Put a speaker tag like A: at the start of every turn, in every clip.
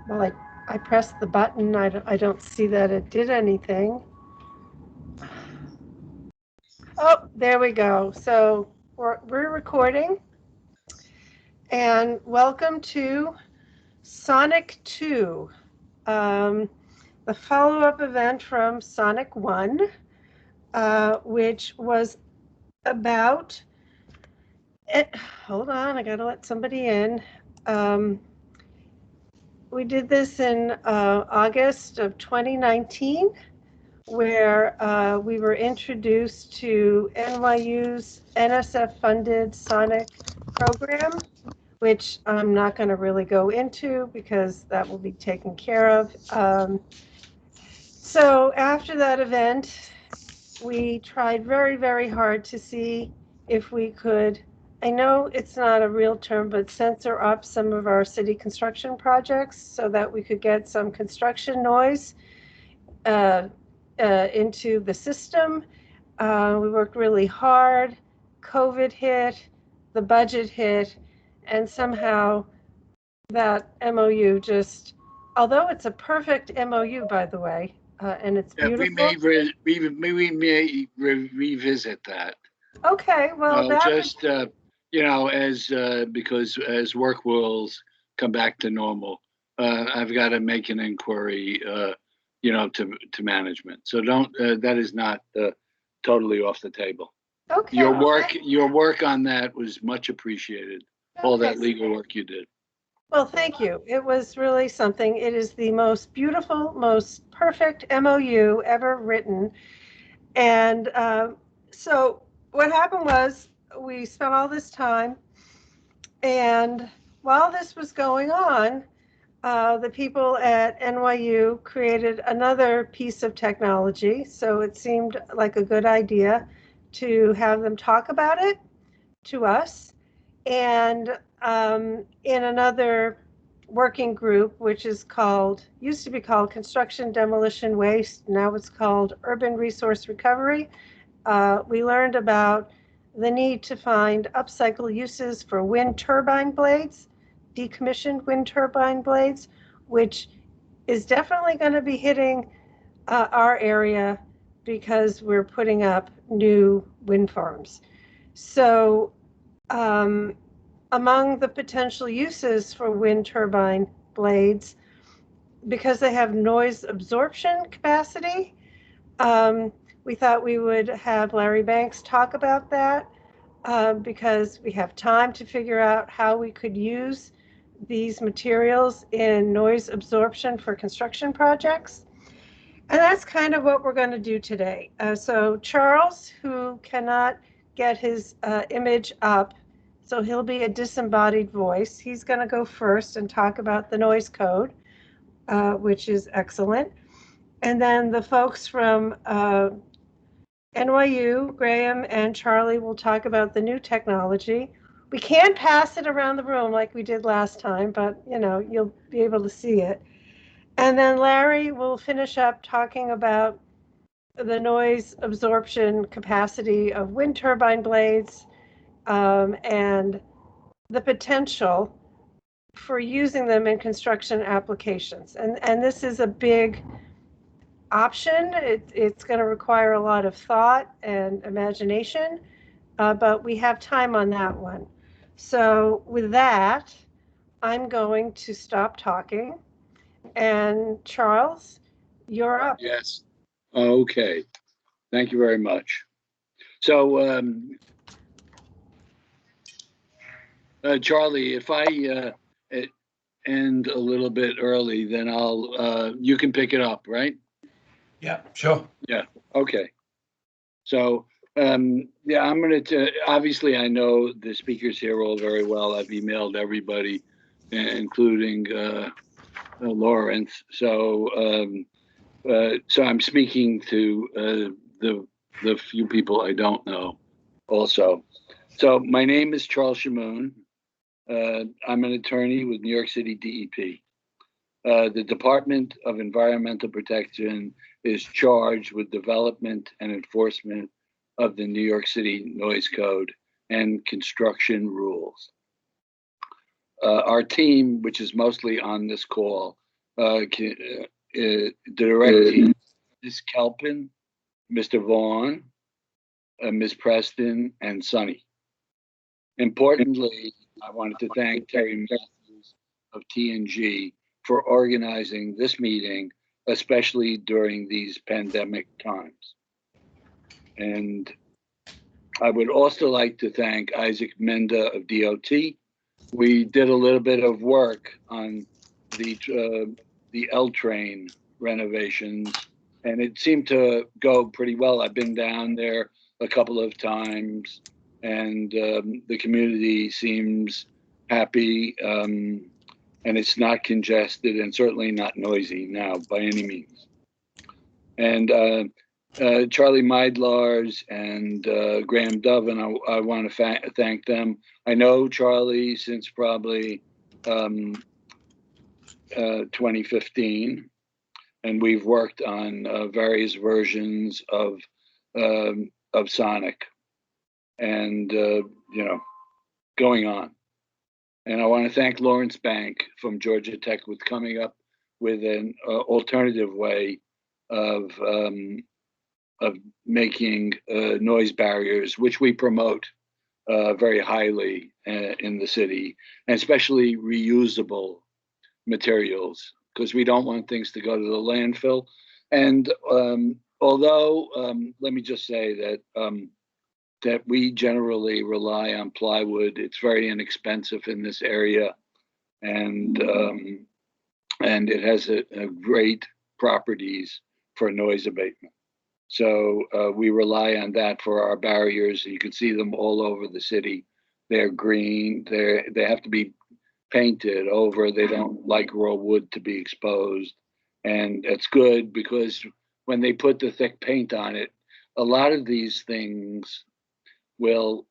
A: Well, I pressed the button. I don't see that it did anything. Oh, there we go. So we're recording. And welcome to Sonic 2, the follow-up event from Sonic 1, which was about it. Hold on, I gotta let somebody in. Um, we did this in August of 2019, where we were introduced to NYU's NSF-funded Sonic program, which I'm not going to really go into because that will be taken care of. So after that event, we tried very, very hard to see if we could, I know it's not a real term, but censor up some of our city construction projects so that we could get some construction noise uh, into the system. We worked really hard. COVID hit, the budget hit, and somehow that MOU just, although it's a perfect MOU, by the way, and it's
B: Yeah,
A: beautiful.
B: we may revisit that.
A: Okay, well,
B: No,
A: that would,
B: just as because as work rules come back to normal, I've got to make an inquiry, to management. So don't. That is not totally off the table.
A: okay, well, thank,
B: Your work on that was much appreciated. All
A: okay.
B: that legal work you did.
A: Well, thank you. It was really something. It is the most beautiful, most perfect MOU ever written. And so what happened was we spent all this time, and while this was going on, the people at NYU created another piece of technology. So it seemed like a good idea to have them talk about it to us. And in another working group, which is called, used to be called Construction Demolition Waste, now it's called Urban Resource Recovery, we learned about the need to find upcycle uses for wind turbine blades, decommissioned wind turbine blades, which is definitely going to be hitting our area because we're putting up new wind farms. So, um, among the potential uses for wind turbine blades, because they have noise absorption capacity, um, we thought we would have Larry Banks talk about that because we have time to figure out how we could use these materials in noise absorption for construction projects. And that's kind of what we're going to do today. So Charles, who cannot get his image up, so he'll be a disembodied voice. He's going to go first and talk about the noise code, which is excellent. And then the folks from NYU, Graham and Charlie will talk about the new technology. We can't pass it around the room like we did last time, but you'll be able to see it. And then Larry will finish up talking about the noise absorption capacity of wind turbine blades and the potential for using them in construction applications. And this is a big option. It's going to require a lot of thought and imagination, but we have time on that one. So with that, I'm going to stop talking. And Charles, you're up.
B: Yes. Okay. Thank you very much. So, Charlie, if I end a little bit early, then you can pick it up, right?
C: Yeah, sure.
B: Yeah. Okay. So, yeah, I'm going to, obviously, I know the speakers here all very well. I've emailed everybody, including Lawrence. So I'm speaking to the few people I don't know also. So my name is Charles Shamoon. I'm an attorney with New York City DEP. The Department of Environmental Protection is charged with development and enforcement of the New York City Noise Code and construction rules. Our team, which is mostly on this call, the direct team, Ms. Kelpin, Mr. Vaughn, Ms. Preston, and Sonny. Importantly, I wanted to thank Terry Matthews of TNG for organizing this meeting, especially during these pandemic times. And I would also like to thank Isaac Menda of DOT. We did a little bit of work on the L train renovations, and it seemed to go pretty well. I've been down there a couple of times, and the community seems happy, and it's not congested and certainly not noisy now by any means. And Charlie Meidlars and Graham Dove, and I want to thank them. I know Charlie since probably 2015, and we've worked on various versions of Sonyc, and going on. And I want to thank Lawrence Bank from Georgia Tech with coming up with an alternative way of making noise barriers, which we promote very highly in the city, and especially reusable materials, because we don't want things to go to the landfill. And although, let me just say that we generally rely on plywood, it's very inexpensive in this area, and it has a great properties for noise abatement. So we rely on that for our barriers. You can see them all over the city. They're green. They have to be painted over. They don't like raw wood to be exposed. And it's good because when they put the thick paint on it, a lot of these things will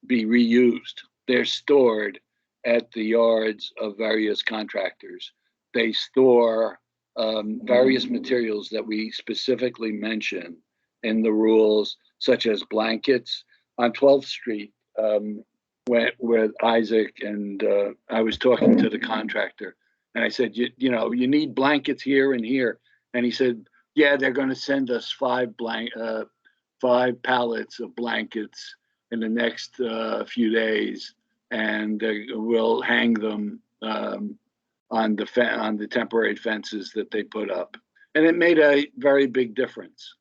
B: be reused. They're stored at the yards of various contractors. They store various materials that we specifically mention in the rules, such as blankets. On 12th Street, with Isaac, and I was talking to the contractor, and I said, you need blankets here and here. And he said, yeah, they're going to send us 5 pallets of blankets in the next few days, and we'll hang them on the temporary fences that they put up. And it made a very big difference.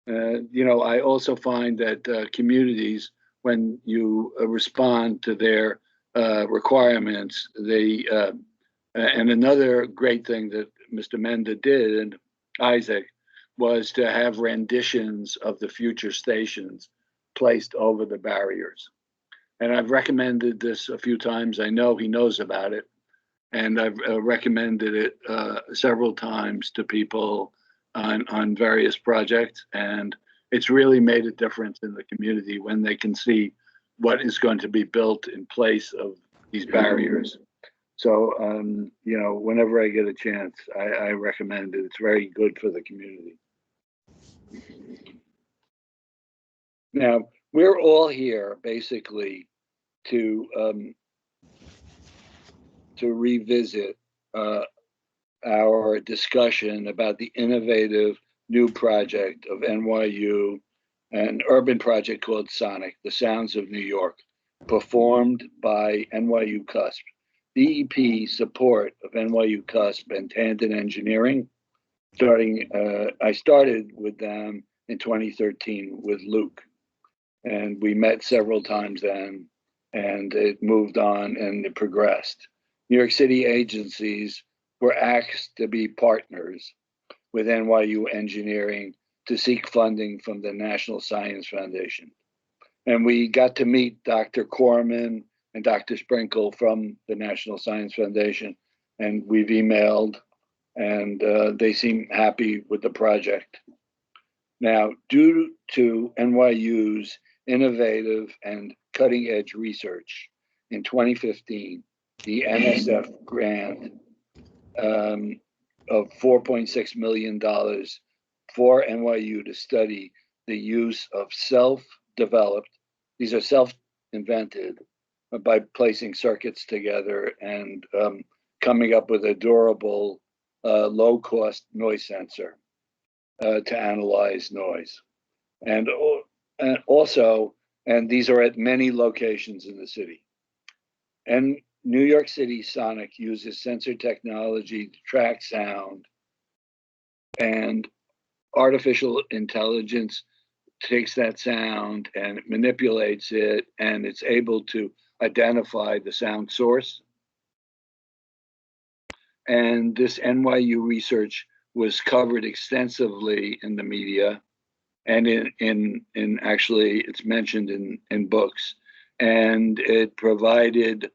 B: I also find that communities, when you respond to their requirements, they and another great thing that Mr. Menda did, and Isaac, was to have renditions of the future stations placed over the barriers. And I've recommended this a few times. I know he knows about it. And I've recommended it several times to people on various projects. And it's really made a difference in the community when they can see what is going to be built in place of these barriers. So, whenever I get a chance, I recommend it. It's very good for the community. Now, we're all here basically to revisit our discussion about the innovative new project of NYU, an urban project called Sonyc, The Sounds of New York, performed by NYU CUSP. DEP support of NYU CUSP and Tandon Engineering. I started with them in 2013 with Luke, and we met several times then, and it moved on and it progressed. New York City agencies were asked to be partners with NYU Engineering to seek funding from the National Science Foundation. And we got to meet Dr. Corman and Dr. Sprinkle from the National Science Foundation, and we've emailed, and they seem happy with the project. Now, due to NYU's innovative and cutting-edge research, in 2015, the NSF grant of $4.6 million for NYU to study the use of self-developed, these are self-invented, by placing circuits together and coming up with a durable low-cost noise sensor to analyze noise. And also, and these are at many locations in the city. And New York City Sonic uses sensor technology to track sound, and artificial intelligence takes that sound and manipulates it, and it's able to identify the sound source. And this NYU research was covered extensively in the media, and in actually it's mentioned in books, and it provided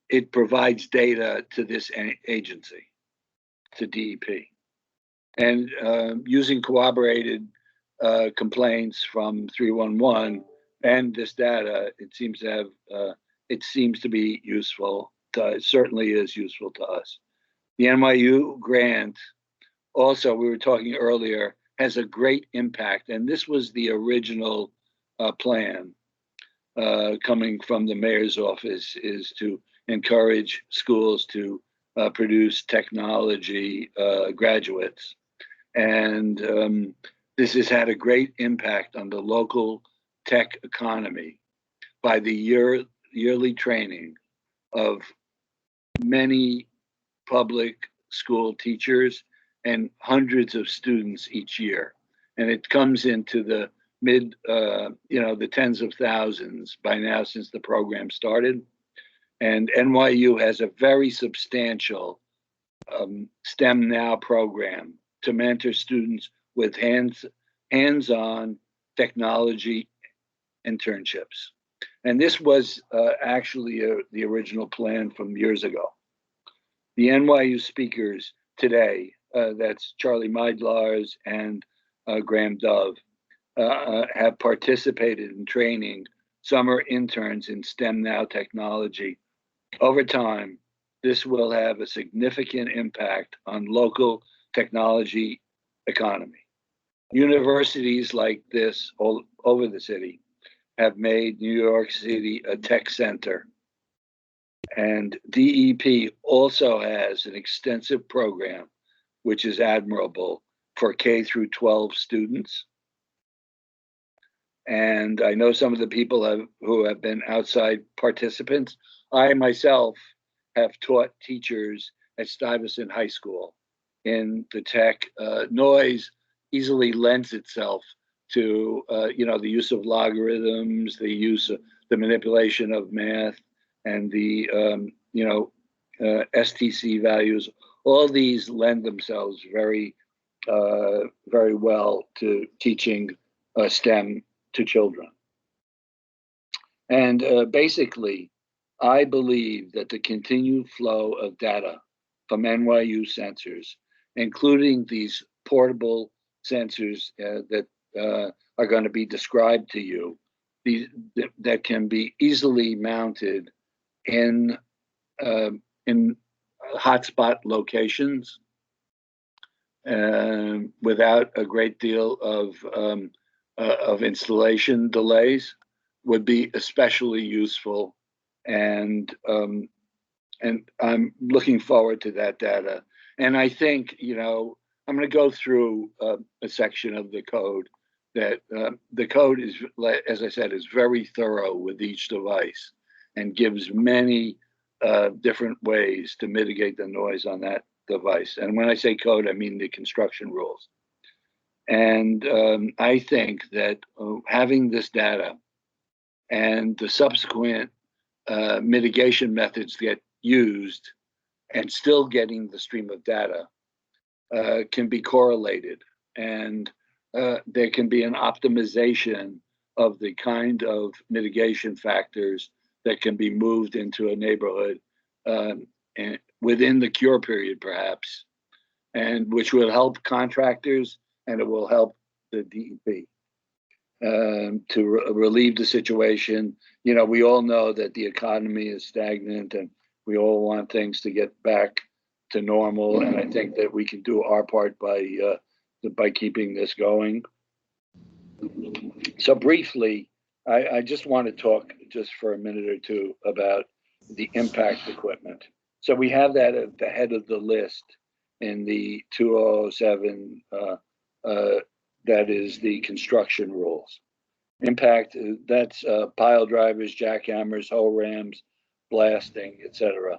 B: it provides data to this agency, to DEP, and using corroborated complaints from 311 and this data, it seems to be useful. It certainly is useful to us. The NYU grant, also, we were talking earlier, has a great impact, and this was the original plan coming from the mayor's office, is to encourage schools to produce technology graduates. And this has had a great impact on the local tech economy by the yearly training of many public school teachers and hundreds of students each year. And it comes into the the tens of thousands by now since the program started. And NYU has a very substantial STEM Now program to mentor students with hands-on technology internships. And this was actually the original plan from years ago. The NYU speakers today, that's Charlie Meidlars and Graham Dove, have participated in training summer interns in STEM Now technology. Over time, this will have a significant impact on local technology economy. Universities like this all over the city have made New York City a tech center. And DEP also has an extensive program, which is admirable, for K through 12 students. And I know some of the people who have been outside participants. I myself have taught teachers at Stuyvesant High School in the tech. Noise easily lends itself to the use of logarithms, the use of the manipulation of math, and the STC values. All these lend themselves very well to teaching STEM to children. And basically, I believe that the continued flow of data from NYU sensors, including these portable sensors that are going to be described to you, that can be easily mounted in hotspot locations without a great deal of installation delays, would be especially useful. And I'm looking forward to that data. And I think, I'm going to go through a section of the code that the code is, as I said, is very thorough with each device and gives many different ways to mitigate the noise on that device. And when I say code, I mean the construction rules. And I think that having this data and the subsequent mitigation methods get used and still getting the stream of data can be correlated, and there can be an optimization of the kind of mitigation factors that can be moved into a neighborhood and within the cure period, perhaps, and which will help contractors and it will help the DEP to relieve the situation. We all know that the economy is stagnant and we all want things to get back to normal. And I think that we can do our part by keeping this going. So briefly, I just want to talk just for a minute or two about the impact equipment. So we have that at the head of the list in the 2007, that is the construction rules. Impact, that's pile drivers, jackhammers, hole rams, blasting, etc.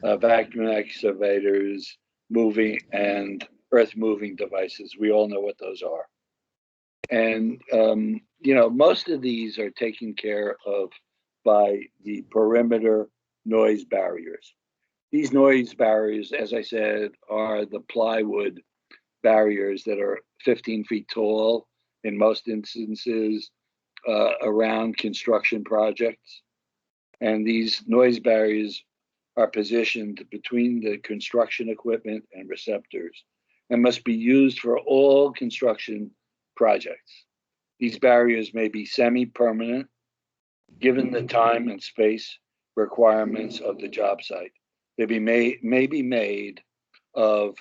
B: Vacuum excavators, moving and earth moving devices. We all know what those are. And, most of these are taken care of by the perimeter noise barriers. These noise barriers, as I said, are the plywood barriers that are 15 feet tall in most instances around construction projects. And these noise barriers are positioned between the construction equipment and receptors and must be used for all construction projects. These barriers may be semi-permanent, given the time and space requirements of the job site. They may be made of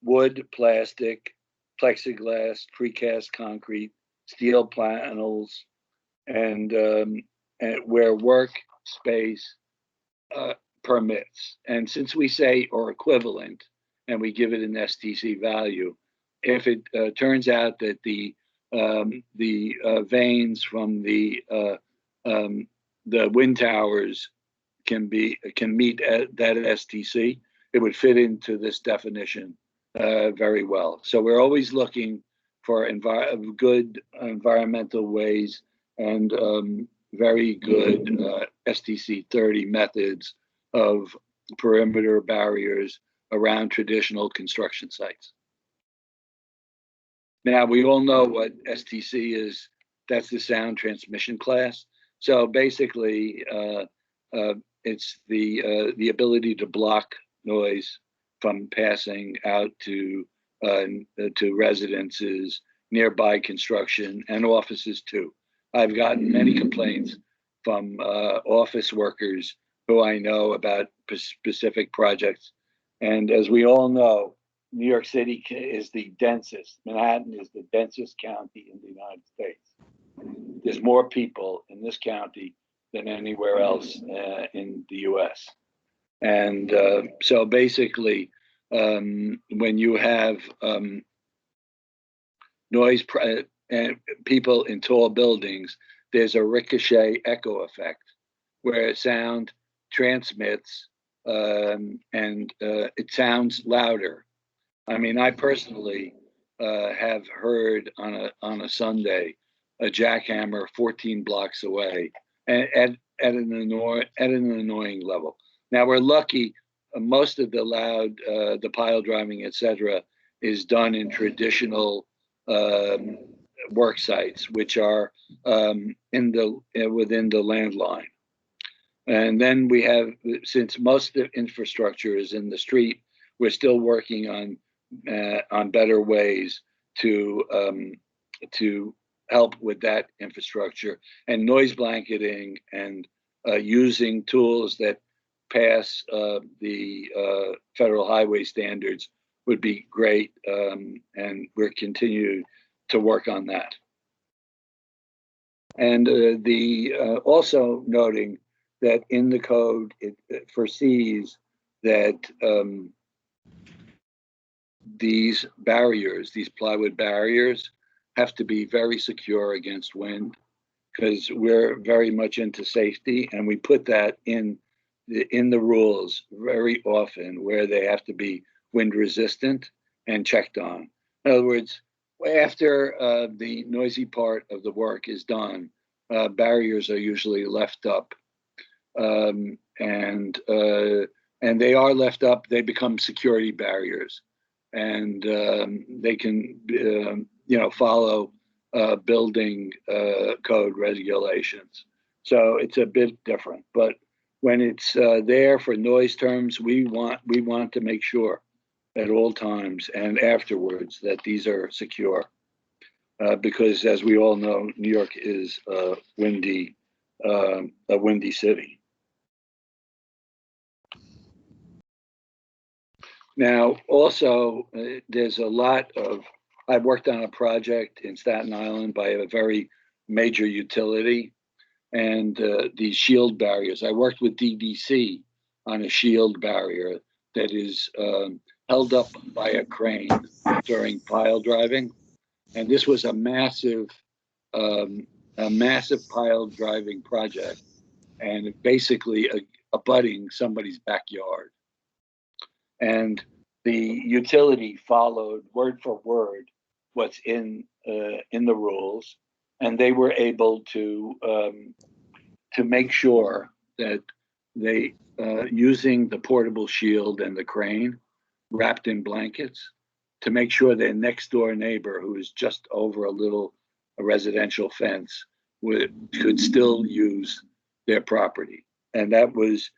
B: wood, plastic, plexiglass, precast concrete, steel panels, and where work space permits. And since we say or equivalent, and we give it an STC value, if it turns out that the vanes from the wind towers can meet that STC, it would fit into this definition very well. So we're always looking for good environmental ways and very good STC 30 methods of perimeter barriers around traditional construction sites. Now, we all know what STC is. That's the sound transmission class. So basically, it's the ability to block noise from passing out to residences, nearby construction, and offices too. I've gotten many complaints from office workers who I know about specific projects. And as we all know, New York City is the densest, Manhattan is the densest county in the United States. There's more people in this county than anywhere else in the US. And so basically, when you have noise and people in tall buildings, there's a ricochet echo effect where sound transmits and it sounds louder. I mean, I personally have heard on a Sunday a jackhammer 14 blocks away at an annoying level. Now we're lucky. Most of the loud, the pile driving, etc., is done in traditional work sites, which are within the landline. And then we have, since most of the infrastructure is in the street, we're still working on better ways to help with that infrastructure, and noise blanketing and using tools that pass the federal highway standards would be great, and we're continuing to work on that. And also noting that in the code it foresees that these barriers, these plywood barriers, have to be very secure against wind, because we're very much into safety, and we put that in the rules very often, where they have to be wind resistant and checked on. In other words, after the noisy part of the work is done, barriers are usually left up, and they are left up. They become security barriers, and they can follow building code regulations. So it's a bit different, but when it's there for noise terms, we want to make sure at all times and afterwards that these are secure, because as we all know, New York is a windy city. Now, also, there's a lot of, I've worked on a project in Staten Island by a very major utility, and these shield barriers. I worked with DDC on a shield barrier that is held up by a crane during pile driving. And this was a massive pile driving project, and basically abutting somebody's backyard. And the utility followed word for word what's in the rules, and they were able to make sure that they using the portable shield and the crane wrapped in blankets to make sure their next door neighbor, who is just over a residential fence, could still use their property. And that was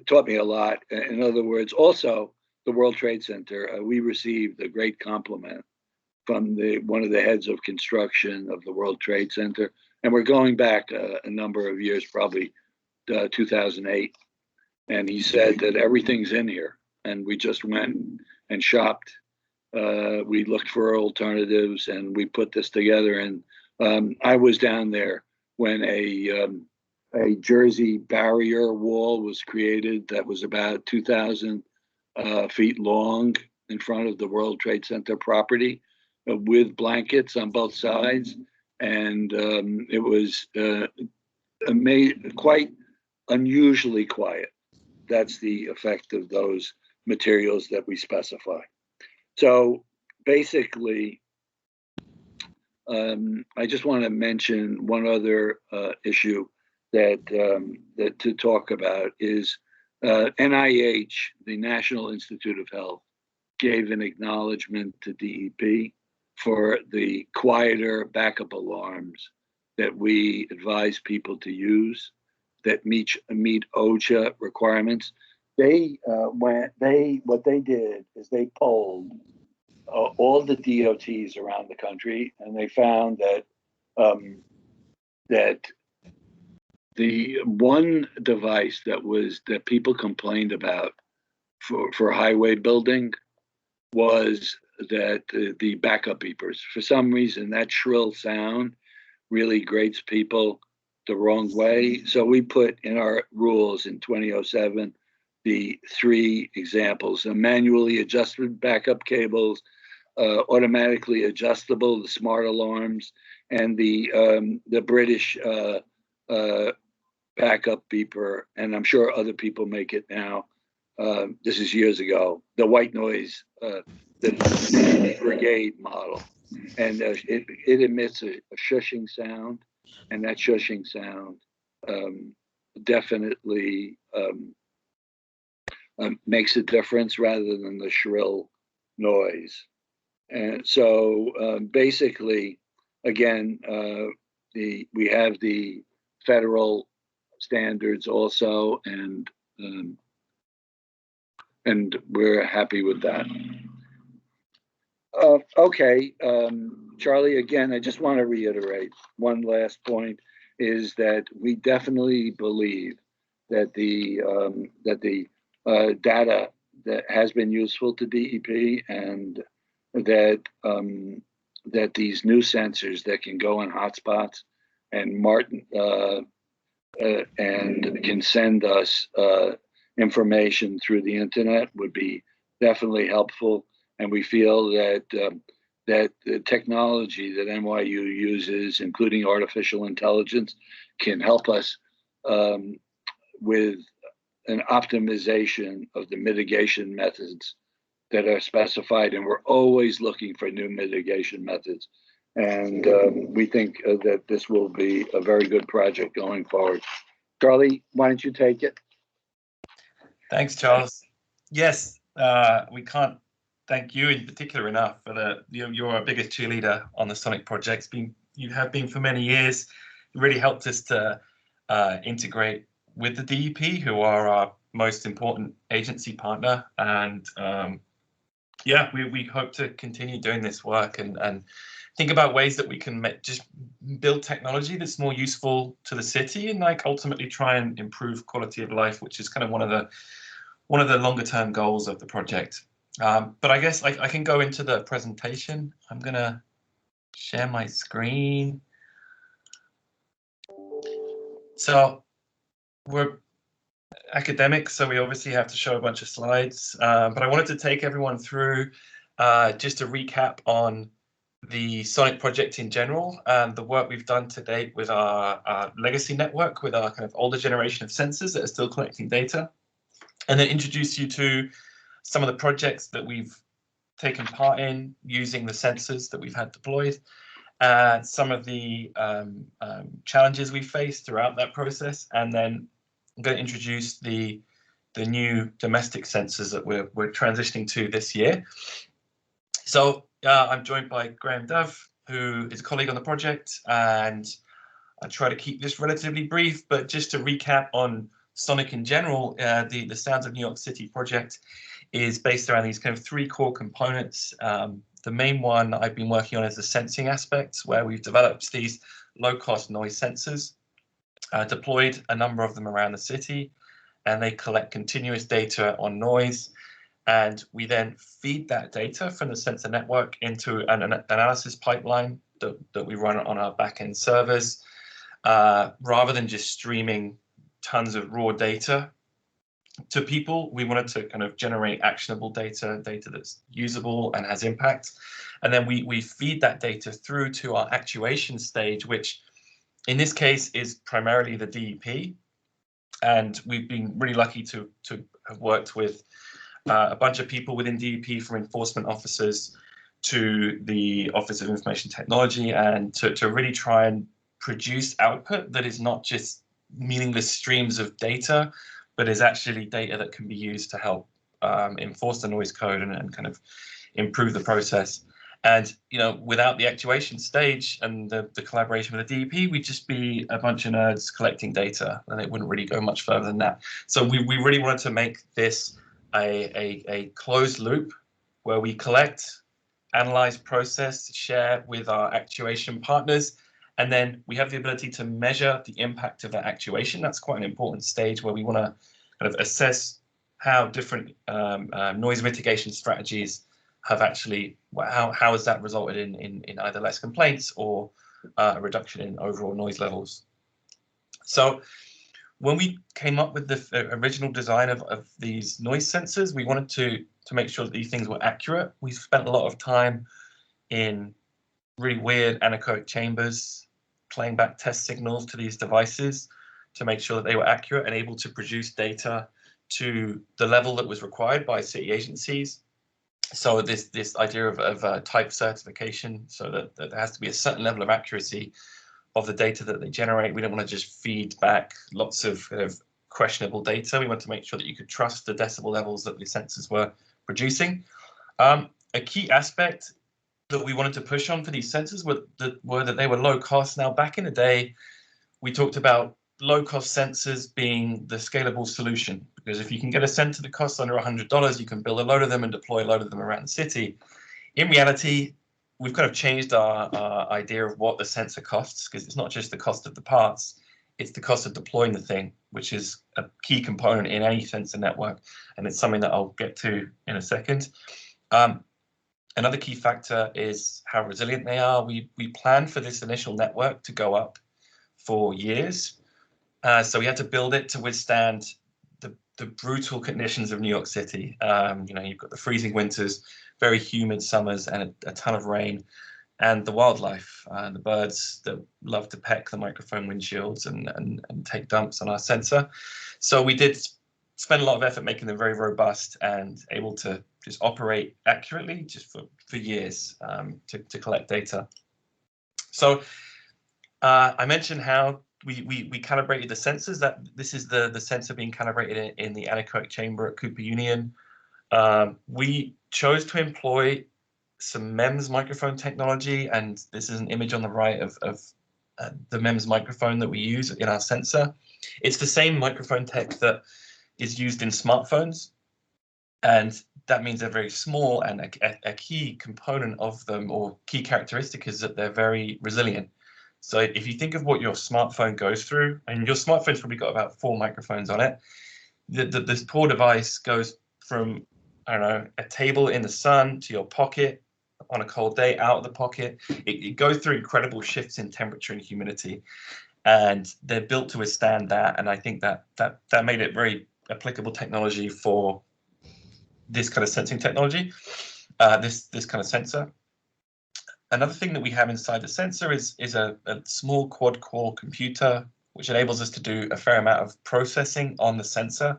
B: taught me a lot. In other words, also the World Trade Center, we received a great compliment from one of the heads of construction of the World Trade Center. And we're going back a number of years, probably 2008. And he said that everything's in here. And we just went and shopped. We looked for alternatives, and we put this together. And I was down there when a Jersey barrier wall was created that was about 2,000 feet long in front of the World Trade Center property, with blankets on both sides. And it was quite unusually quiet. That's the effect of those materials that we specify. So basically, I just want to mention one other issue that to talk about is NIH, the National Institute of Health, gave an acknowledgement to DEP for the quieter backup alarms that we advise people to use that meet OSHA requirements. What they did is they polled all the DOTs around the country, and they found that the one device that people complained about for highway building was that the backup beepers. For some reason, that shrill sound really grates people the wrong way. So we put in our rules in 2007 the 3 examples: manually adjusted backup cables, automatically adjustable, the smart alarms, and the British backup beeper. And I'm sure other people make it now. This is years ago. The white noise, the brigade model, and it emits a shushing sound, and that shushing sound definitely makes a difference rather than the shrill noise. And so basically, again, we have the federal standards also, and we're happy with that. Okay, Charlie, again, I just want to reiterate one last point, is that we definitely believe that the data that has been useful to DEP, and that that these new sensors that can go in hotspots and and can send us information through the internet would be definitely helpful. And we feel that that the technology that NYU uses, including artificial intelligence, can help us with an optimization of the mitigation methods that are specified. And we're always looking for new mitigation methods. And we think that this will be a very good project going forward. Charlie, why don't you take it?
C: Thanks, Charles. Yes, we can't thank you in particular enough for you're our biggest cheerleader on the Sonyc projects. You have been for many years. It really helped us to integrate with the DEP, who are our most important agency partner. And yeah, we hope to continue doing this work and think about ways that we can just build technology that's more useful to the city, and like ultimately try and improve quality of life, which is kind of one of the longer term goals of the project. But I guess I can go into the presentation. I'm gonna share my screen. So we're academic, so we obviously have to show a bunch of slides, but I wanted to take everyone through just a recap on the Sonic project in general and the work we've done to date with our legacy network, with our kind of older generation of sensors that are still collecting data, and then introduce you to some of the projects that we've taken part in using the sensors that we've had deployed, some of the challenges we faced throughout that process, and then I'm going to introduce the new domestic sensors that we're transitioning to this year. So I'm joined by Graham Dove, who is a colleague on the project, and I try to keep this relatively brief, but just to recap on Sonic in general, the Sounds of New York City project is based around these kind of three core components. The main one I've been working on is the sensing aspects, where we've developed these low-cost noise sensors, deployed a number of them around the city, and they collect continuous data on noise. And we then feed that data from the sensor network into an analysis pipeline that we run on our backend servers, rather than just streaming tons of raw data to people. We wanted to kind of generate actionable data that's usable and has impact. And then we feed that data through to our actuation stage, which in this case is primarily the DEP. And we've been really lucky to have worked with a bunch of people within DEP, from enforcement officers to the Office of Information Technology, and to really try and produce output that is not just meaningless streams of data, but is actually data that can be used to help enforce the noise code and kind of improve the process. And without the actuation stage and the collaboration with the DEP, we'd just be a bunch of nerds collecting data, and it wouldn't really go much further than that. So we really wanted to make this a closed loop where we collect, analyze, process, share with our actuation partners, and then we have the ability to measure the impact of that actuation. That's quite an important stage where we want to kind of assess how different noise mitigation strategies have actually, how has that resulted in either less complaints or a reduction in overall noise levels. So when we came up with the original design of these noise sensors, we wanted to make sure that these things were accurate. We spent a lot of time in really weird anechoic chambers, playing back test signals to these devices to make sure that they were accurate and able to produce data to the level that was required by city agencies. So this idea of type certification, so that there has to be a certain level of accuracy of the data that they generate. We don't want to just feed back lots of kind of questionable data. We want to make sure that you could trust the decibel levels that the sensors were producing. A key aspect that we wanted to push on for these sensors were that they were low cost. Now, back in the day, we talked about low cost sensors being the scalable solution, because if you can get a sensor that costs under $100, you can build a load of them and deploy a load of them around the city. In reality, we've kind of changed our idea of what the sensor costs, because it's not just the cost of the parts, it's the cost of deploying the thing, which is a key component in any sensor network, and it's something that I'll get to in a second. Another key factor is how resilient they are. We planned for this initial network to go up for years, so we had to build it to withstand the brutal conditions of New York City. You've got the freezing winters, very humid summers, and a ton of rain, and the wildlife, the birds that love to peck the microphone windshields and take dumps on our sensor. So we did spend a lot of effort making them very robust and able to just operate accurately just for years to collect data. So I mentioned how we calibrated the sensors. That this is the sensor being calibrated in the anechoic chamber at Cooper Union. We chose to employ some MEMS microphone technology, and this is an image on the right of the MEMS microphone that we use in our sensor. It's the same microphone tech that is used in smartphones, and that means they're very small, and a key component of them, or key characteristic, is that they're very resilient. So if you think of what your smartphone goes through, and your smartphone's probably got about 4 microphones on it, this poor device goes from, I don't know, a table in the sun to your pocket on a cold day, out of the pocket. It goes through incredible shifts in temperature and humidity. and they're built to withstand that. And I think that made it very applicable technology for this kind of sensing technology, this kind of sensor. Another thing that we have inside the sensor is a small quad-core computer, which enables us to do a fair amount of processing on the sensor.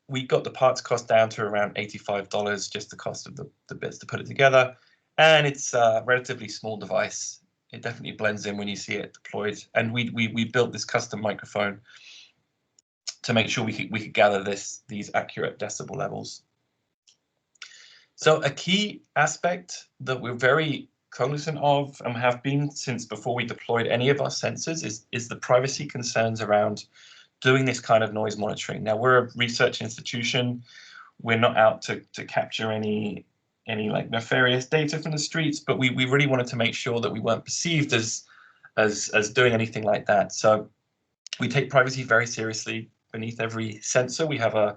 C: We got the parts cost down to around $85, just the cost of the bits to put it together. And it's a relatively small device. It definitely blends in when you see it deployed. And we built this custom microphone to make sure we could gather these accurate decibel levels. So a key aspect that we're very cognizant of and have been since before we deployed any of our sensors is the privacy concerns around doing this kind of noise monitoring. Now, we're a research institution. We're not out to capture any like nefarious data from the streets, but we really wanted to make sure that we weren't perceived as doing anything like that. So we take privacy very seriously. Beneath every sensor, we have a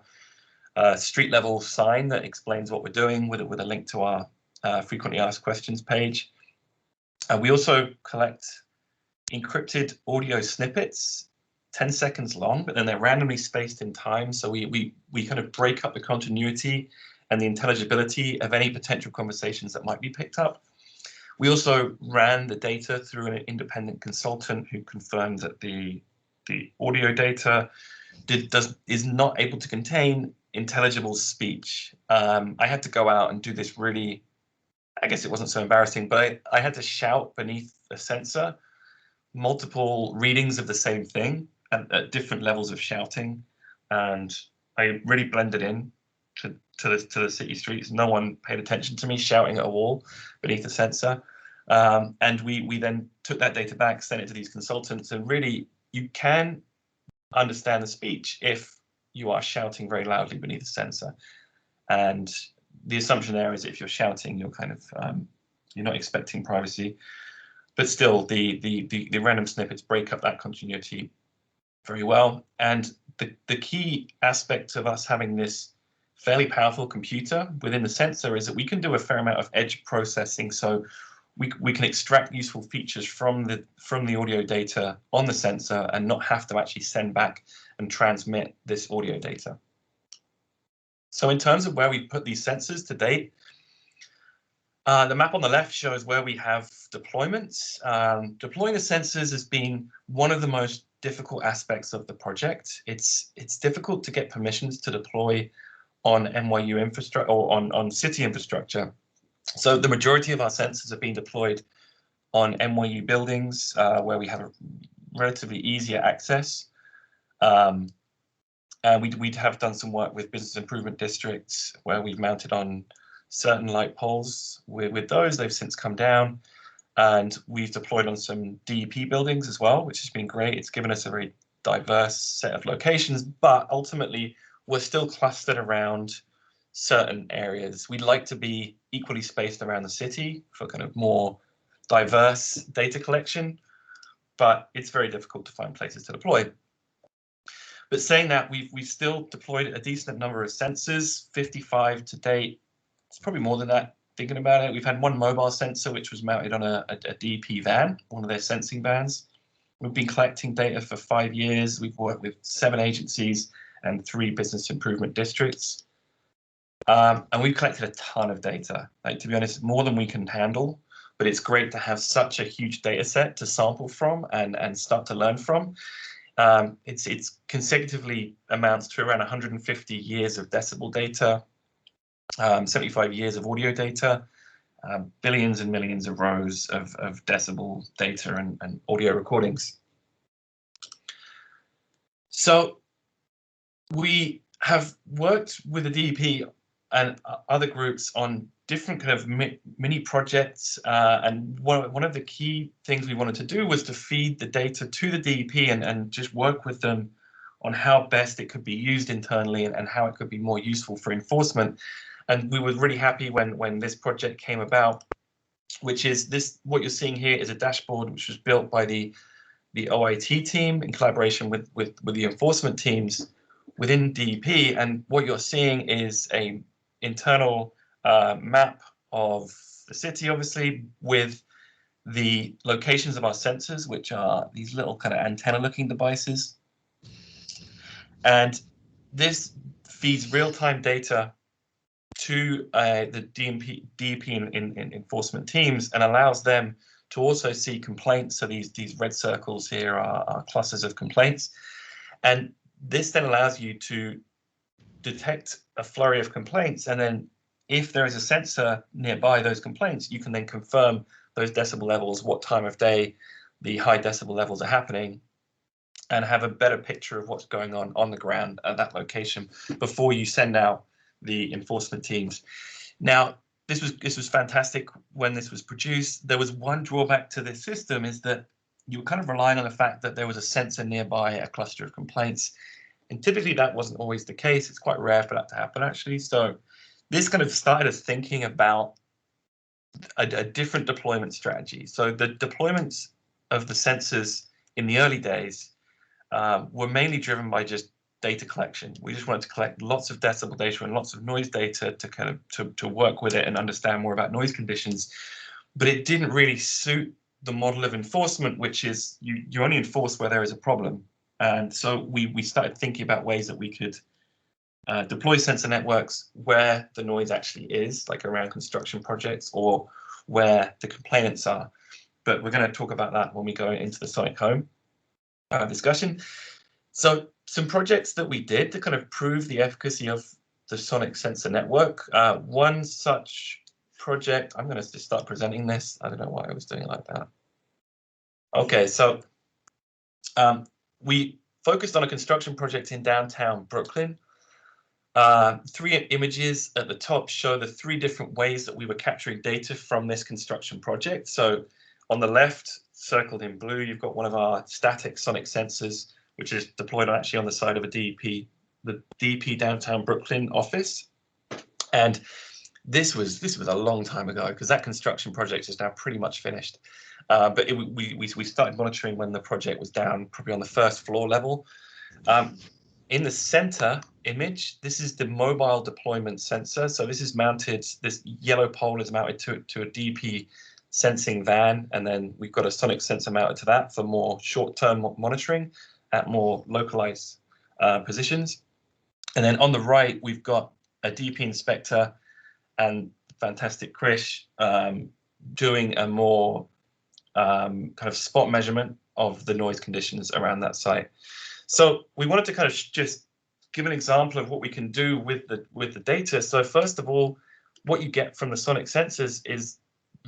C: street level sign that explains what we're doing with a link to our frequently asked questions page. We also collect encrypted audio snippets, 10 seconds long, but then they're randomly spaced in time. So we kind of break up the continuity and the intelligibility of any potential conversations that might be picked up. We also ran the data through an independent consultant who confirmed that the audio data is not able to contain intelligible speech. I had to go out and do this really, I guess it wasn't so embarrassing, but I had to shout beneath a sensor multiple readings of the same thing at different levels of shouting, and I really blended in to the city streets. No one paid attention to me shouting at a wall beneath a sensor, and we then took that data back, sent it to these consultants, and really you can understand the speech if you are shouting very loudly beneath a sensor. And the assumption there is if you're shouting, you're kind of you're not expecting privacy, but still the random snippets break up that continuity very well. And the key aspect of us having this fairly powerful computer within the sensor is that we can do a fair amount of edge processing. So we can extract useful features from the audio data on the sensor and not have to actually send back and transmit this audio data. So in terms of where we put these sensors to date, the map on the left shows where we have deployments. Deploying the sensors has been one of the most difficult aspects of the project. It's difficult to get permissions to deploy on NYU infrastructure or on city infrastructure. So the majority of our sensors have been deployed on NYU buildings where we have a relatively easier access. And we'd have done some work with business improvement districts where we've mounted on certain light poles. With those, they've since come down, and we've deployed on some DEP buildings as well, which has been great. It's given us a very diverse set of locations, but ultimately we're still clustered around certain areas. We'd like to be equally spaced around the city for kind of more diverse data collection, but it's very difficult to find places to deploy. But saying that, we've still deployed a decent number of sensors, 55 to date. It's probably more than that, thinking about it. We've had one mobile sensor, which was mounted on a DEP van, one of their sensing vans. We've been collecting data for 5 years. We've worked with 7 agencies and 3 business improvement districts. And we've collected a ton of data, like, to be honest, more than we can handle. But it's great to have such a huge data set to sample from and start to learn from. It's consecutively amounts to around 150 years of decibel data, 75 years of audio data, billions and millions of rows of decibel data and audio recordings. So we have worked with the DEP and other groups on different kind of mini projects, and one of the key things we wanted to do was to feed the data to the DEP and just work with them on how best it could be used internally and how it could be more useful for enforcement. And we were really happy when this project came about, which is this. What you're seeing here is a dashboard which was built by the OIT team in collaboration with the enforcement teams within DEP. And what you're seeing is a internal map of the city, obviously, with the locations of our sensors, which are these little kind of antenna-looking devices. And this feeds real-time data to the DEP in enforcement teams and allows them to also see complaints. So these red circles here are clusters of complaints. And this then allows you to detect a flurry of complaints. And then if there is a sensor nearby those complaints, you can then confirm those decibel levels, what time of day the high decibel levels are happening, and have a better picture of what's going on the ground at that location before you send out the enforcement teams. Now, this was fantastic when this was produced. There was one drawback to this system, is that you were kind of relying on the fact that there was a sensor nearby a cluster of complaints. And typically that wasn't always the case. It's quite rare for that to happen, actually. So this kind of started us thinking about a different deployment strategy. So the deployments of the sensors in the early days were mainly driven by just data collection. We just wanted to collect lots of decibel data and lots of noise data to kind of to work with it and understand more about noise conditions. But it didn't really suit the model of enforcement, which is you only enforce where there is a problem. And so we started thinking about ways that we could deploy sensor networks where the noise actually is, like around construction projects or where the complainants are. But we're going to talk about that when we go into the Sonic Home discussion. So some projects that we did to kind of prove the efficacy of the Sonic sensor network. One such project, I'm going to just start presenting this. I don't know why I was doing it like that. Okay, so we focused on a construction project in downtown Brooklyn. 3 images at the top show the 3 different ways that we were capturing data from this construction project. So on the left, circled in blue, you've got one of our static Sonic sensors, which is deployed actually on the side of a DEP, the DEP downtown Brooklyn office. And this was a long time ago, because that construction project is now pretty much finished. But we started monitoring when the project was down, probably on the first floor level. In the center image, this is the mobile deployment sensor. So this is mounted, this yellow pole is mounted to a DEP sensing van, and then we've got a Sonic sensor mounted to that for more short-term monitoring at more localized positions. And then on the right, we've got a DEP inspector and fantastic Krish doing a more kind of spot measurement of the noise conditions around that site. So we wanted to kind of just give an example of what we can do with the data. So first of all, what you get from the Sonic sensors is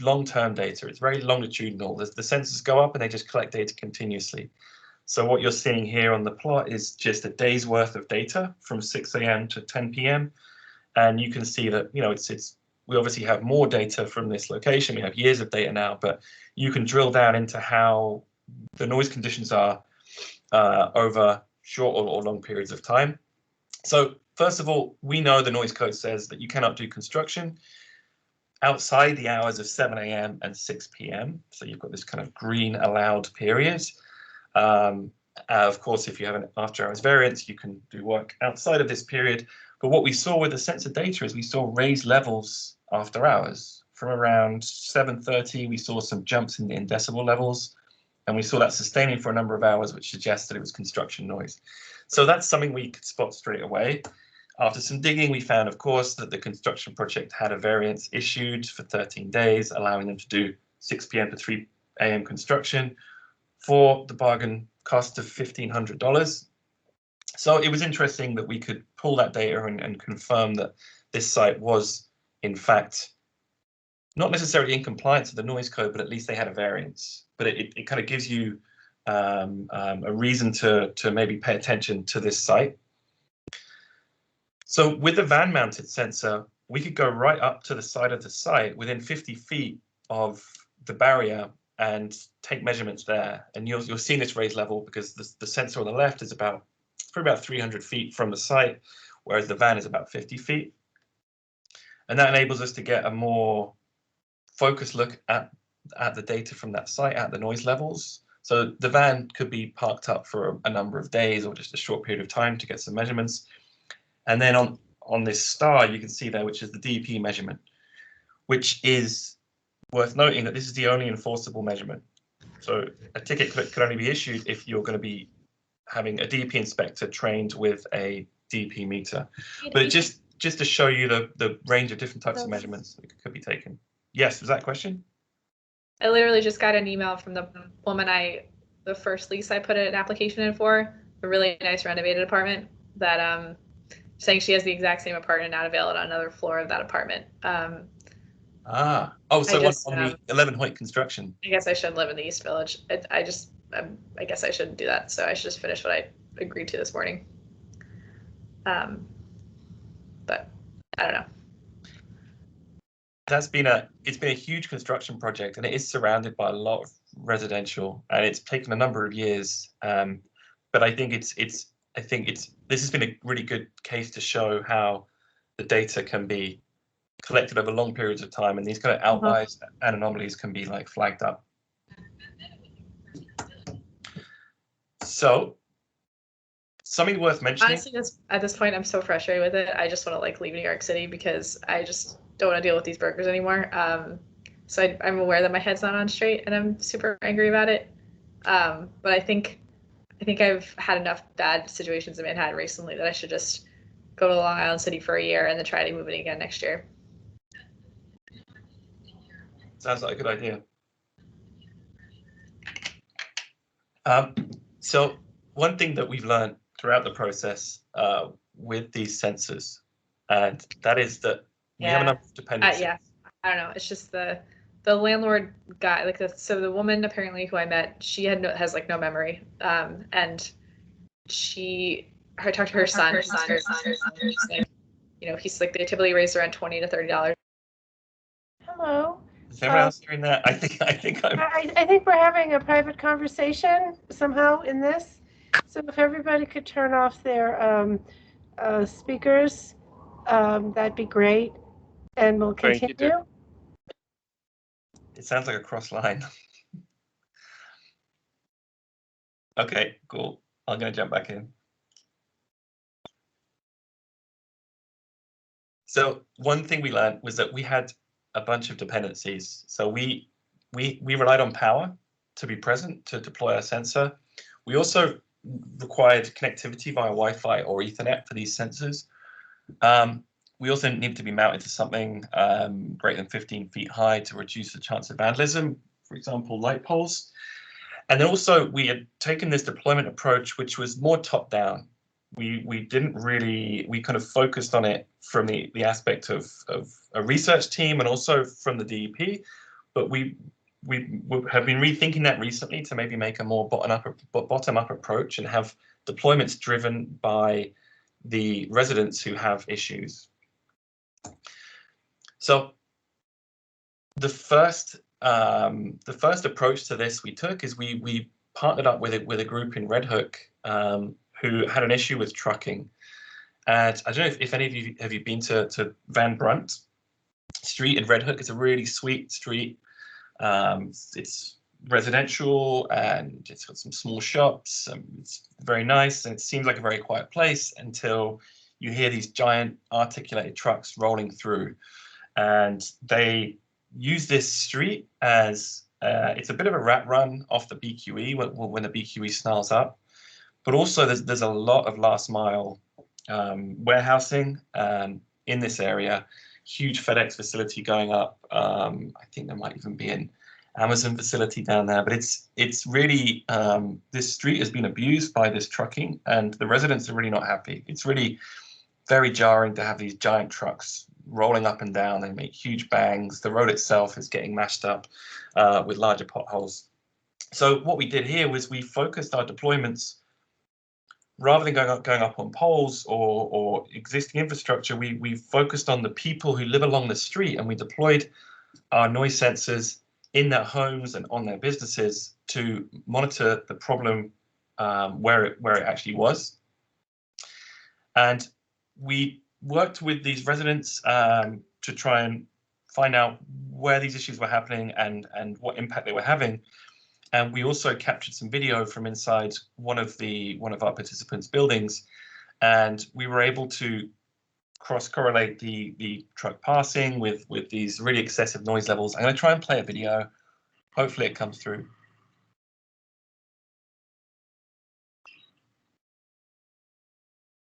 C: long-term data. It's very longitudinal. The sensors go up and they just collect data continuously. So what you're seeing here on the plot is just a day's worth of data from 6 a.m. to 10 p.m. And you can see that, you know, we obviously have more data from this location. We have years of data now, but you can drill down into how the noise conditions are over short or long periods of time. So first of all, we know the noise code says that you cannot do construction outside the hours of 7 a.m. and 6 p.m. So you've got this kind of green allowed period. Of course, if you have an after hours variance, you can do work outside of this period. But what we saw with the sensor data is we saw raised levels after hours. From around 7:30, we saw some jumps in decibel levels, and we saw that sustaining for a number of hours, which suggests that it was construction noise. So that's something we could spot straight away. After some digging, we found, of course, that the construction project had a variance issued for 13 days, allowing them to do 6 p.m. to 3 a.m. construction for the bargain cost of $1,500. So it was interesting that we could pull that data and confirm that this site was, in fact, not necessarily in compliance with the noise code, but at least they had a variance. But it kind of gives you a reason to maybe pay attention to this site. So with the van-mounted sensor, we could go right up to the side of the site within 50 feet of the barrier and take measurements there. And you'll see this raised level because the sensor on the left is probably about 300 feet from the site, whereas the van is about 50 feet. And that enables us to get a more focused look at the data from that site, at the noise levels. So the van could be parked up for a number of days or just a short period of time to get some measurements. And then on this star, you can see there, which is the DEP measurement, which is worth noting that this is the only enforceable measurement. So a ticket could only be issued if you're going to be having a DEP inspector trained with a DEP meter. But just to show you the range of different types of measurements that could be taken. Yes, was that a question?
D: I literally just got an email from the woman the first lease I put an application in for, a really nice renovated apartment, that saying she has the exact same apartment not available on another floor of that apartment.
C: So on the 11 Hoyt construction.
D: I guess I should live in the East Village. I guess I shouldn't do that. So I should just finish what I agreed to this morning. But I don't know.
C: It's been a huge construction project, and it is surrounded by a lot of residential, and it's taken a number of years. But I think this has been a really good case to show how the data can be collected over long periods of time, and these kind of outliers and anomalies can be like flagged up. So something worth mentioning.
D: Honestly, at this point, I'm so frustrated with it. I just want to like leave New York City because I just don't want to deal with these burgers anymore. So I'm aware that my head's not on straight, and I'm super angry about it. But I think I've had enough bad situations in Manhattan recently that I should just go to Long Island City for a year and then try to move it again next year.
C: Sounds like a good idea. So one thing that we've learned throughout the process with these sensors, and that is that we have enough dependencies.
D: I don't know. It's just the landlord guy, so the woman apparently who I met, she has like no memory, and I talked to her son. You know, he's like, they typically raise around $20 to $30.
A: Hello.
C: Is anyone else hearing that? I think
A: we're having a private conversation somehow in this. So if everybody could turn off their speakers, that'd be great. And we'll continue.
C: It sounds like a cross line. Okay, cool. I'm going to jump back in. So one thing we learned was that we had a bunch of dependencies. So we relied on power to be present to deploy our sensor. We also required connectivity via Wi-Fi or Ethernet for these sensors. We also needed to be mounted to something greater than 15 feet high to reduce the chance of vandalism, for example, light poles. And then also we had taken this deployment approach, which was more top-down. We kind of focused on it from the aspect of a research team and also from the DEP, but we have been rethinking that recently to maybe make a more bottom-up approach and have deployments driven by the residents who have issues. So the first approach to this we took is we partnered up with a group in Red Hook who had an issue with trucking. And I don't know if any of you have been to Van Brunt Street in Red Hook. It's a really sweet street. It's residential and it's got some small shops. It's very nice and it seems like a very quiet place until you hear these giant articulated trucks rolling through. And they use this street as it's a bit of a rat run off the BQE when the BQE snarls up. But also there's a lot of last mile warehousing in this area. Huge FedEx facility going up. I think there might even be an Amazon facility down there. But it's really, this street has been abused by this trucking and the residents are really not happy. It's really very jarring to have these giant trucks rolling up and down. They make huge bangs. The road itself is getting mashed up with larger potholes. So what we did here was we focused our deployments rather than going up on poles or existing infrastructure. We focused on the people who live along the street, and we deployed our noise sensors in their homes and on their businesses to monitor the problem where it actually was. And we worked with these residents to try and find out where these issues were happening and what impact they were having. And we also captured some video from inside one of our participants' buildings, and we were able to cross-correlate the truck passing with these really excessive noise levels. I'm going to try and play a video. Hopefully it comes through.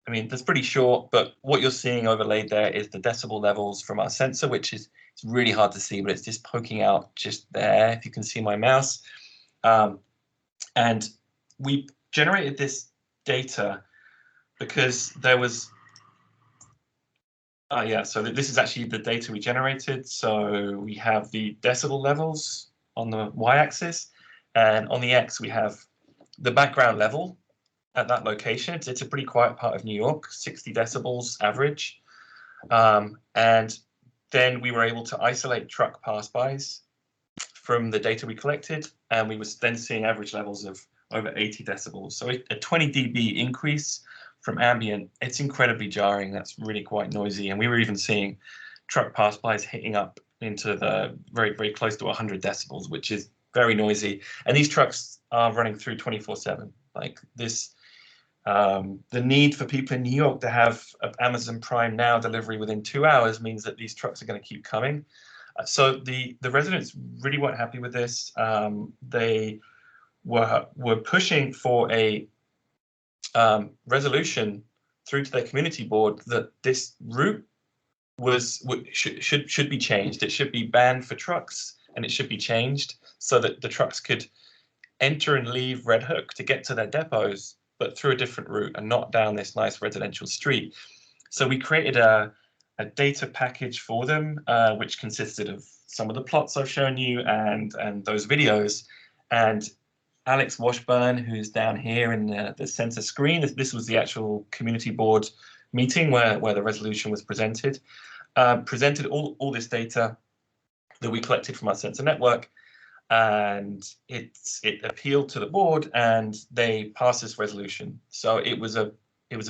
C: I mean, that's pretty short, but what you're seeing overlaid there is the decibel levels from our sensor, which is it's really hard to see, but it's just poking out just there, if you can see my mouse. And we generated this data because there was, so this is actually the data we generated. So we have the decibel levels on the y-axis, and on the x we have the background level at that location. It's a pretty quiet part of New York, 60 decibels average. And then we were able to isolate truck pass-bys from the data we collected, and we were then seeing average levels of over 80 decibels. So a 20 dB increase from ambient, it's incredibly jarring. That's really quite noisy. And we were even seeing truck pass-bys hitting up into the very, very close to 100 decibels, which is very noisy. And these trucks are running through 24/7. Like this, the need for people in New York to have Amazon Prime Now delivery within 2 hours means that these trucks are going to keep coming. So the residents really weren't happy with this. They were pushing for a resolution through to their community board that this route should be changed. It should be banned for trucks, and it should be changed so that the trucks could enter and leave Red Hook to get to their depots, but through a different route and not down this nice residential street. So we created a data package for them, which consisted of some of the plots I've shown you and those videos. And Alex Washburn, who's down here in the center screen, this was the actual community board meeting where the resolution was presented, presented all this data that we collected from our sensor network, and it appealed to the board, and they passed this resolution. So it was a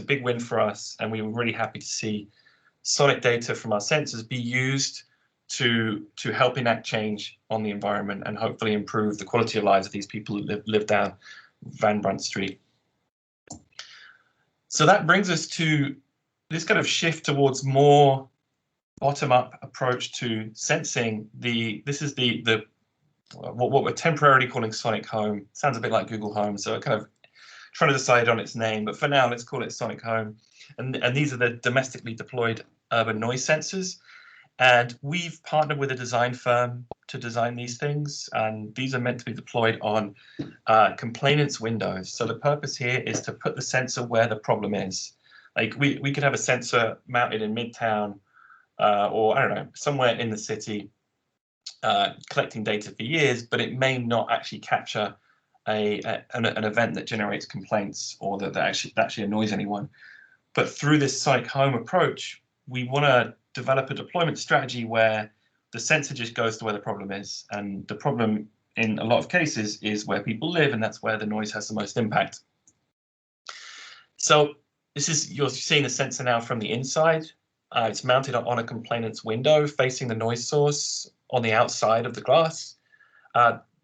C: big win for us, and we were really happy to see Sonic data from our sensors be used to help enact change on the environment and hopefully improve the quality of lives of these people who live down Van Brunt Street. So that brings us to this kind of shift towards more bottom-up approach to sensing. This is what we're temporarily calling Sonic Home. Sounds a bit like Google Home, so kind of trying to decide on its name, but for now let's call it Sonic Home. And these are the domestically deployed urban noise sensors. And we've partnered with a design firm to design these things, and these are meant to be deployed on complainants windows. So the purpose here is to put the sensor where the problem is. Like we could have a sensor mounted in Midtown or I don't know, somewhere in the city, collecting data for years, but it may not actually capture an event that generates complaints or that actually annoys anyone. But through this Sonic Home approach, we want to develop a deployment strategy where the sensor just goes to where the problem is. And the problem in a lot of cases is where people live, and that's where the noise has the most impact. So you're seeing the sensor now from the inside. It's mounted on a complainant's window facing the noise source on the outside of the glass.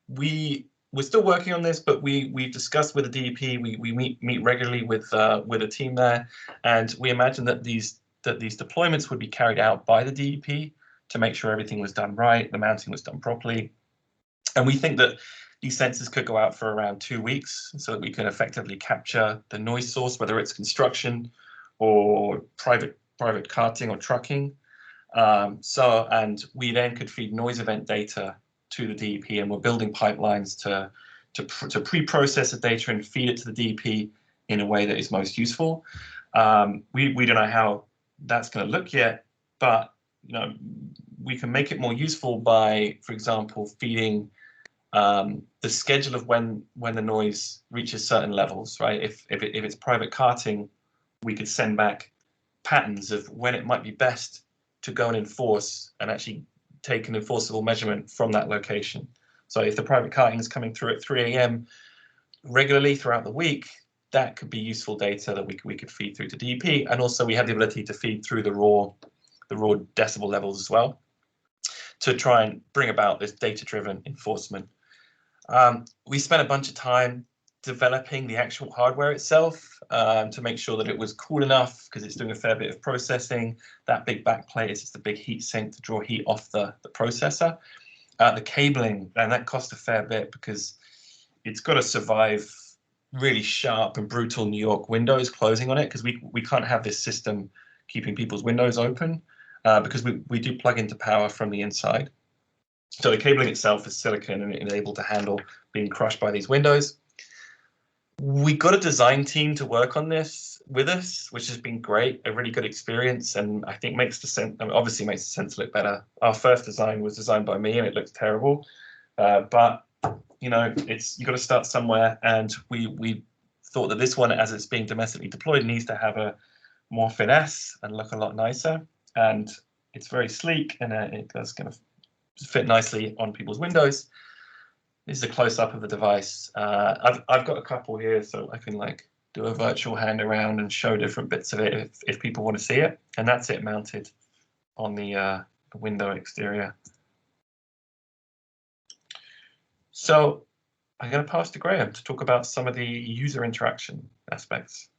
C: We're still working on this, but we've discussed with the DEP. We meet regularly with a team there, and we imagine that these deployments would be carried out by the DEP to make sure everything was done right, the mounting was done properly. And we think that these sensors could go out for around 2 weeks so that we can effectively capture the noise source, whether it's construction or private carting or trucking. And we then could feed noise event data to the DEP, and we're building pipelines to pre-process the data and feed it to the DEP in a way that is most useful. We don't know how that's going to look yet, but we can make it more useful by, for example, feeding the schedule of when the noise reaches certain levels, right? If it's private carting, we could send back patterns of when it might be best to go and enforce and actually take an enforceable measurement from that location. So if the private carting is coming through at 3 a.m. regularly throughout the week, that could be useful data that we could feed through to DEP. And also we have the ability to feed through the raw decibel levels as well to try and bring about this data-driven enforcement. We spent a bunch of time developing the actual hardware itself. to make sure that it was cool enough, because it's doing a fair bit of processing. That big back plate is just a big heat sink to draw heat off the processor. The cabling, and that cost a fair bit because it's got to survive really sharp and brutal New York windows closing on it, because we can't have this system keeping people's windows open because we do plug into power from the inside. So the cabling itself is silicon and it is able to handle being crushed by these windows. We got a design team to work on this with us, which has been great, a really good experience, and I think makes the sense. I mean, obviously makes the sense look better. Our first design was designed by me, and it looks terrible. But you know, you got to start somewhere, and we thought that this one, as it's being domestically deployed, needs to have a more finesse and look a lot nicer. And it's very sleek, and it does kind of fit nicely on people's windows. This is a close-up of the device. I've got a couple here, so I can like do a virtual hand around and show different bits of it if people want to see it. And that's it mounted on the window exterior. So I'm going to pass to Graham to talk about some of the user interaction aspects.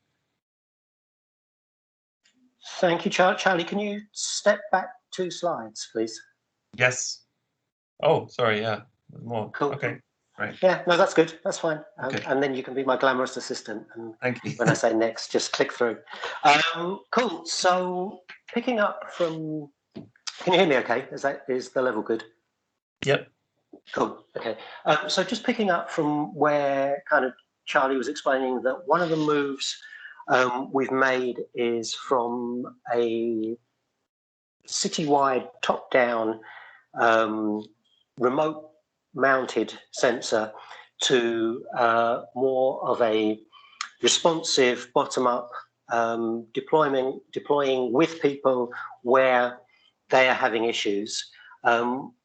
E: Thank you, Charlie. Can you step back 2 slides, please?
C: Yes. Oh, sorry. Yeah. There's more.
E: Cool.
C: Okay. Right.
E: Yeah, no, that's good. That's fine.
C: Okay.
E: And then you can be my glamorous assistant. And
C: Thank you.
E: when I say next, just click through. Cool. So picking up from, can you hear me okay? Is the level good?
C: Yep.
E: Cool. Okay. So just picking up from where kind of Charlie was explaining that one of the moves we've made is from a citywide top-down remote mounted sensor to more of a responsive bottom-up deploying with people where they are having issues.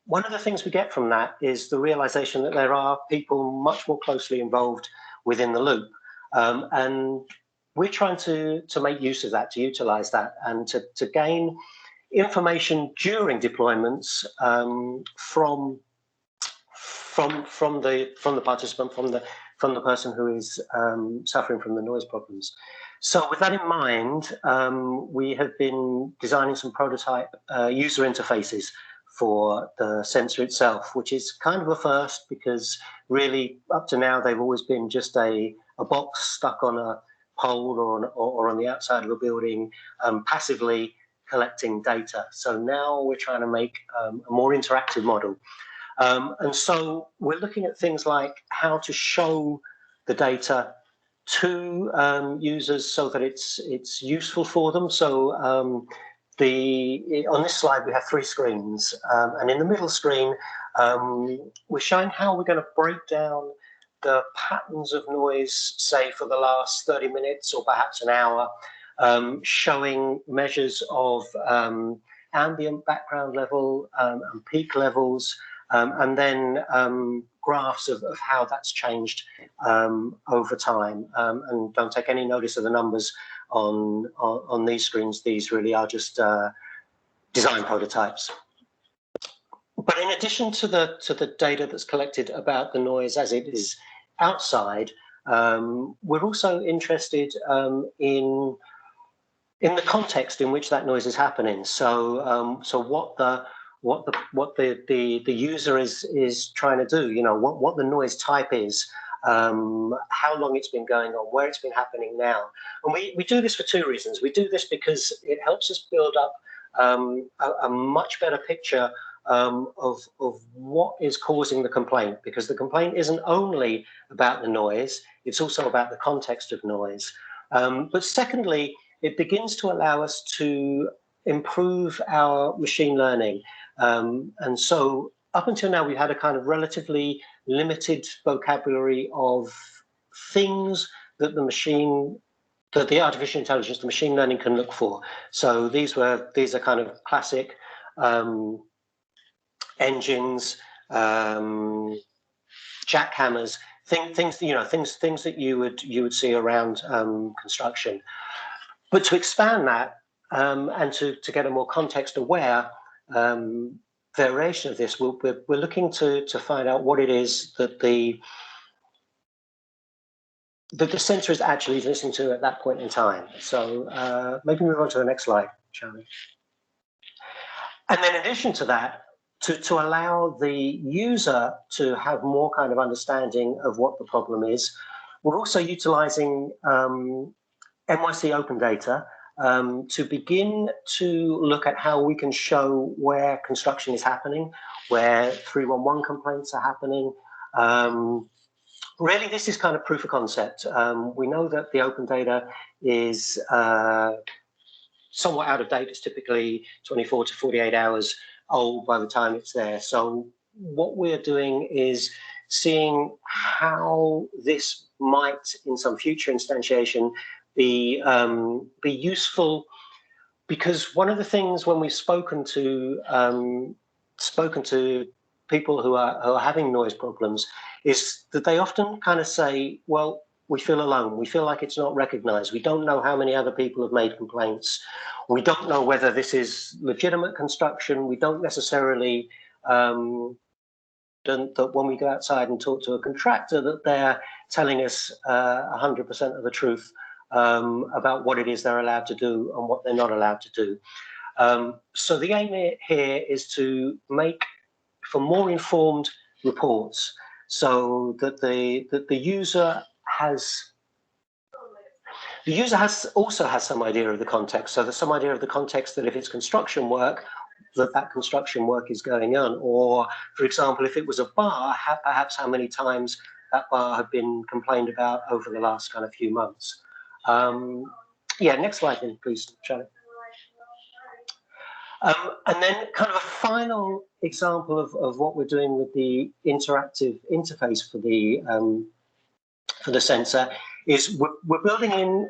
E: One of the things we get from that is the realization that there are people much more closely involved within the loop. And we're trying to make use of that, to utilize that, and to gain information during deployments from the participant, from the person who is suffering from the noise problems. So with that in mind, we have been designing some prototype user interfaces for the sensor itself, which is kind of a first, because really up to now they've always been just a box stuck on a pole or on the outside of a building, passively collecting data. So now we're trying to make a more interactive model. And so we're looking at things like how to show the data to users so that it's useful for them. So on this slide we have 3 screens, and in the middle screen we're showing how we're going to break down the patterns of noise, say for the last 30 minutes or perhaps an hour, showing measures of ambient background level and peak levels, and then graphs of how that's changed over time. And don't take any notice of the numbers on these screens. These really are just design prototypes. But in addition to the data that's collected about the noise as it is outside, we're also interested in the context in which that noise is happening. So so what the user is trying to do, you know, what the noise type is, how long it's been going on, where it's been happening now. And we do this for 2 reasons. We do this because it helps us build up a much better picture of what is causing the complaint, because the complaint isn't only about the noise, it's also about the context of noise. But secondly, it begins to allow us to improve our machine learning. And so up until now, we had a kind of relatively limited vocabulary of things that the artificial intelligence, the machine learning can look for. So these are kind of classic engines, jackhammers, things that you would see around construction. But to expand that and to get a more context-aware variation of this, we're looking to find out what it is that the that the sensor is actually listening to at that point in time. So maybe move on to the next slide, Charlie. And then in addition to that, to allow the user to have more kind of understanding of what the problem is, we're also utilizing NYC open data to begin to look at how we can show where construction is happening, where 311 complaints are happening. Really, this is kind of proof of concept. We know that the open data is somewhat out of date. It's typically 24 to 48 hours old by the time it's there. So what we're doing is seeing how this might, in some future instantiation, be useful. Because one of the things when we've spoken to people who are having noise problems is that they often kind of say, well, we feel alone. We feel like it's not recognized. We don't know how many other people have made complaints. We don't know whether this is legitimate construction. We don't necessarily that when we go outside and talk to a contractor that they're telling us 100% of the truth about what it is they're allowed to do and what they're not allowed to do. So the aim here is to make for more informed reports, so that the user also has some idea of the context. So there's some idea of the context that if it's construction work, that construction work is going on, or for example, if it was a bar, perhaps how many times that bar had been complained about over the last kind of few months. Yeah, next slide then, please, Charlie. And then kind of a final example of what we're doing with the interactive interface for the sensor is we're building in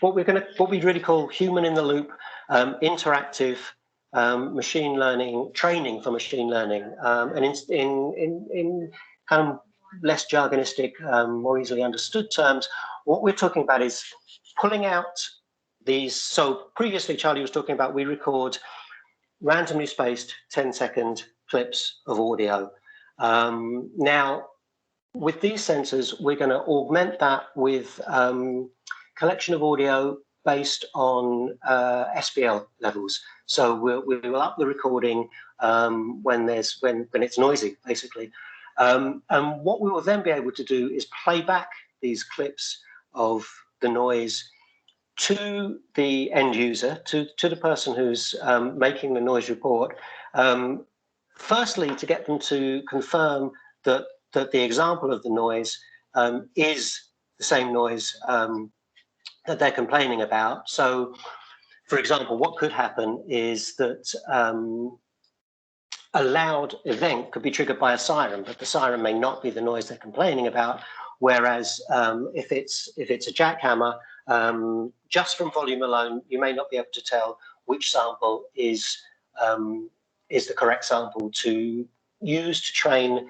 E: what we really call human in the loop interactive machine learning training for machine learning, and in kind of less jargonistic, more easily understood terms, what we're talking about is pulling out these. So previously, Charlie was talking about we record randomly spaced 10-second clips of audio. Now, with these sensors, we're going to augment that with collection of audio based on SPL levels. So we will up the recording when it's noisy, basically. And what we will then be able to do is play back these clips of the noise to the end user, to the person who's making the noise report. Firstly, to get them to confirm that the example of the noise is the same noise that they're complaining about. So, for example, what could happen is that a loud event could be triggered by a siren, but the siren may not be the noise they're complaining about. Whereas if it's a jackhammer, just from volume alone, you may not be able to tell which sample is the correct sample to use to train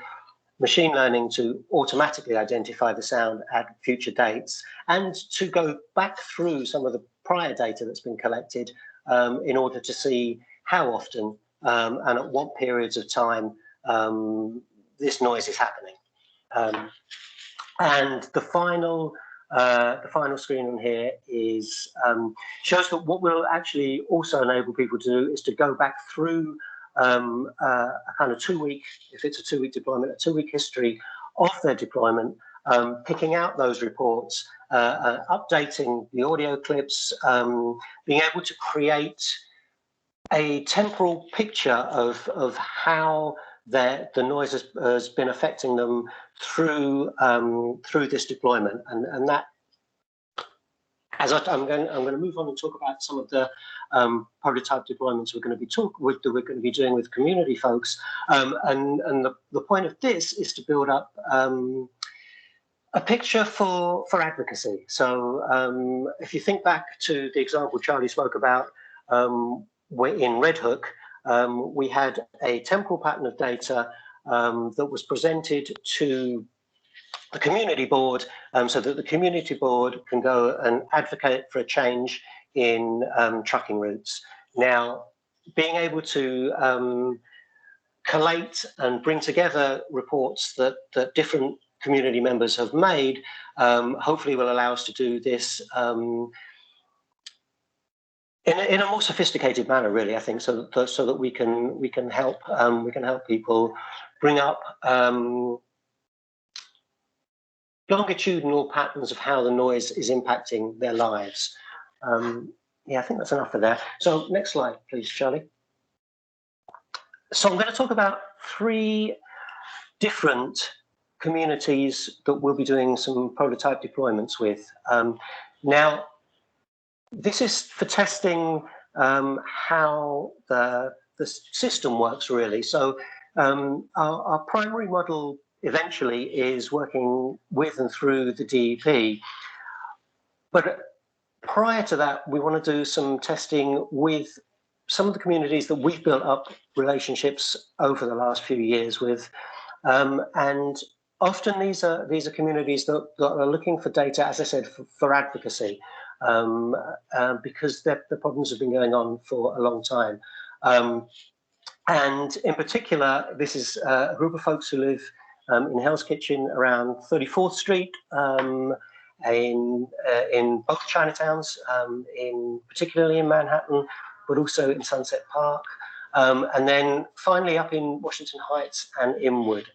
E: machine learning to automatically identify the sound at future dates, and to go back through some of the prior data that's been collected in order to see how often and at what periods of time this noise is happening. And the final screen on here is shows that what will actually also enable people to do is to go back through a kind of 2-week, if it's a 2-week deployment, a 2-week history of their deployment, picking out those reports, updating the audio clips, being able to create a temporal picture of how the noise has been affecting them through this deployment, and that, as I'm going to move on and talk about some of the prototype deployments we're going to be doing with community folks, and the point of this is to build up a picture for advocacy. So if you think back to the example Charlie spoke about, in Red Hook, we had a temporal pattern of data that was presented to the community board, so that the community board can go and advocate for a change in trucking routes. Now, being able to collate and bring together reports that different community members have made, hopefully will allow us to do this in a more sophisticated manner, really. I think so that we can help people bring up longitudinal patterns of how the noise is impacting their lives. Yeah, I think that's enough for there. So next slide, please, Charlie. So I'm going to talk about 3 different communities that we'll be doing some prototype deployments with. Now, this is for testing how the system works, really. So our primary model eventually is working with and through the DEP. But prior to that, we want to do some testing with some of the communities that we've built up relationships over the last few years with. And often these are communities that are looking for data, as I said, for advocacy, because the problems have been going on for a long time. And in particular, this is a group of folks who live in Hell's Kitchen around 34th Street, in both Chinatowns, particularly in Manhattan, but also in Sunset Park, and then finally up in Washington Heights and Inwood.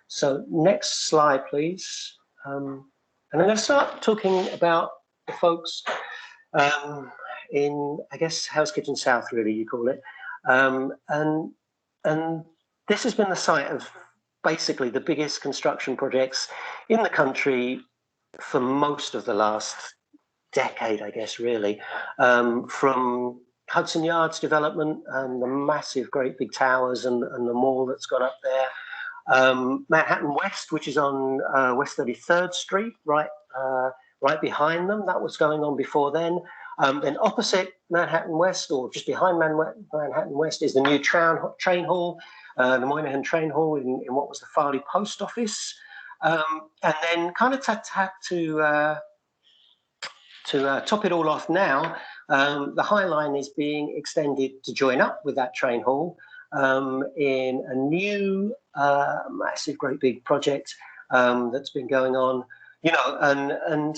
E: So next slide, please. And I'm going to start talking about the folks in, I guess, Hell's Kitchen South, really, you call it. And this has been the site of basically the biggest construction projects in the country for most of the last decade, I guess, really. From Hudson Yards development, the massive, great big towers and the mall that's got up there. Manhattan West, which is on West 33rd Street, right behind them. That was going on before then. Then opposite Manhattan West, or just behind Manhattan West, is the new train hall, the Moynihan Train Hall in what was the Farley Post Office. And then kind of to top it all off now, the High Line is being extended to join up with that train hall in a new massive, great big project that's been going on, you know, and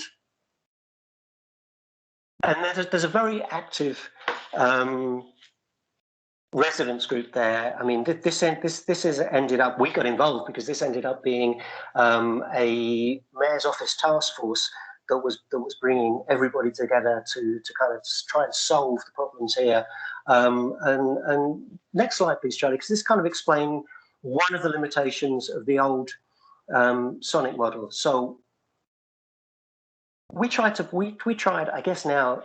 E: there's a very active residents group there. I mean, this has ended up, we got involved because this ended up being a mayor's office task force that was bringing everybody together to kind of try and solve the problems here. And next slide, please, Charlie, because this kind of explains one of the limitations of the old Sonyc model. So we tried, I guess now,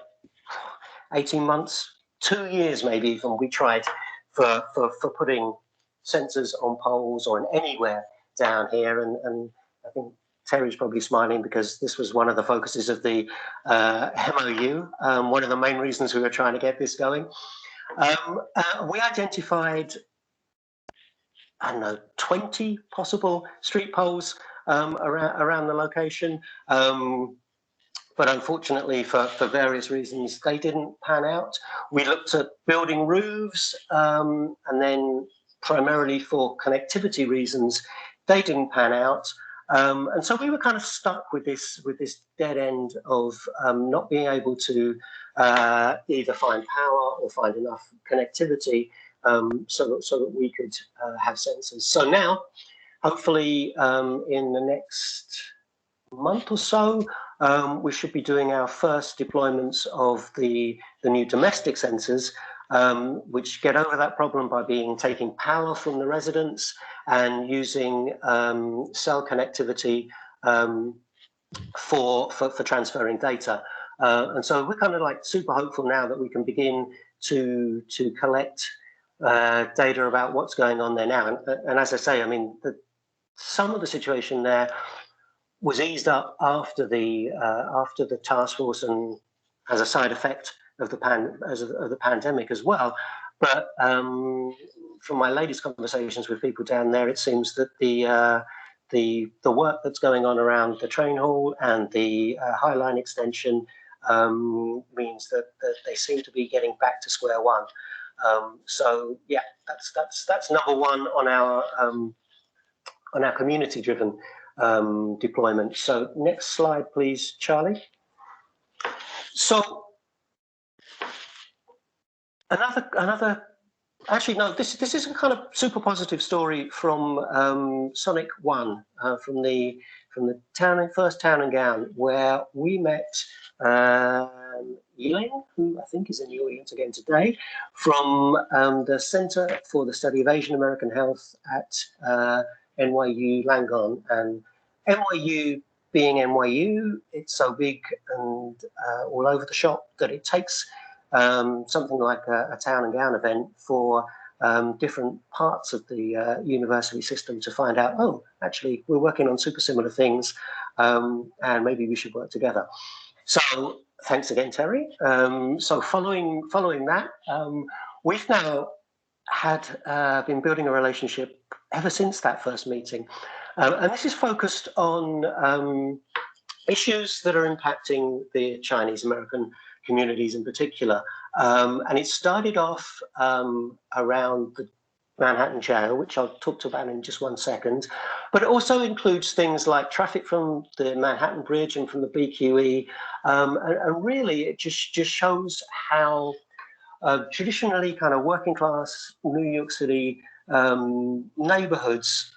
E: 18 months, 2 years maybe even, we tried for putting sensors on poles or in anywhere down here. And I think Terry's probably smiling because this was one of the focuses of the MOU, one of the main reasons we were trying to get this going. We identified, I don't know, 20 possible street poles around the location. But unfortunately, for various reasons, they didn't pan out. We looked at building roofs, and then primarily for connectivity reasons, they didn't pan out. And so we were kind of stuck with this dead end of not being able to either find power or find enough connectivity so that we could have sensors. So now, hopefully, in the next month or so, we should be doing our first deployments of the new domestic sensors, which get over that problem by taking power from the residents and using cell connectivity for transferring data. And so we're kind of like super hopeful now that we can begin to collect data about what's going on there now. And as I say, I mean, some of the situation there was eased up after the task force and as a side effect of the pandemic as well. But from my latest conversations with people down there, it seems that the work that's going on around the train hall and the High Line extension means that they seem to be getting back to square one. So yeah, that's number one on our community-driven deployment. So next slide, please, Charlie. So another. Actually, no. This is a kind of super positive story from Sonyc 1, from the first town and gown, where we met Yilin, who I think is in the audience again today, from the Center for the Study of Asian American Health at NYU Langone. And NYU being NYU, it's so big and all over the shop that it takes something like a town and gown event for different parts of the university system to find out, oh, actually, we're working on super similar things, and maybe we should work together. So thanks again, Terry. So following that, we've now been building a relationship ever since that first meeting. And this is focused on issues that are impacting the Chinese American communities in particular. And it started off around the Manhattan jail, which I'll talk about in just one second. But it also includes things like traffic from the Manhattan Bridge and from the BQE. And really, it just shows how traditionally kind of working class New York City neighborhoods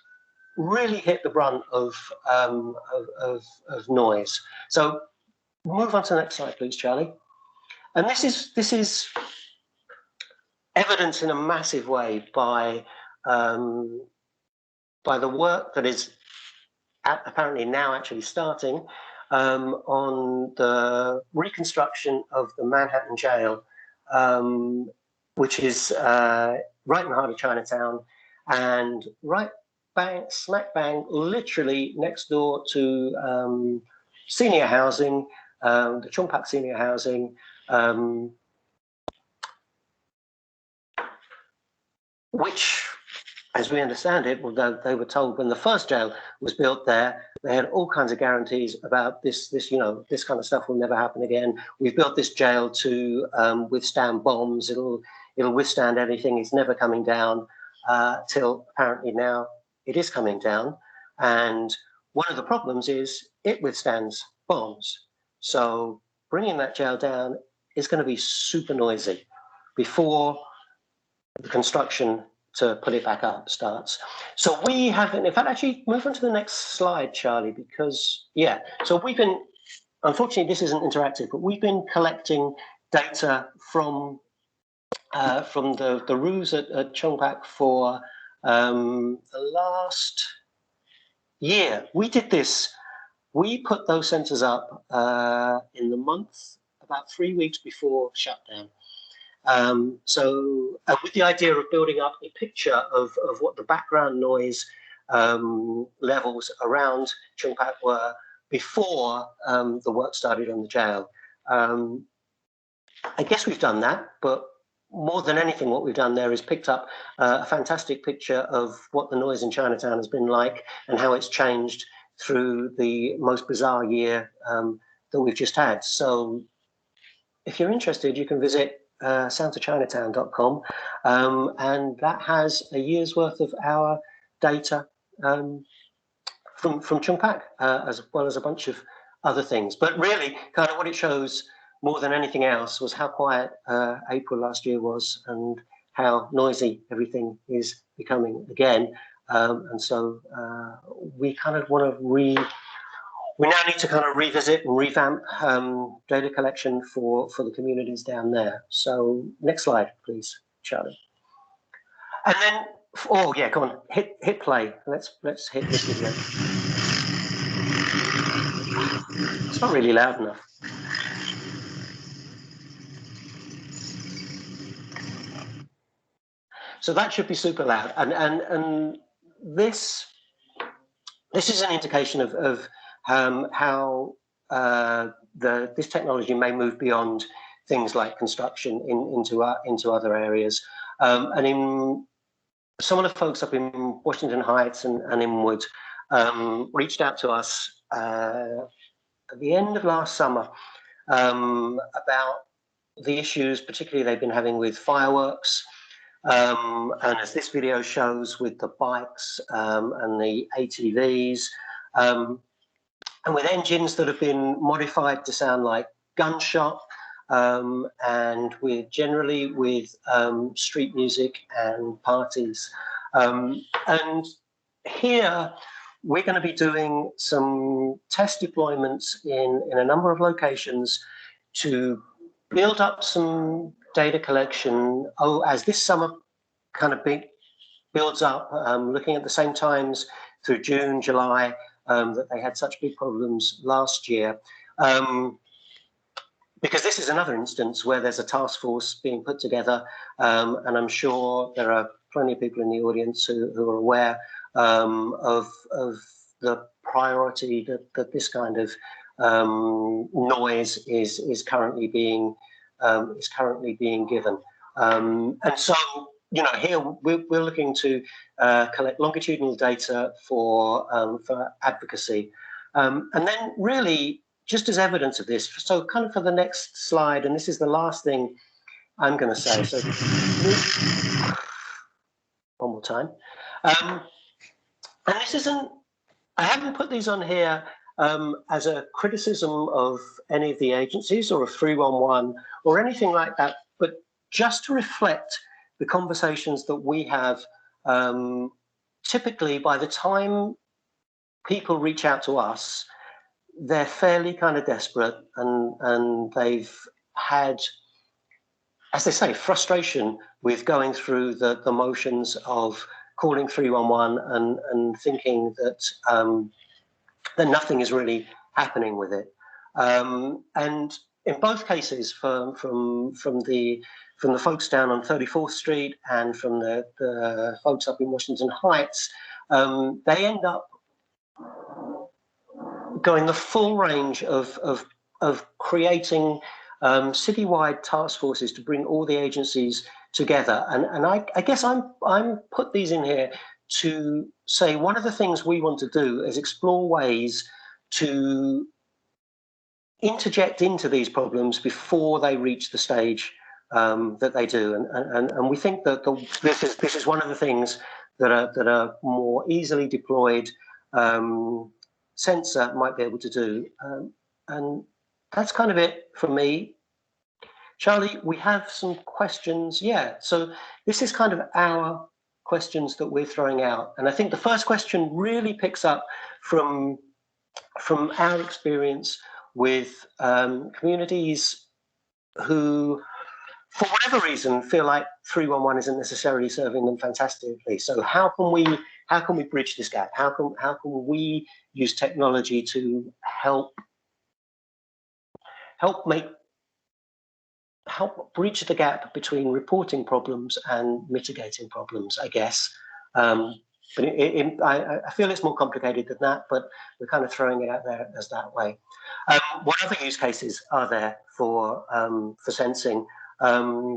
E: really hit the brunt of noise. So move on to the next slide, please, Charlie. And this is evidence in a massive way by the work that is apparently now actually starting on the reconstruction of the Manhattan jail, which is right in the heart of Chinatown, and smack bang, literally next door to senior housing, the Chungpak senior housing, which, as we understand it, although they were told when the first jail was built there, they had all kinds of guarantees about this kind of stuff will never happen again. We've built this jail to withstand bombs. It'll withstand anything. It's never coming down. Till apparently now it is coming down. And one of the problems is it withstands bombs. So bringing that jail down is going to be super noisy before the construction to put it back up starts. So we have, in fact, actually move on to the next slide, Charlie, because, yeah, so we've been, unfortunately, this isn't interactive, but we've been collecting data from the roofs at Chungpak for the last year. We did this. We put those sensors up in the month, about 3 weeks before shutdown. So with the idea of building up a picture of what the background noise levels around Chungpak were before the work started on the jail. I guess we've done that, but more than anything, what we've done there is picked up a fantastic picture of what the noise in Chinatown has been like and how it's changed through the most bizarre year that we've just had. So if you're interested, you can visit soundsofchinatown.com, and that has a year's worth of our data from Chungpak, as well as a bunch of other things. But really, kind of what it shows more than anything else was how quiet April last year was and how noisy everything is becoming again. And so we kind of want to we now need to kind of revisit and revamp data collection for the communities down there. So next slide, please, Charlie. And then, oh yeah, come on, hit play. Let's hit this video. It's not really loud enough. So that should be super loud. And this is an indication of how this technology may move beyond things like construction into other areas. And in some of the folks up in Washington Heights and inward reached out to us at the end of last summer about the issues, particularly they've been having with fireworks. And as this video shows, with the bikes and the ATVs, and with engines that have been modified to sound like gunshot, and generally with street music and parties. And here we're going to be doing some test deployments in a number of locations to build up some data collection as this summer kind of builds up, looking at the same times through June, July, that they had such big problems last year. Because this is another instance where there's a task force being put together, and I'm sure there are plenty of people in the audience who are aware of the priority that this kind of noise is currently being given. And so, you know, here we're looking to collect longitudinal data for advocacy, and then really, just as evidence of this, so kind of for the next slide, and this is the last thing I'm going to say. So one more time. And this isn't, I haven't put these on here as a criticism of any of the agencies or of 311 or anything like that, but just to reflect the conversations that we have. Typically, by the time people reach out to us, they're fairly kind of desperate, and they've had, as they say, frustration with going through the motions of calling 311 and thinking that that nothing is really happening with it. And in both cases, from the folks down on 34th Street and from the folks up in Washington Heights, they end up going the full range of creating citywide task forces to bring all the agencies together. And I guess I'm put these in here to say one of the things we want to do is explore ways to interject into these problems before they reach the stage that they do. And we think that this is one of the things that a more easily deployed sensor might be able to do. And that's kind of it for me. Charlie, we have some questions. Yeah, so this is kind of our questions that we're throwing out. And I think the first question really picks up from our experience with communities who, for whatever reason, feel like 311 isn't necessarily serving them fantastically. So how can we bridge this gap? How can we use technology to help bridge the gap between reporting problems and mitigating problems, I guess. But I feel it's more complicated than that, but we're kind of throwing it out there as that way. What other use cases are there for sensing?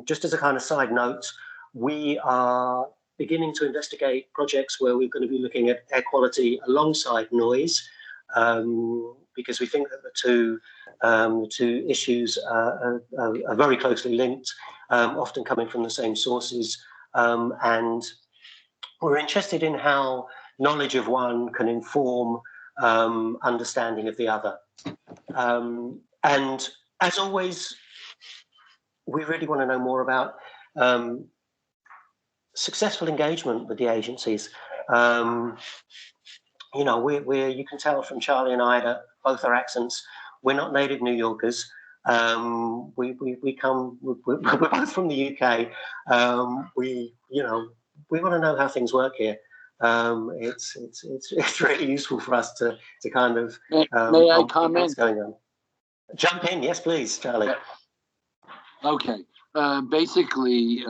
E: Just as a kind of side note, we are beginning to investigate projects where we're going to be looking at air quality alongside noise, because we think that the two issues are very closely linked, often coming from the same sources, and we're interested in how knowledge of one can inform understanding of the other. And as always, we really want to know more about successful engagement with the agencies. You know, you can tell from Charlie and I that both our accents, we're not native New Yorkers. We're both from the UK. We want to know how things work here. It's really useful for us to kind of
B: may I comment?
E: What's going on. Jump in, yes, please, Charlie.
B: Okay. Basically,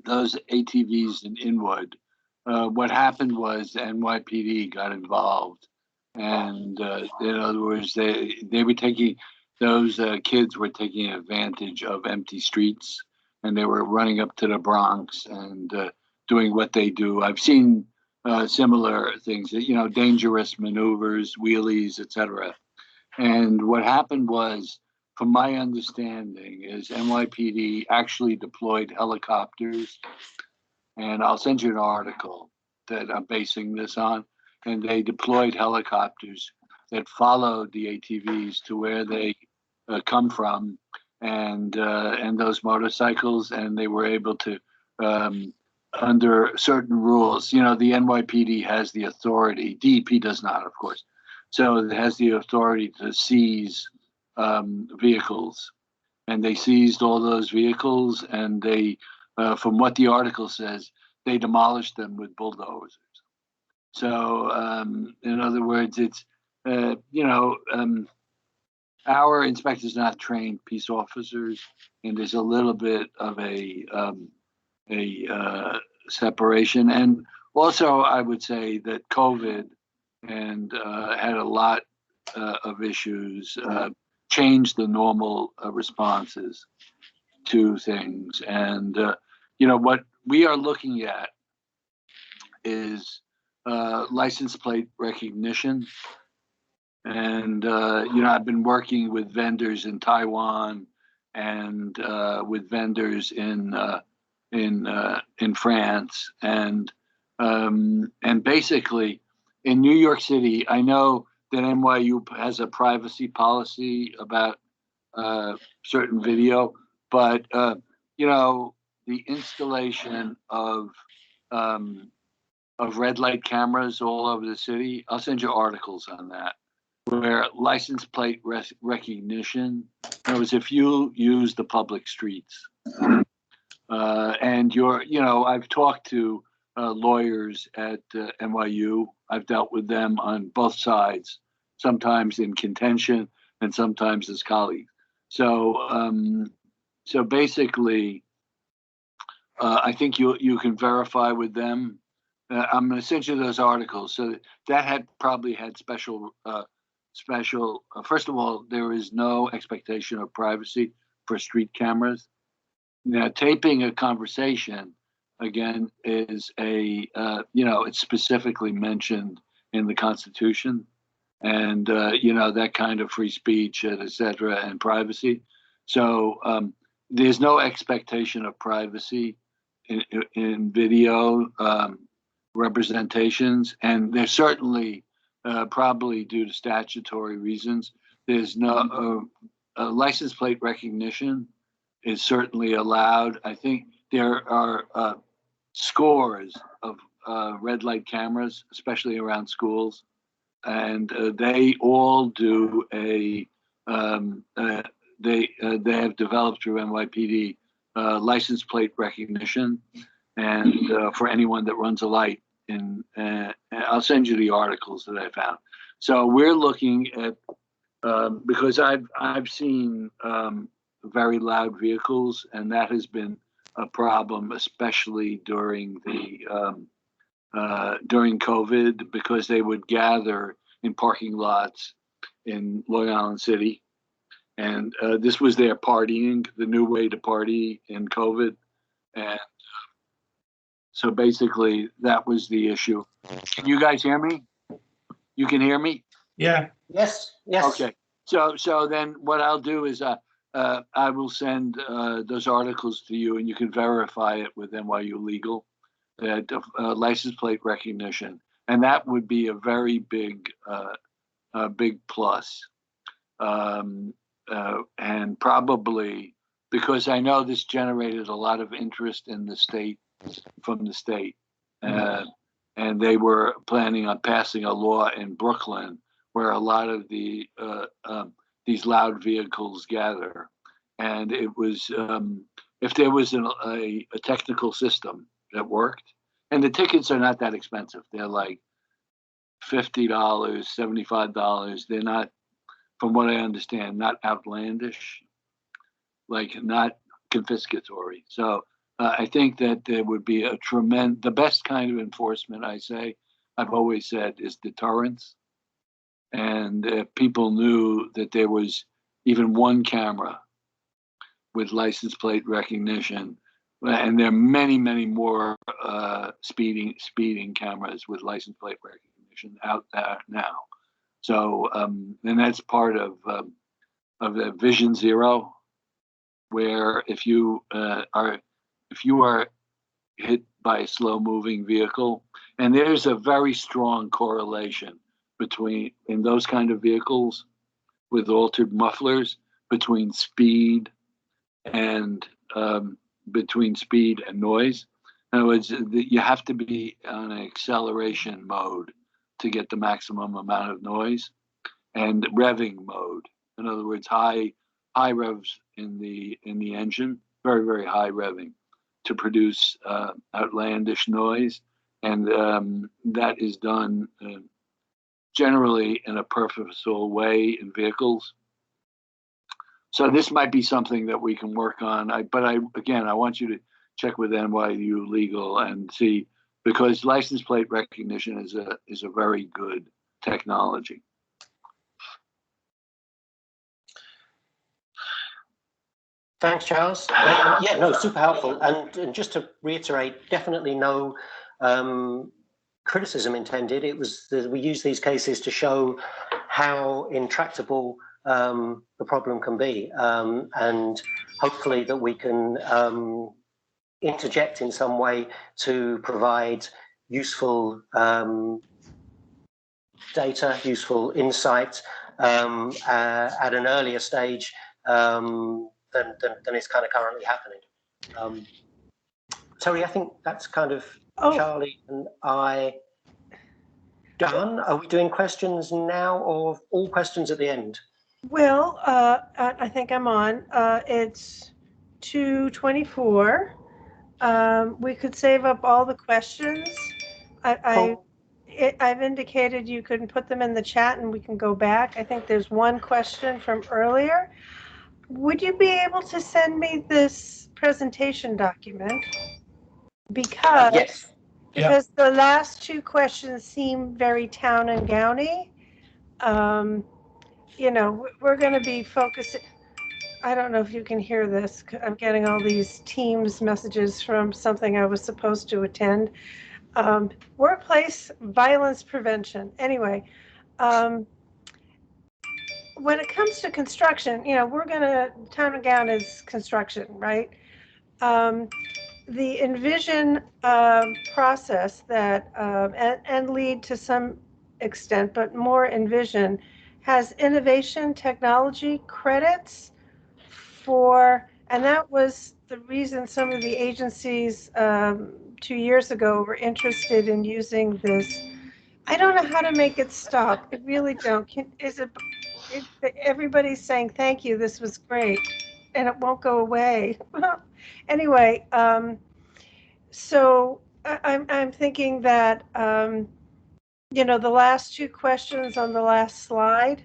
B: those ATVs in Inwood, what happened was the NYPD got involved, and in other words, they were taking, those kids were taking advantage of empty streets, and they were running up to the Bronx and doing what they do. I've seen similar things, you know, dangerous maneuvers, wheelies, etc. And what happened was, from my understanding, is NYPD actually deployed helicopters, and I'll send you an article that I'm basing this on. and they deployed helicopters that followed the ATVs to where they come from, and those motorcycles, and they were able to, under certain rules, the NYPD has the authority. DEP does not, of course. So it has the authority to seize vehicles, and they seized all those vehicles, and they, from what the article says, they demolished them with bulldozers. So, in other words, it's, our inspectors are not trained peace officers, and there's a little bit of a separation. And also, I would say that COVID and had a lot of issues, changed the normal responses to things. And what we are looking at is license plate recognition. And I've been working with vendors in Taiwan and with vendors in France, and basically in New York City, I know that NYU has a privacy policy about certain video, but the installation of red light cameras all over the city. I'll send you articles on that, where license plate recognition. In other words, if you use the public streets, and I've talked to lawyers at NYU. I've dealt with them on both sides, sometimes in contention and sometimes as colleagues. So basically, I think you can verify with them. I'm going to send you those articles. So that had probably had special. First of all, there is no expectation of privacy for street cameras. Now, taping a conversation, again, is it's specifically mentioned in the Constitution, and that kind of free speech, et cetera, and privacy. So there's no expectation of privacy in video representations, and there's certainly, probably due to statutory reasons, there's no license plate recognition is certainly allowed. I think there are scores of red light cameras, especially around schools, and they all do they have developed through NYPD license plate recognition, and for anyone that runs a light. And I'll send you the articles that I found. So we're looking at because I've seen very loud vehicles, and that has been a problem, especially during during COVID, because they would gather in parking lots in Long Island City, and this was their partying, the new way to party in COVID, and so basically that was the issue. Can you guys hear me? You can hear me?
C: Yeah.
E: Yes.
B: Okay. So then what I'll do is I will send those articles to you, and you can verify it with NYU Legal, that license plate recognition, and that would be a very big plus, and probably because I know this generated a lot of interest in the state, from the state, and they were planning on passing a law in Brooklyn where a lot of the these loud vehicles gather, and it was if there was a technical system that worked, and the tickets are not that expensive. They're like $50, $75. They're not, from what I understand, not outlandish, like not confiscatory. So I think that there would be the best kind of enforcement, I've always said, is deterrence. And if people knew that there was even one camera with license plate recognition, and there are many, many more speeding cameras with license plate recognition out there now. So, and that's part of the Vision Zero, where if you are hit by a slow-moving vehicle, And there's a very strong correlation between, in those kind of vehicles with altered mufflers, between speed and noise. In other words, you have to be on an acceleration mode to get the maximum amount of noise, and revving mode. In other words, high revs in the engine, very, very high revving, to produce outlandish noise, and that is done generally in a purposeful way in vehicles. So this might be something that we can work on. But I want you to check with NYU Legal and see, because license plate recognition is a very good technology.
E: Thanks, Charles. Yeah, no, super helpful. And just to reiterate, definitely no criticism intended. It was we use these cases to show how intractable the problem can be, and hopefully that we can interject in some way to provide useful data, useful insight at an earlier stage than it's kind of currently happening. Terry, I think that's kind of Charlie and I done. Are we doing questions now, or all questions at the end?
A: Well, I think I'm on. It's 2:24. We could save up all the questions. I've indicated you can put them in the chat and we can go back. I think there's one question from earlier. Would you be able to send me this presentation document? Because
E: yes.
A: Because the last two questions seem very town and gowny. You know, we're going to be focusing. I don't know if you can hear this. I'm getting all these Teams messages from something I was supposed to attend. Workplace violence prevention. Anyway, when it comes to construction, you know, town and gown is construction, right? The envision process that, and lead to some extent, but more envision, has innovation technology credits for, and that was the reason some of the agencies 2 years ago were interested in using this. I don't know how to make it stop. I really don't. Everybody's saying thank you, this was great, and it won't go away. Anyway, so I'm thinking that you know, the last two questions on the last slide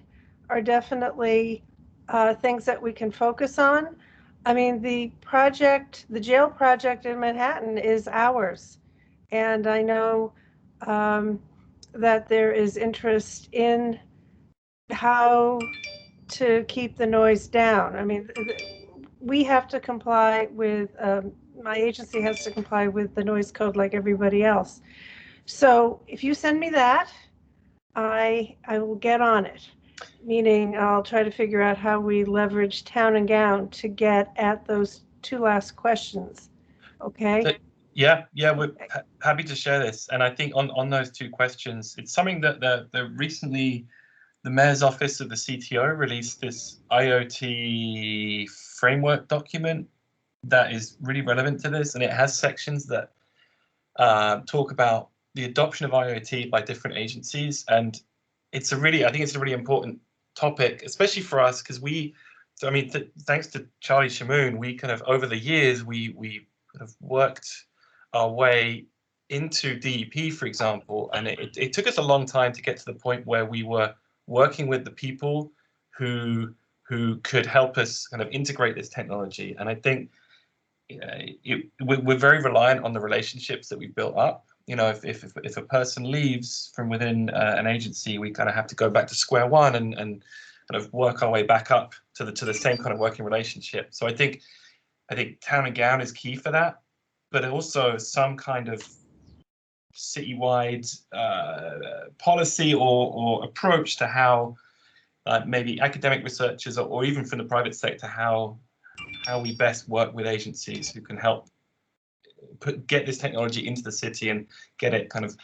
A: are definitely things that we can focus on. I mean, the jail project in Manhattan is ours, and I know that there is interest in how to keep the noise down. I mean, we have to comply with, my agency has to comply with the noise code like everybody else. So if you send me that, I will get on it, meaning I'll try to figure out how we leverage town and gown to get at those two last questions. Okay?
C: So, yeah, we're happy to share this. And I think on those two questions, it's something that the recently the Mayor's Office of the CTO released this IoT framework document that is really relevant to this, and it has sections that talk about the adoption of IoT by different agencies, and I think it's a really important topic, especially for us, because thanks to Charlie Shamoon, we kind of over the years we kind of worked our way into DEP, for example, and it took us a long time to get to the point where we were working with the people who could help us kind of integrate this technology. And I think we're very reliant on the relationships that we've built up. You know, if a person leaves from within an agency, we kind of have to go back to square one and kind of work our way back up to the same kind of working relationship. So I think town and gown is key for that, but also some kind of citywide policy or approach to how maybe academic researchers or even from the private sector, how we best work with agencies who can help get this technology into the city and get it kind of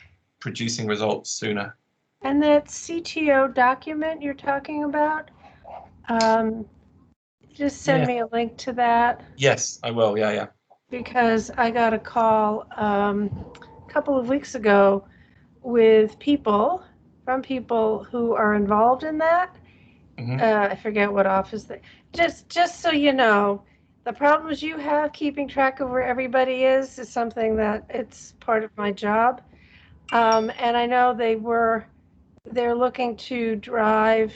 C: producing results sooner.
A: And that CTO document you're talking about, just send me a link to that.
C: Yes, I will. Yeah.
A: Because I got a call a couple of weeks ago with people who are involved in that. I forget what office they. Just so you know, the problems you have keeping track of where everybody is something that it's part of my job. And I know they're looking to drive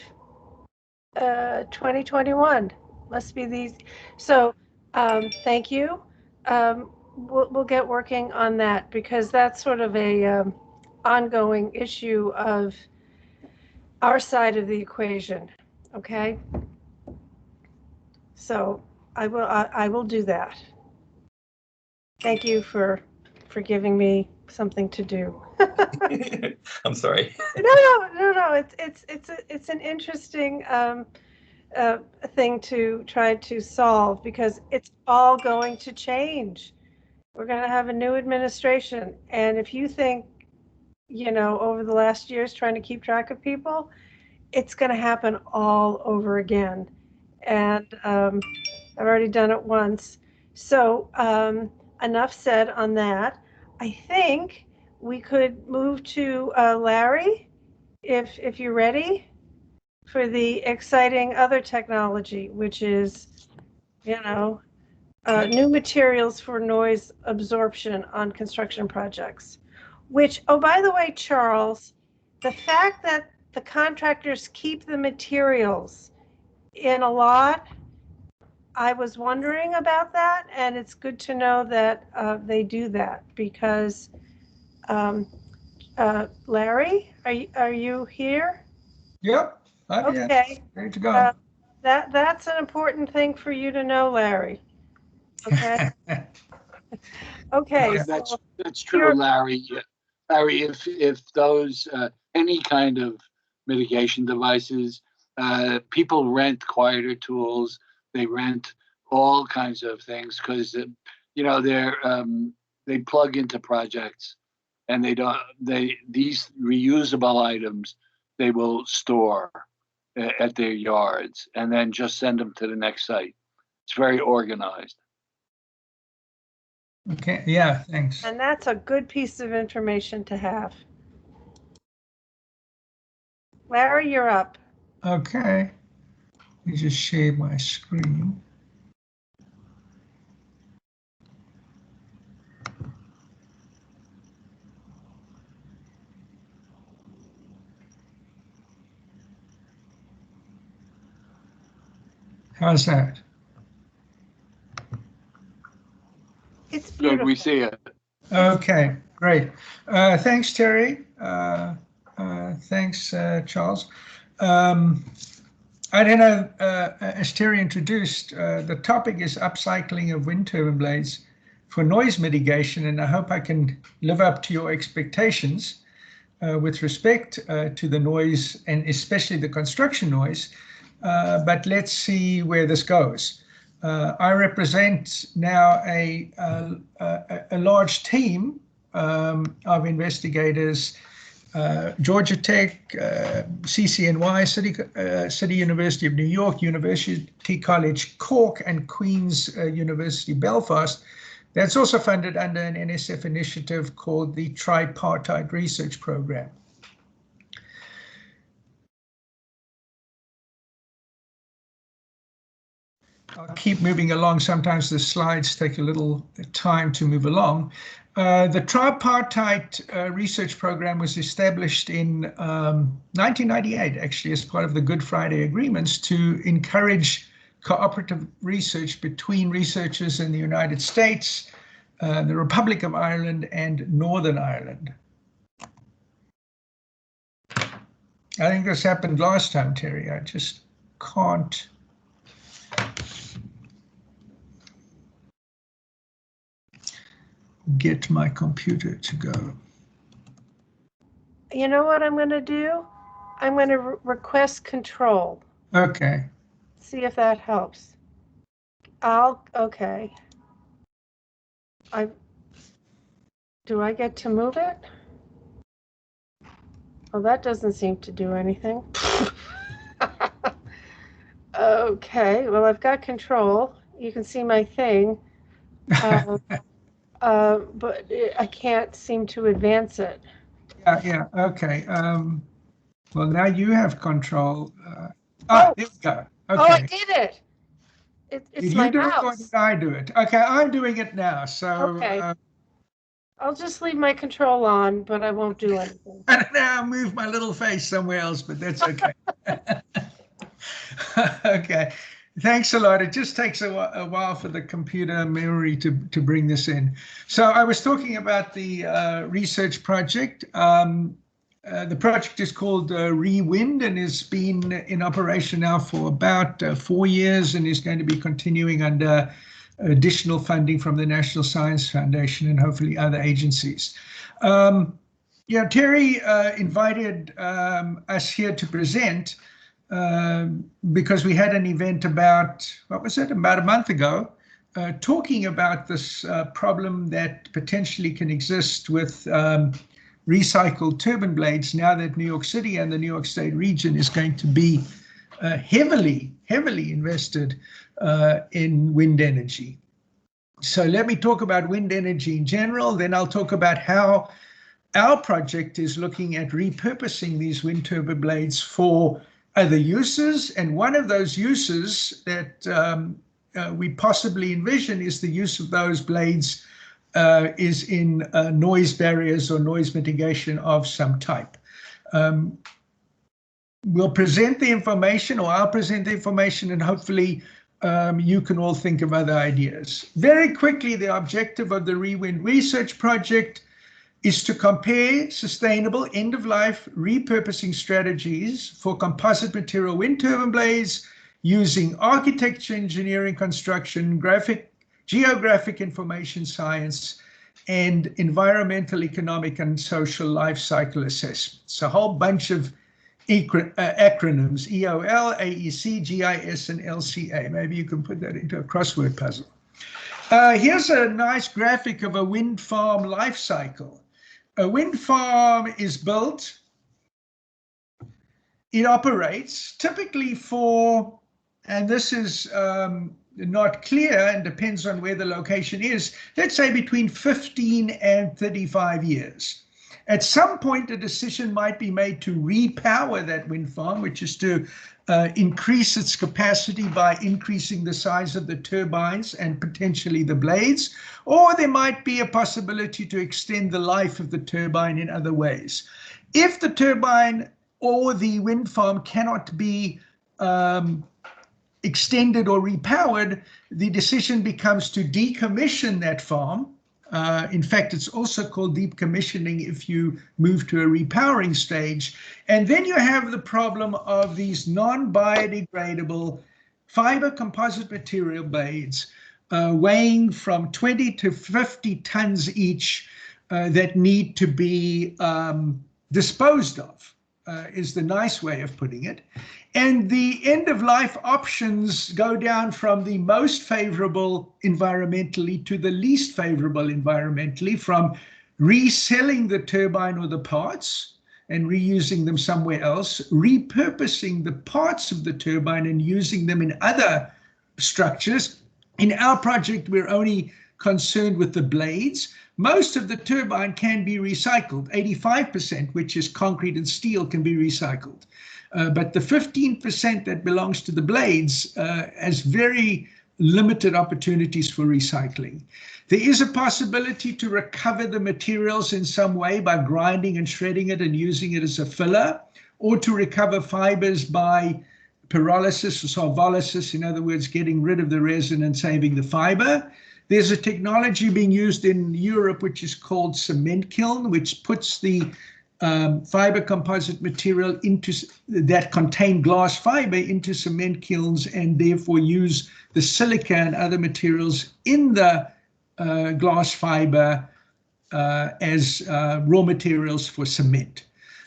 A: 2021. Must be these. So thank you. We'll get working on that because that's sort of a ongoing issue of our side of the equation. Okay. So I will do that. Thank you for giving me something to do.
C: I'm sorry.
A: No. It's an interesting thing to try to solve because it's all going to change. We're going to have a new administration, and if you think, over the last years trying to keep track of people, it's going to happen all over again. And I've already done it once. So enough said on that. I think we could move to Larry, if you're ready, for the exciting other technology, which is, new materials for noise absorption on construction projects. Which, oh, by the way, Charles, the fact that the contractors keep the materials in a lot, I was wondering about that, and it's good to know that they do that because, Larry, are you here?
F: Yep, I'm here.
A: Okay.
F: Ready to go.
A: That's an important thing for you to know, Larry. Okay. Okay.
B: No,
A: So
B: that's true, Larry. Larry, if those any kind of mitigation devices, people rent quieter tools. They rent all kinds of things because they plug into projects, and these reusable items they will store at their yards and then just send them to the next site. It's very organized.
F: Okay, yeah, thanks.
A: And that's a good piece of information to have. Larry, you're up.
F: Okay, let me just share my screen. How's that?
A: It's beautiful.
B: Good, we see it.
F: Okay, great. Thanks, Terry. Thanks, Charles. I don't know, as Terry introduced, the topic is upcycling of wind turbine blades for noise mitigation, and I hope I can live up to your expectations with respect to the noise and especially the construction noise. But let's see where this goes. I represent now a large team of investigators, Georgia Tech, CCNY, City University of New York, University College Cork, and Queen's University Belfast. That's also funded under an NSF initiative called the Tripartite Research Program. I'll keep moving along. Sometimes the slides take a little time to move along. The Tripartite Research Program was established in 1998, actually, as part of the Good Friday Agreements to encourage cooperative research between researchers in the United States, the Republic of Ireland, and Northern Ireland. I think this happened last time, Terry. I just can't. Get my computer to go.
A: You know what I'm going to do? I'm going to request control.
F: Okay.
A: See if that helps. Okay. Do I get to move it? Well, that doesn't seem to do anything. Okay, well, I've got control. You can see my thing. But I can't seem to advance it.
F: Yeah, okay. Well, now you have control.
A: Oh.
F: There we go.
A: Oh, I
F: Okay.
A: did it. It's
F: Did
A: my
F: you do it or
A: mouse.
F: did I do it? Okay, I'm doing it now. So
A: Okay. I'll just leave my control on, but I won't do anything.
F: now I'll move my little face somewhere else, but that's okay. Okay. Thanks a lot. It just takes a while for the computer memory to bring this in. So I was talking about the research project. The project is called ReWind and has been in operation now for about 4 years and is going to be continuing under additional funding from the National Science Foundation and hopefully other agencies. Yeah, Terry invited us here to present because we had an event about, what was it, about a month ago, talking about this problem that potentially can exist with recycled turbine blades now that New York City and the New York State region is going to be heavily invested in wind energy. So let me talk about wind energy in general, then I'll talk about how our project is looking at repurposing these wind turbine blades for other uses. And one of those uses that we possibly envision is the use of those blades is in noise barriers or noise mitigation of some type. We'll present the information, or I'll present the information, and hopefully you can all think of other ideas. Very quickly, the objective of the ReWind research project is to compare sustainable end-of-life repurposing strategies for composite material wind turbine blades using architecture, engineering, construction, geographic information science, and environmental, economic, and social life cycle assessments. A whole bunch of acronyms: EOL, AEC, GIS, and LCA. Maybe you can put that into a crossword puzzle. Here's a nice graphic of a wind farm life cycle. A wind farm is built, it operates typically for, and this is not clear and depends on where the location is, let's say between 15 and 35 years. At some point, a decision might be made to repower that wind farm, which is to increase its capacity by increasing the size of the turbines and potentially the blades, or there might be a possibility to extend the life of the turbine in other ways. If the turbine or the wind farm cannot be extended or repowered, the decision becomes to decommission that farm. In fact, it's also called decommissioning if you move to a repowering stage. And then you have the problem of these non-biodegradable fiber composite material blades weighing from 20 to 50 tons each that need to be disposed of, is the nice way of putting it. And the end-of-life options go down from the most favorable environmentally to the least favorable environmentally, from reselling the turbine or the parts and reusing them somewhere else, repurposing the parts of the turbine and using them in other structures. In our project, we're only concerned with the blades. Most of the turbine can be recycled. 85%, which is concrete and steel, can be recycled. But the 15% that belongs to the blades has very limited opportunities for recycling. There is a possibility to recover the materials in some way by grinding and shredding it and using it as a filler, or to recover fibers by pyrolysis or solvolysis, in other words, getting rid of the resin and saving the fiber. There's a technology being used in Europe which is called cement kiln, which puts the fiber composite material into that contain glass fiber into cement kilns, and therefore use the silica and other materials in the glass fiber as raw materials for cement.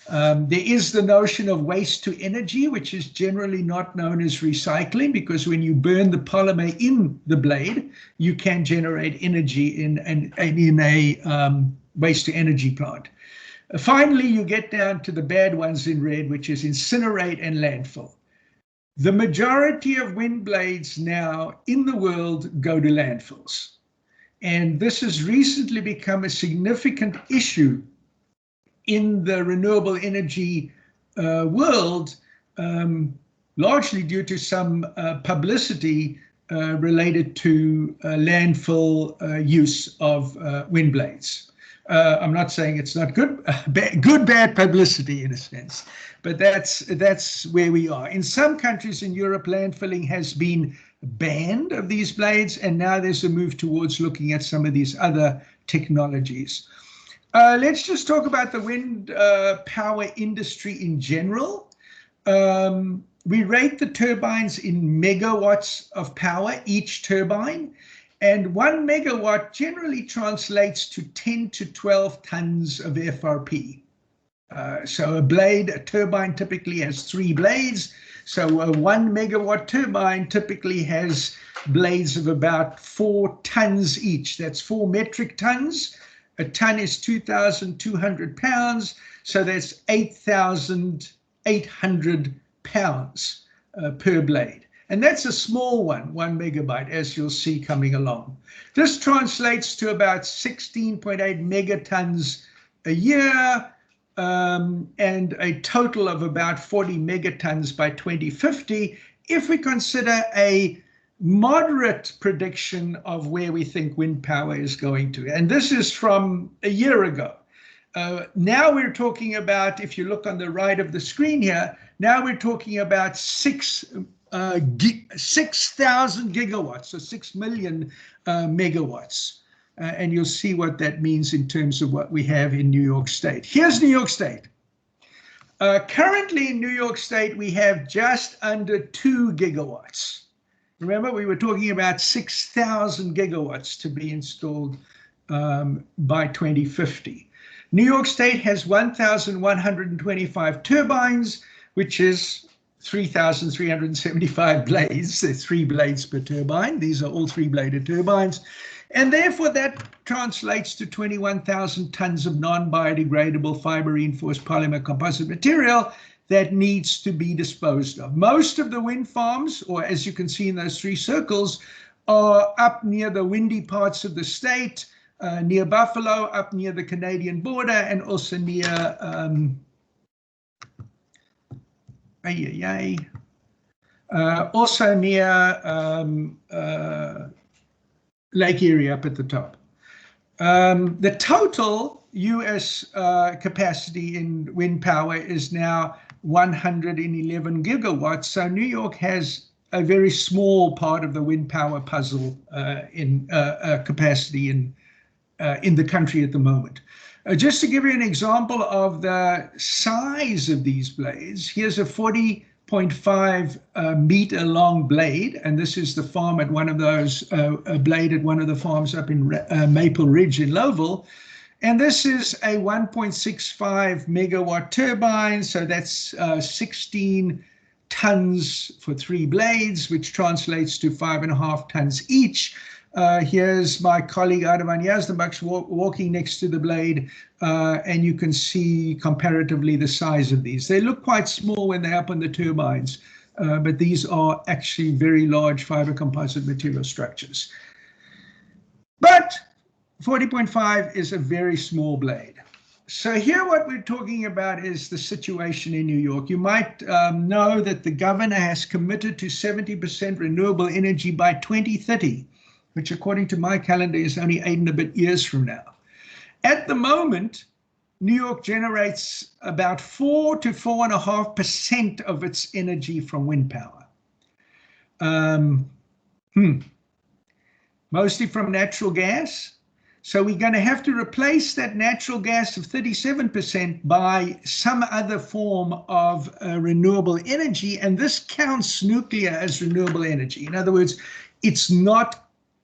F: There is the notion of waste to energy, which is generally not known as recycling, because when you burn the polymer in the blade, you can generate energy in a waste to energy plant. Finally, you get down to the bad ones in red, which is incinerate and landfill. The majority of wind blades now in the world go to landfills. And this has recently become a significant issue in the renewable energy world, largely due to some publicity related to landfill use of wind blades. I'm not saying it's not good, bad publicity in a sense, but that's where we are. In some countries in Europe, landfilling has been banned of these blades, and now there's a move towards looking at some of these other technologies. Let's just talk about the wind power industry in general. We rate the turbines in megawatts of power, each turbine, and 1 megawatt generally translates to 10 to 12 tons of FRP. So a turbine typically has 3 blades. So a 1 megawatt turbine typically has blades of about 4 tons each. That's 4 metric tons. A ton is 2,200 pounds. So that's 8,800 pounds per blade. And that's a small one, 1 megabyte, as you'll see coming along. This translates to about 16.8 megatons a year, and a total of about 40 megatons by 2050, if we consider a moderate prediction of where we think wind power is going to. And this is from a year ago. Now we're talking about, if you look on the right of the screen here, now we're talking about 6,000 gigawatts, so 6 million megawatts. And you'll see what that means in terms of what we have in New York State. Here's New York State. Currently in New York State, we have just under 2 gigawatts. Remember, we were talking about 6,000 gigawatts to be installed by 2050. New York State has 1,125 turbines, which is 3,375 blades. There's 3 blades per turbine. These are all 3-bladed turbines. And therefore, that translates to 21,000 tons of non-biodegradable fiber-reinforced polymer composite material that needs to be disposed of. Most of the wind farms, or as you can see in those 3 circles, are up near the windy parts of the state, near Buffalo, up near the Canadian border, and also near also near Lake Erie up at the top. The total US capacity in wind power is now 111 gigawatts. So New York has a very small part of the wind power puzzle in capacity in the country at the moment. Just to give you an example of the size of these blades, here's a 40.5 meter long blade, and this is the farm at one of those, a blade at one of the farms up in Maple Ridge in Lowville. And this is a 1.65 megawatt turbine, so that's 16 tons for 3 blades, which translates to 5.5 tons each. Here's my colleague Ardavan Yazdanbaksh walking next to the blade, and you can see comparatively the size of these. They look quite small when they're up on the turbines, but these are actually very large fiber composite material structures. But 40.5 is a very small blade. So here what we're talking about is the situation in New York. You might know that the governor has committed to 70% renewable energy by 2030. Which according to my calendar is only 8 and a bit years from now. At the moment, New York generates about 4 to 4.5% of its energy from wind power. Mostly from natural gas. So we're going to have to replace that natural gas of 37% by some other form of renewable energy. And this counts nuclear as renewable energy. In other words, it's not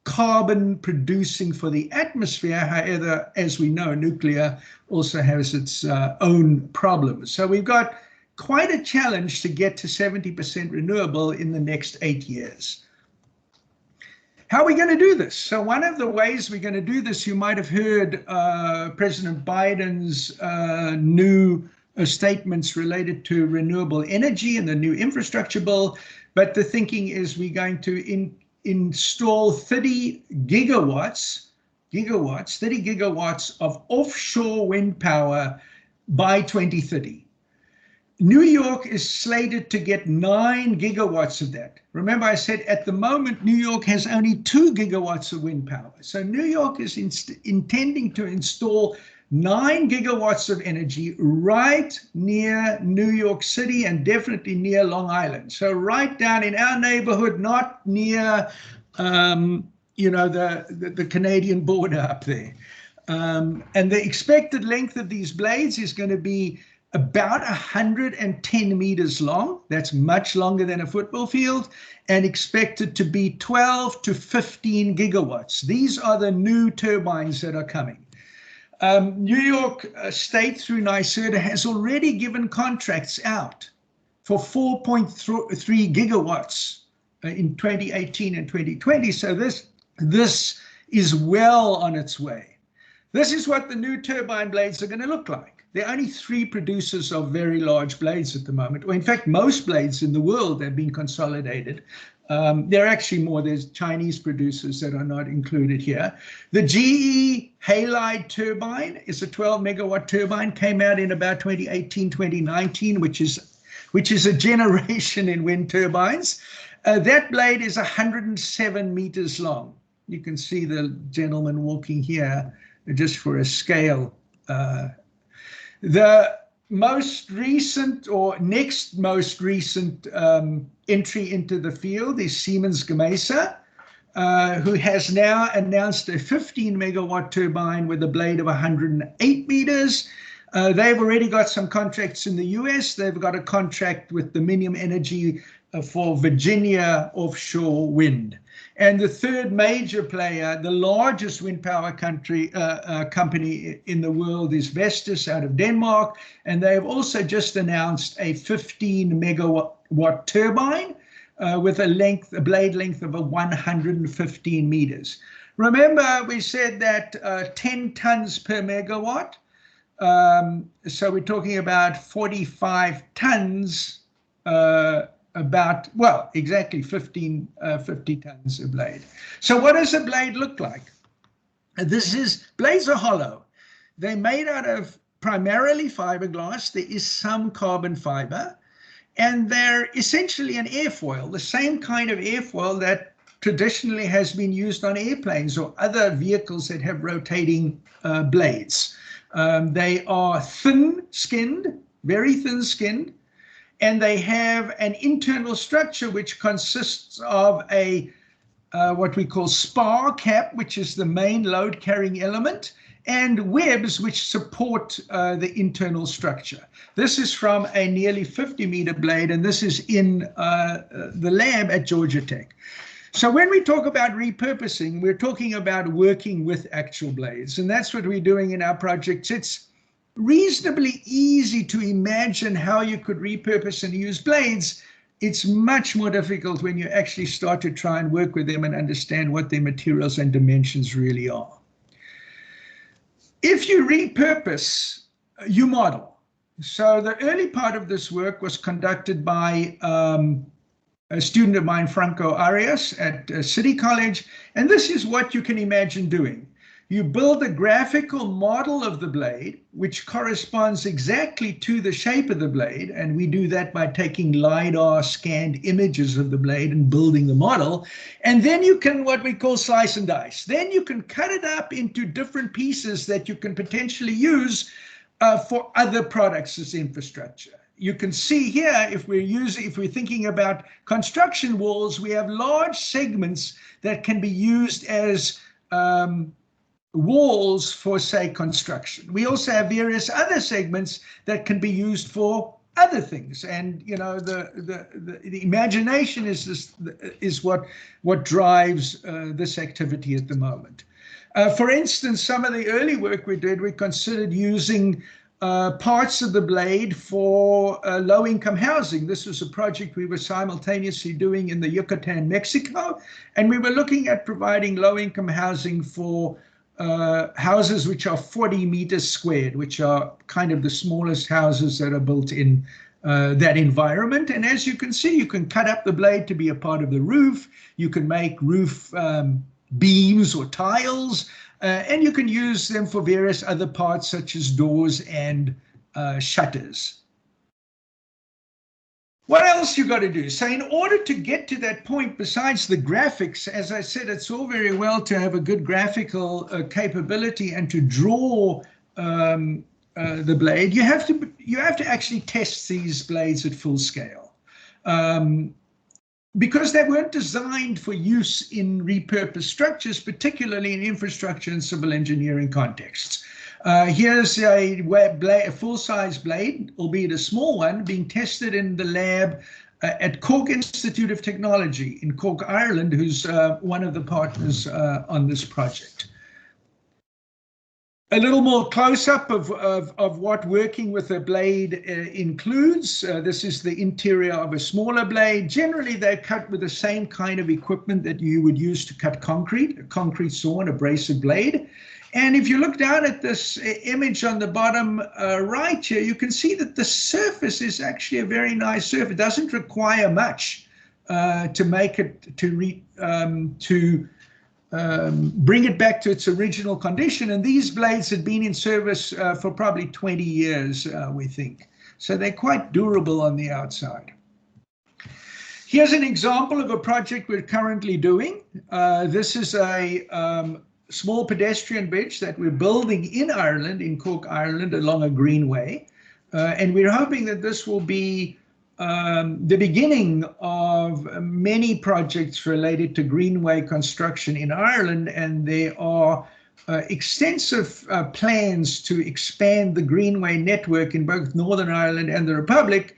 F: carbon producing for the atmosphere. However, as we know, nuclear also has its own problems. So we've got quite a challenge to get to 70% renewable in the next 8 years. How are we going to do this? So one of the ways we're going to do this, you might have heard President Biden's new statements related to renewable energy and the new infrastructure bill. But the thinking is we're going to install 30 gigawatts of offshore wind power by 2030. New York is slated to get 9 gigawatts of that. Remember, I said at the moment, New York has only 2 gigawatts of wind power. So New York is intending to install 9 gigawatts of energy right near New York City and definitely near Long Island. So right down in our neighborhood, not near, the Canadian border up there. And the expected length of these blades is going to be about 110 meters long. That's much longer than a football field, and expected to be 12 to 15 gigawatts. These are the new turbines that are coming. New York State through NYSERDA has already given contracts out for 4.3 gigawatts in 2018 and 2020. So this is well on its way. This is what the new turbine blades are going to look like. There are only 3 producers of very large blades at the moment. Or in fact, most blades in the world have been consolidated. There are actually more. There's Chinese producers that are not included here. The GE Halide turbine is a 12 megawatt turbine, came out in about 2018, 2019, which is a generation in wind turbines. That blade is 107 meters long. You can see the gentleman walking here just for a scale. The most recent or next most recent entry into the field is Siemens Gamesa, who has now announced a 15 megawatt turbine with a blade of 108 meters. They've already got some contracts in the US. They've got a contract with Dominion Energy for Virginia offshore wind. And the third major player, the largest wind power company in the world, is Vestas out of Denmark. And they have also just announced a 15 megawatt turbine with a blade length of 115 meters. Remember, we said that 10 tons per megawatt. So we're talking about 45 tons, exactly 50 tons a blade. So what does a blade look like? Blades are hollow. They're made out of primarily fiberglass. There is some carbon fiber, and they're essentially an airfoil, the same kind of airfoil that traditionally has been used on airplanes or other vehicles that have rotating blades. They are thin-skinned, very thin-skinned, and they have an internal structure which consists of a what we call spar cap, which is the main load carrying element, and webs which support the internal structure. This is from a nearly 50-meter blade, and this is in the lab at Georgia Tech. So when we talk about repurposing, we're talking about working with actual blades, and that's what we're doing in our projects. It's reasonably easy to imagine how you could repurpose and use blades. It's much more difficult when you actually start to try and work with them and understand what their materials and dimensions really are. If you repurpose, you model. So the early part of this work was conducted by a student of mine, Franco Arias, at City College, and this is what you can imagine doing. You build a graphical model of the blade, which corresponds exactly to the shape of the blade. And we do that by taking LiDAR scanned images of the blade and building the model. And then you can, what we call slice and dice. Then you can cut it up into different pieces that you can potentially use for other products as infrastructure. You can see here, if we're thinking about construction walls, we have large segments that can be used as walls for, say, construction. We also have various other segments that can be used for other things, and you know the imagination is what drives this activity at the moment. For instance, some of the early work we did, we considered using parts of the blade for low-income housing. This was a project we were simultaneously doing in the Yucatan, Mexico, and we were looking at providing low-income housing for houses which are 40 meters squared, which are kind of the smallest houses that are built in that environment. And as you can see, you can cut up the blade to be a part of the roof. You can make roof beams or tiles, and you can use them for various other parts such as doors and shutters. What else you got to do? So in order to get to that point, besides the graphics, as I said, it's all very well to have a good graphical capability and to draw the blade. You have to actually test these blades at full scale. Because they weren't designed for use in repurposed structures, particularly in infrastructure and civil engineering contexts. Here's a full-size blade, albeit a small one, being tested in the lab at Cork Institute of Technology in Cork, Ireland, who's one of the partners on this project. A little more close-up of what working with a blade includes. This is the interior of a smaller blade. Generally, they're cut with the same kind of equipment that you would use to cut concrete, a concrete saw and abrasive blade. And if you look down at this image on the bottom right here, you can see that the surface is actually a very nice surface. It doesn't require much to make it, bring it back to its original condition. And these blades had been in service for probably 20 years, we think. So they're quite durable on the outside. Here's an example of a project we're currently doing. This is a small pedestrian bridge that we're building in Ireland, in Cork, Ireland, along a greenway. And we're hoping that this will be the beginning of many projects related to greenway construction in Ireland, and there are extensive plans to expand the greenway network in both Northern Ireland and the Republic,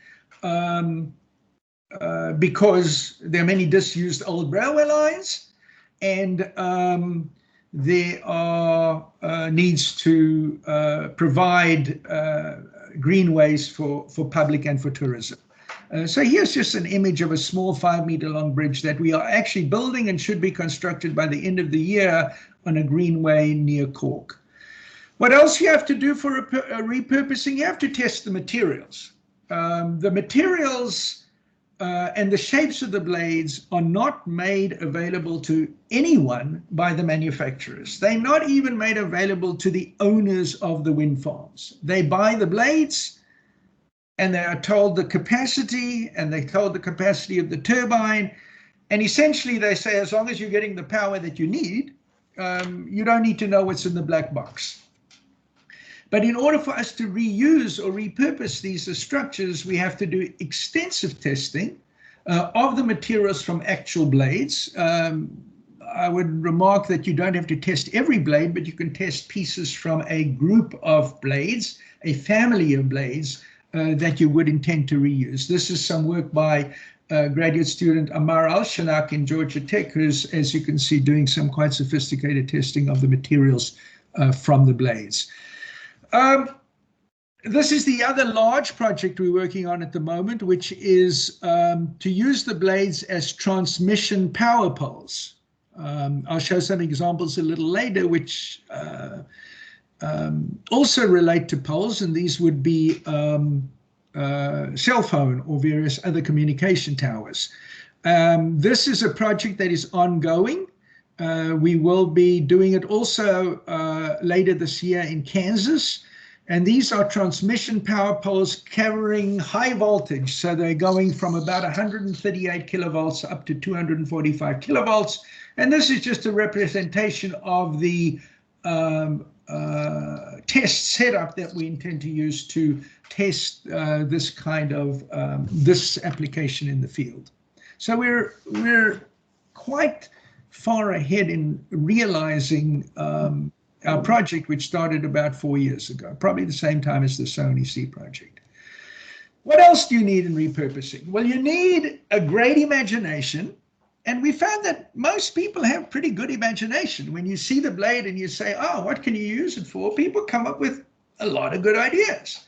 F: because there are many disused old railway lines, and there are needs to provide greenways for public and for tourism. So here's just an image of a small 5-meter long bridge that we are actually building and should be constructed by the end of the year on a greenway near Cork. What else you have to do for a repurposing? You have to test the materials. The materials and the shapes of the blades are not made available to anyone by the manufacturers. They're not even made available to the owners of the wind farms. They buy the blades, and they are told the capacity, and they're told the capacity of the turbine. And essentially they say, as long as you're getting the power that you need, you don't need to know what's in the black box. But in order for us to reuse or repurpose these structures, we have to do extensive testing of the materials from actual blades. I would remark that you don't have to test every blade, but you can test pieces from a group of blades, a family of blades, that you would intend to reuse. This is some work by graduate student Amar Al-Shanak in Georgia Tech, who's, as you can see, doing some quite sophisticated testing of the materials from the blades. This is the other large project we're working on at the moment, which is to use the blades as transmission power poles. I'll show some examples a little later, which also relate to poles, and these would be cell phone or various other communication towers. This is a project that is ongoing. We will be doing it also later this year in Kansas. And these are transmission power poles carrying high voltage. So they're going from about 138 kilovolts up to 245 kilovolts. And this is just a representation of the test setup that we intend to use to test this kind of this application in the field. So we're quite far ahead in realizing our project, which started about 4 years ago, probably the same time as the Sony project. What else do you need in repurposing? Well, you need a great imagination. And we found that most people have pretty good imagination. When you see the blade and you say, oh, what can you use it for? People come up with a lot of good ideas.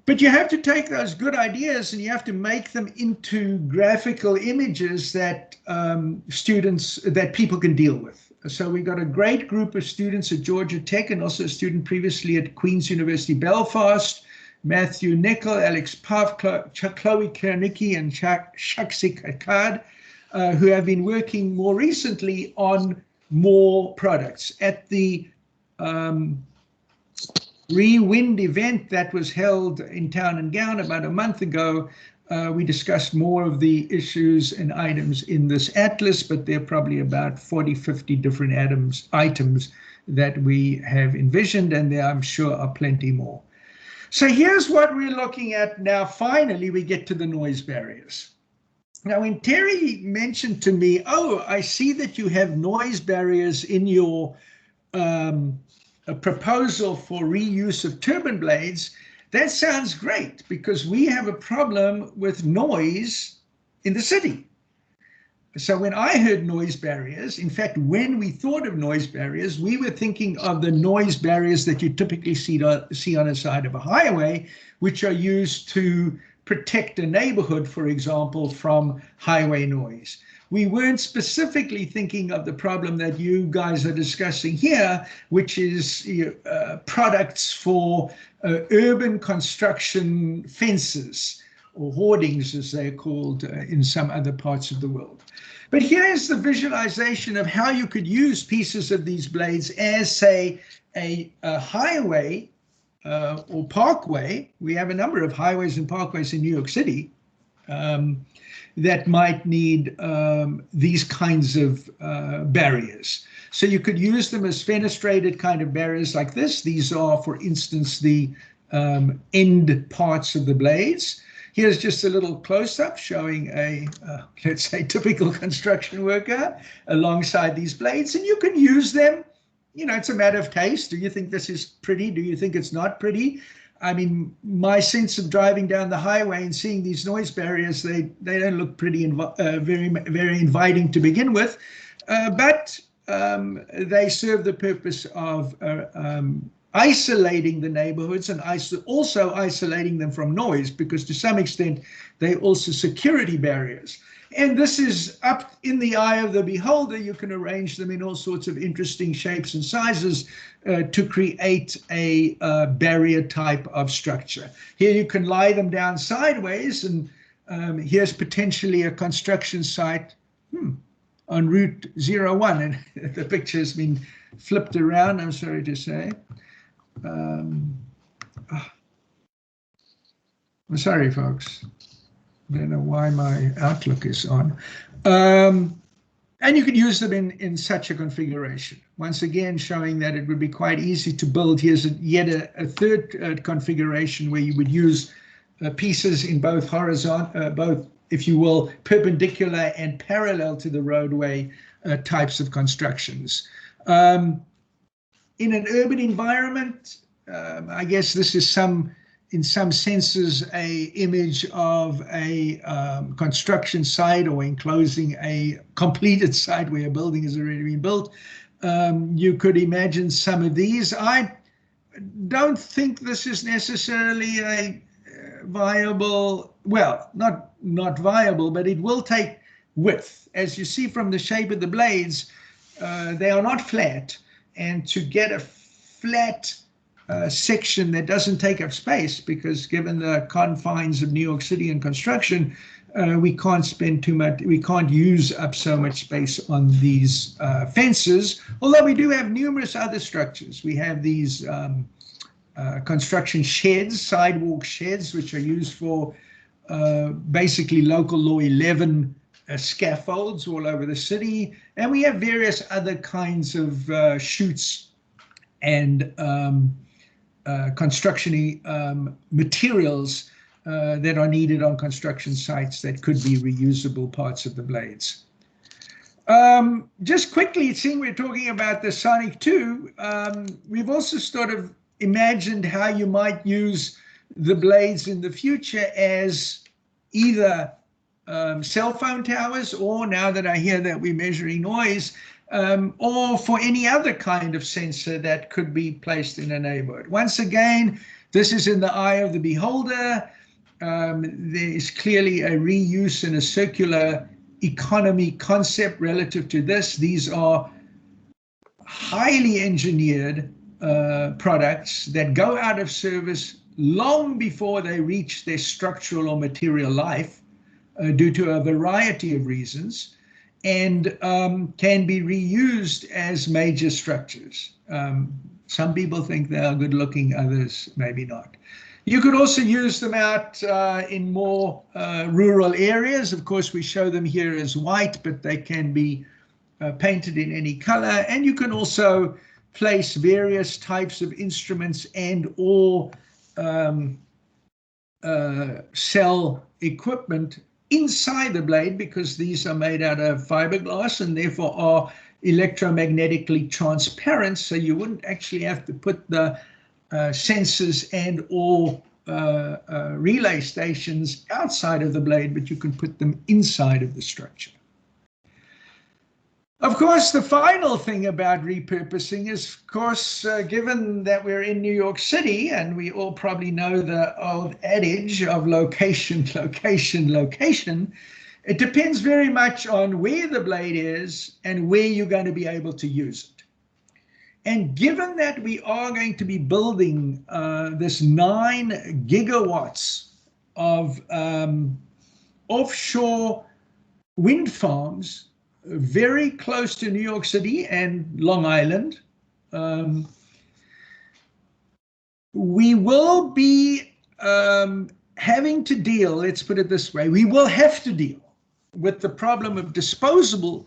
F: But you have to take those good ideas and you have to make them into graphical images that that people can deal with. So we got a great group of students at Georgia Tech and also a student previously at Queen's University Belfast, Matthew Nickel, Alex Puff, Chloe Kernicki, and Shaksi Kakad, who have been working more recently on more products. At the Rewind event that was held in Town and Gown about a month ago, we discussed more of the issues and items in this atlas, but there are probably about 40, 50 different items that we have envisioned, and there I'm sure are plenty more. So here's what we're looking at now. Finally, we get to the noise barriers. Now, when Terry mentioned to me, oh, I see that you have noise barriers in your a proposal for reuse of turbine blades, that sounds great because we have a problem with noise in the city. So when I heard noise barriers, in fact, when we thought of noise barriers, we were thinking of the noise barriers that you typically see on the side of a highway, which are used to protect a neighborhood, for example, from highway noise. We weren't specifically thinking of the problem that you guys are discussing here, which is products for urban construction fences, or hoardings as they're called in some other parts of the world. But here's the visualization of how you could use pieces of these blades as, say, a highway or parkway. We have a number of highways and parkways in New York City that might need these kinds of barriers. So you could use them as fenestrated kind of barriers like this. These are, for instance, the end parts of the blades. Here's just a little close-up showing a, let's say, typical construction worker alongside these blades. And you can use them. You know, it's a matter of taste. Do you think this is pretty? Do you think it's not pretty? I mean, my sense of driving down the highway and seeing these noise barriers, they don't look pretty very inviting to begin with, but they serve the purpose of isolating the neighborhoods and also isolating them from noise, because to some extent they also security barriers. And this is up in the eye of the beholder. You can arrange them in all sorts of interesting shapes and sizes to create a barrier type of structure. Here you can lie them down sideways, and here's potentially a construction site on Route 01. And the picture has been flipped around, I'm sorry to say. I'm sorry, folks. I don't know why my Outlook is on. And you could use them in such a configuration. Once again, showing that it would be quite easy to build. Here's yet a third configuration where you would use pieces in both horizontal, both, if you will, perpendicular and parallel to the roadway types of constructions. In an urban environment, I guess this is in some senses, a image of a construction site or enclosing a completed site where a building has already been built. You could imagine some of these. I don't think this is necessarily a viable, well, not viable, but it will take width. As you see from the shape of the blades, they are not flat. And to get a flat section that doesn't take up space, because given the confines of New York City and construction, we can't spend too much, we can't use up so much space on these fences, although we do have numerous other structures. We have these construction sheds, sidewalk sheds, which are used for basically local law 11 scaffolds all over the city, and we have various other kinds of chutes and construction materials that are needed on construction sites that could be reusable parts of the blades. Just quickly, seeing we're talking about the Sonyc 2, we've also sort of imagined how you might use the blades in the future as either cell phone towers, or now that I hear that we're measuring noise, or for any other kind of sensor that could be placed in a neighborhood. Once again, this is in the eye of the beholder. There is clearly a reuse and a circular economy concept relative to this. These are highly engineered products that go out of service long before they reach their structural or material life due to a variety of reasons, and can be reused as major structures. Some people think they are good looking, others maybe not. You could also use them out in more rural areas. Of course, we show them here as white, but they can be painted in any color. And you can also place various types of instruments and or cell equipment inside the blade, because these are made out of fiberglass and therefore are electromagnetically transparent, so you wouldn't actually have to put the sensors and or relay stations outside of the blade, but you can put them inside of the structure. Of course, the final thing about repurposing is, of course, given that we're in New York City, and we all probably know the old adage of location, location, location, it depends very much on where the blade is and where you're going to be able to use it. And given that we are going to be building this 9 gigawatts of offshore wind farms very close to New York City and Long Island, we will be having to deal, let's put it this way, we will have to deal with the problem of disposal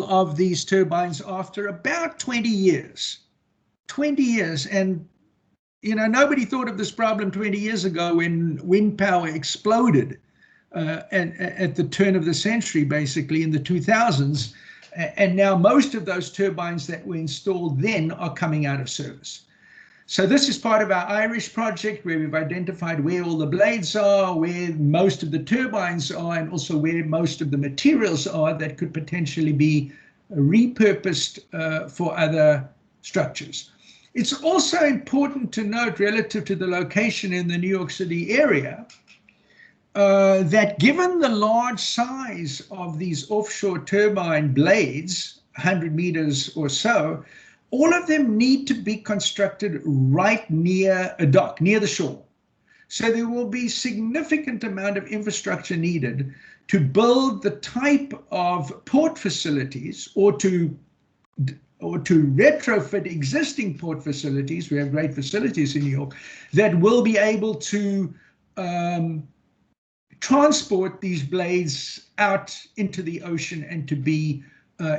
F: of these turbines after about 20 years. 20 years. And, you know, nobody thought of this problem 20 years ago when wind power exploded at the turn of the century, basically in the 2000s. And now most of those turbines that were installed then are coming out of service. So this is part of our Irish project, where we've identified where all the blades are, where most of the turbines are, and also where most of the materials are that could potentially be repurposed for other structures. It's also important to note, relative to the location in the New York City area, that given the large size of these offshore turbine blades, 100 meters or so, all of them need to be constructed right near a dock, near the shore. So there will be significant amount of infrastructure needed to build the type of port facilities, or to retrofit existing port facilities. We have great facilities in New York that will be able to transport these blades out into the ocean and to be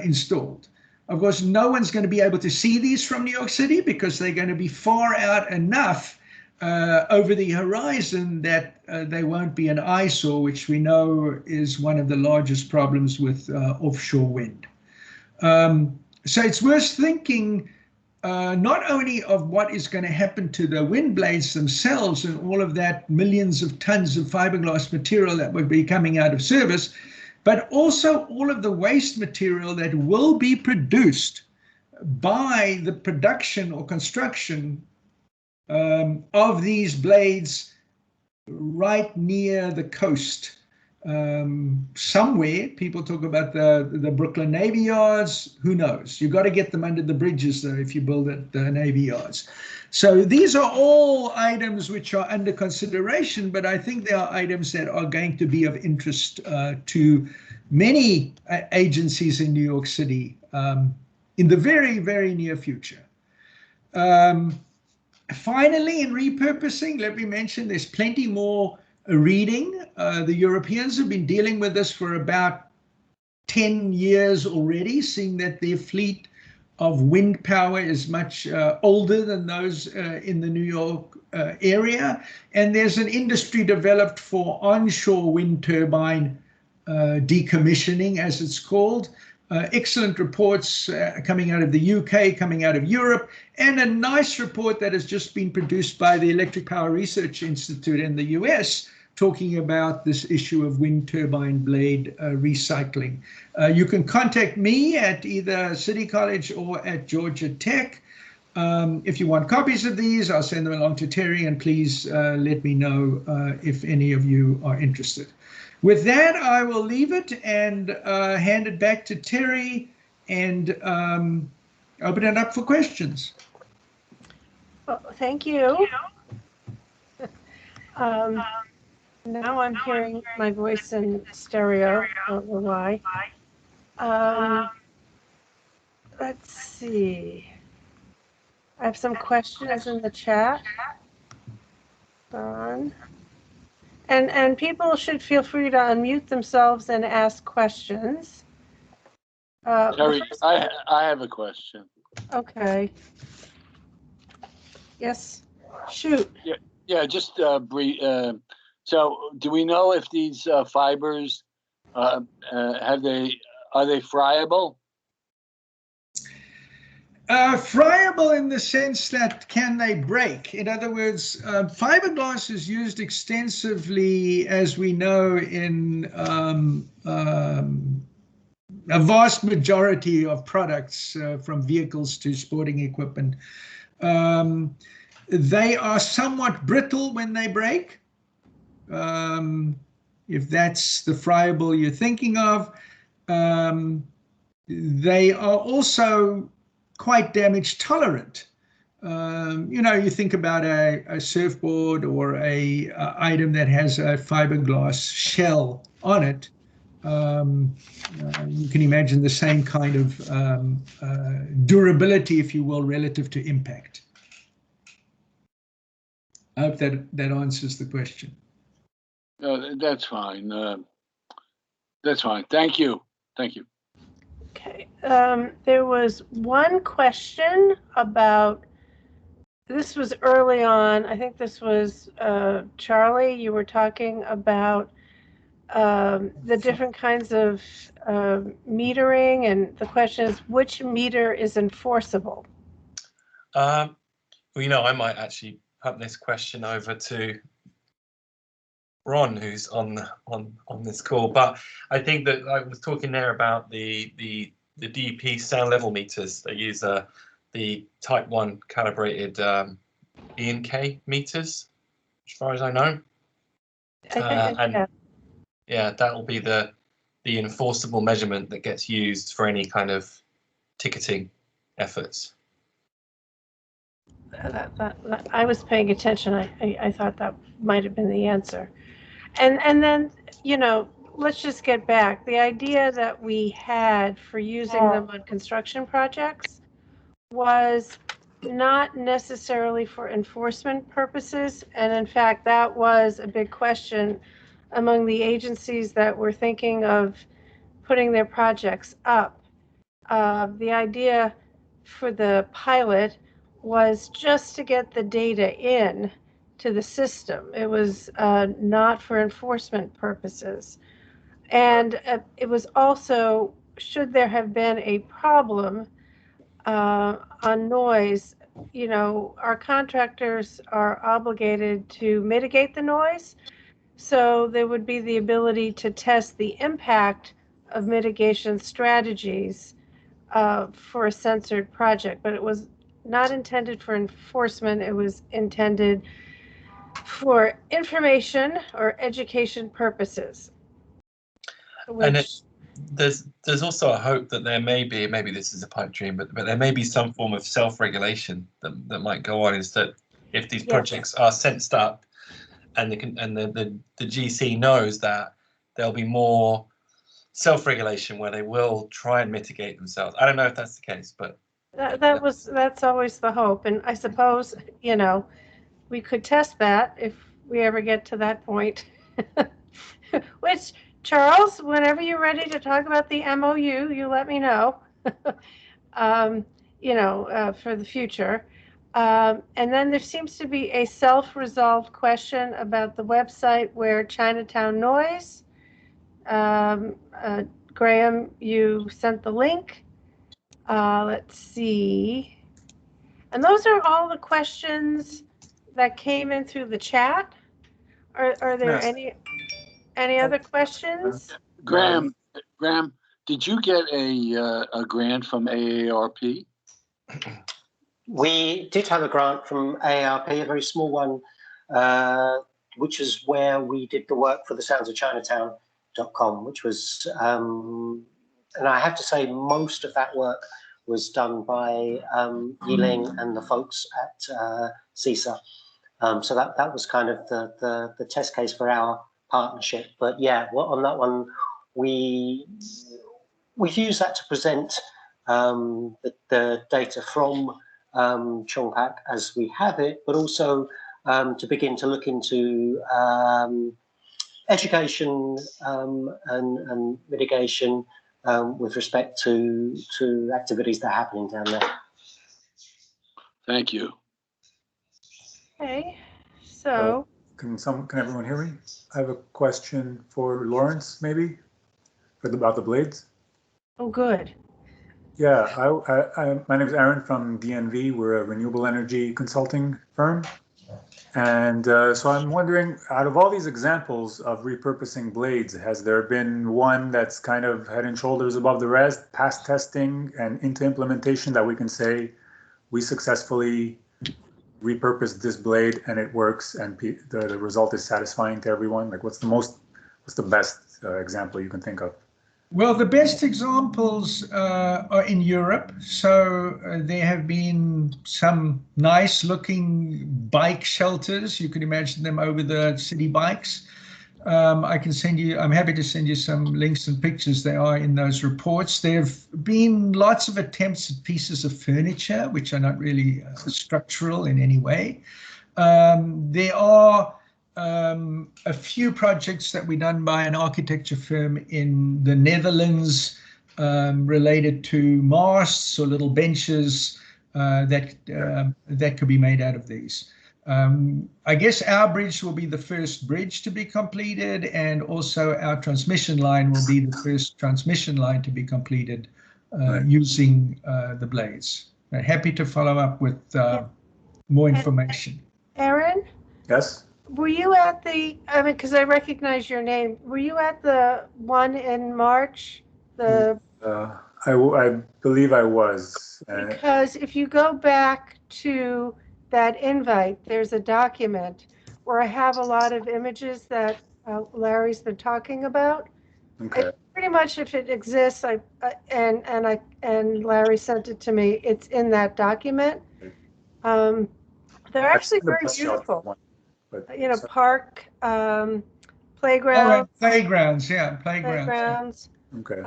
F: installed. Of course, no one's going to be able to see these from New York City because they're going to be far out enough over the horizon that they won't be an eyesore, which we know is one of the largest problems with offshore wind. So it's worth thinking not only of what is going to happen to the wind blades themselves and all of that millions of tons of fiberglass material that will be coming out of service, but also all of the waste material that will be produced by the production or construction of these blades right near the coast. Somewhere, people talk about the Brooklyn Navy Yards, who knows? You've got to get them under the bridges, though, if you build at the Navy Yards. So these are all items which are under consideration, but I think they are items that are going to be of interest to many agencies in New York City in the very, very near future. Finally, in repurposing, let me mention there's plenty more reading. The Europeans have been dealing with this for about 10 years already, seeing that their fleet of wind power is much older than those in the New York area. And there's an industry developed for onshore wind turbine decommissioning, as it's called. Excellent reports coming out of the UK, coming out of Europe, and a nice report that has just been produced by the Electric Power Research Institute in the US, talking about this issue of wind turbine blade recycling. You can contact me at either City College or at Georgia Tech. If you want copies of these, I'll send them along to Terry, and please let me know if any of you are interested. With that, I will leave it and hand it back to Terry and open it up for questions.
A: Oh, thank you. Now I'm hearing my voice in stereo. I don't know why. Let's see. I have some questions in the chat. And people should feel free to unmute themselves and ask questions.
B: Terry, I have a question.
A: Okay. Yes. Shoot.
B: Yeah, just brief. So, do we know if these fibers are they friable?
F: Friable in the sense that can they break? In other words, fiberglass is used extensively, as we know, in a vast majority of products, from vehicles to sporting equipment. They are somewhat brittle when they break, if that's the friable you're thinking of. They are also quite damage tolerant. You think about a surfboard or a item that has a fiberglass shell on it. You can imagine the same kind of durability, if you will, relative to impact. I hope that answers the question.
B: No, that's fine. That's fine. Thank you. Thank you.
A: Okay. There was one question about, this was early on, I think this was Charlie, you were talking about the different kinds of metering, and the question is, which meter is enforceable?
C: Well, I might actually put this question over to Ron, who's on this call. But I think that I was talking there about the DEP sound level meters. They use the Type 1 calibrated E&K meters, as far as I know. And yeah, that will be the enforceable measurement that gets used for any kind of ticketing efforts.
A: I was paying attention. I thought that might have been the answer. And then, let's just get back. The idea that we had for using them on construction projects was not necessarily for enforcement purposes. And in fact, that was a big question among the agencies that were thinking of putting their projects up. The idea for the pilot was just to get the data in to the system. It was not for enforcement purposes. And it was also, should there have been a problem on noise, our contractors are obligated to mitigate the noise. So there would be the ability to test the impact of mitigation strategies for a censored project, but it was not intended for enforcement. It was intended for information or education purposes.
C: And there's also a hope that there may be, maybe this is a pipe dream, but there may be some form of self-regulation that might go on. Is that if these projects are sensed up, and the GC knows that there'll be more self-regulation where they will try and mitigate themselves. I don't know if that's the case, but
A: that's always the hope. And I suppose, we could test that if we ever get to that point. Which, Charles, whenever you're ready to talk about the MOU, you let me know. For the future. And then there seems to be a self-resolved question about the website where Chinatown Noise. Graham, you sent the link. Let's see. And those are all the questions that came in through the chat. Are there any other questions?
B: Graham, did you get a grant from AARP?
E: We did have a grant from AARP, a very small one, which is where we did the work for the Sounds of Chinatown.com, which was, and I have to say, most of that work was done by Yiling and the folks at CISA. So that was kind of the test case for our partnership. But yeah, on that one, we've used that to present the data from Chongpak as we have it, but also to begin to look into education and mitigation with respect to activities that are happening down there.
B: Thank you.
A: Okay, so
G: Can everyone hear me? I have a question for Lawrence, maybe, about the blades.
A: oh, good.
G: Yeah, my name is Aaron from DNV. We're a renewable energy consulting firm. And so I'm wondering, out of all these examples of repurposing blades, has there been one that's kind of head and shoulders above the rest, past testing and into implementation, that we can say we successfully repurposed this blade and it works and the result is satisfying to everyone? Like, what's the best example you can think of?
F: Well, the best examples are in Europe. So there have been some nice looking bike shelters. You can imagine them over the city bikes. I'm happy to send you some links and pictures. They are in those reports. There have been lots of attempts at pieces of furniture, which are not really structural in any way. There are a few projects that were done by an architecture firm in the Netherlands related to masts or little benches that could be made out of these. I guess our bridge will be the first bridge to be completed, and also our transmission line will be the first transmission line to be completed using the blades. Happy to follow up with more information.
A: Aaron?
G: Yes?
A: Were you at because I recognize your name, were you at the one in March?
G: I believe I was.
A: Because if you go back to that invite, there's a document where I have a lot of images that Larry's been talking about.
G: Okay.
A: Pretty much, if it exists, and Larry sent it to me, it's in that document. They're actually very beautiful. But, park, playground.
F: Playgrounds, yeah, playgrounds.
G: Okay.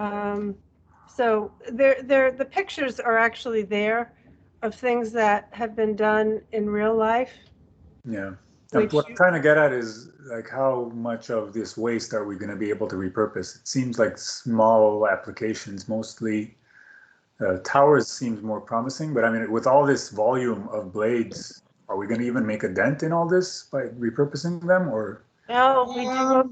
A: So the pictures are actually there of things that have been done in real life.
G: Yeah. What I'm trying to get at is, like, how much of this waste are we going to be able to repurpose? It seems like small applications, mostly. Towers seems more promising, but I mean, with all this volume of blades, are we going to even make a dent in all this by repurposing them, or?
A: No,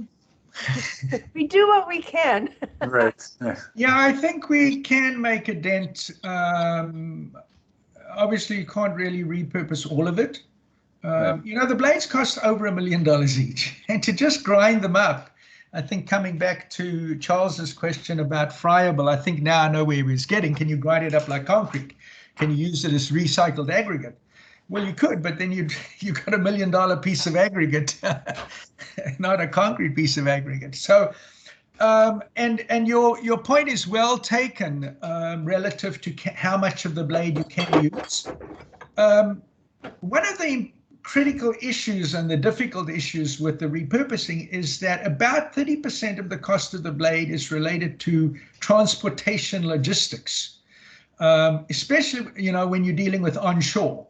A: we do what we can.
G: Right.
F: Yeah, I think we can make a dent. Obviously, you can't really repurpose all of it. The blades cost over $1 million each, and to just grind them up, I think, coming back to Charles's question about friable, I think now I know where he was getting. Can you grind it up like concrete? Can you use it as recycled aggregate? Well, you could, but then you got $1 million piece of aggregate, not a concrete piece of aggregate. So, and your point is well taken relative to how much of the blade you can use. One of the critical issues and the difficult issues with the repurposing is that about 30% of the cost of the blade is related to transportation logistics, especially when you're dealing with onshore.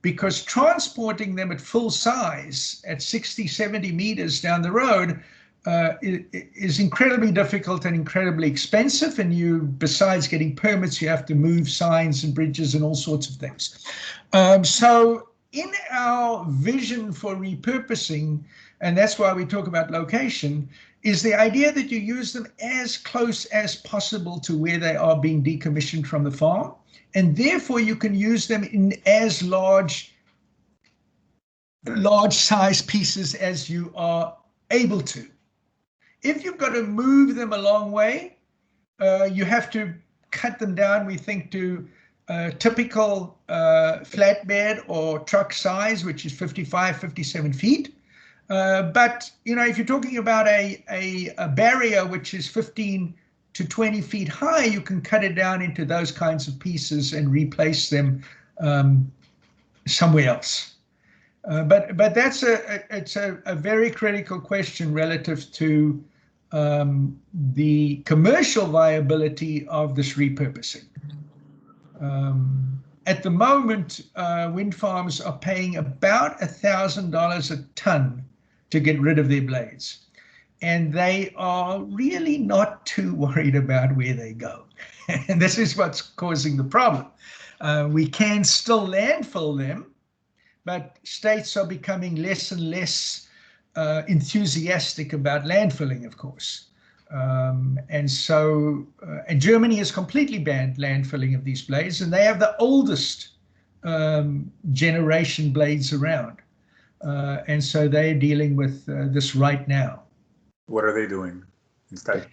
F: Because transporting them at full size at 60, 70 meters down the road is incredibly difficult and incredibly expensive. And besides getting permits, you have to move signs and bridges and all sorts of things. So in our vision for repurposing, and that's why we talk about location, is the idea that you use them as close as possible to where they are being decommissioned from the farm. And therefore, you can use them in as large large size pieces as you are able to. If you've got to move them a long way, you have to cut them down, we think, to typical flatbed or truck size, which is 55, 57 feet. But, you know, if you're talking about a barrier which is 15 to 20 feet high, you can cut it down into those kinds of pieces and replace them somewhere else. But that's it's a very critical question relative to the commercial viability of this repurposing. At the moment, wind farms are paying about $1,000 a ton to get rid of their blades. And they are really not too worried about where they go. And this is what's causing the problem. We can still landfill them, but states are becoming less and less enthusiastic about landfilling, of course. And Germany has completely banned landfilling of these blades, and they have the oldest generation blades around. And so they're dealing with this right now.
G: What are they doing instead?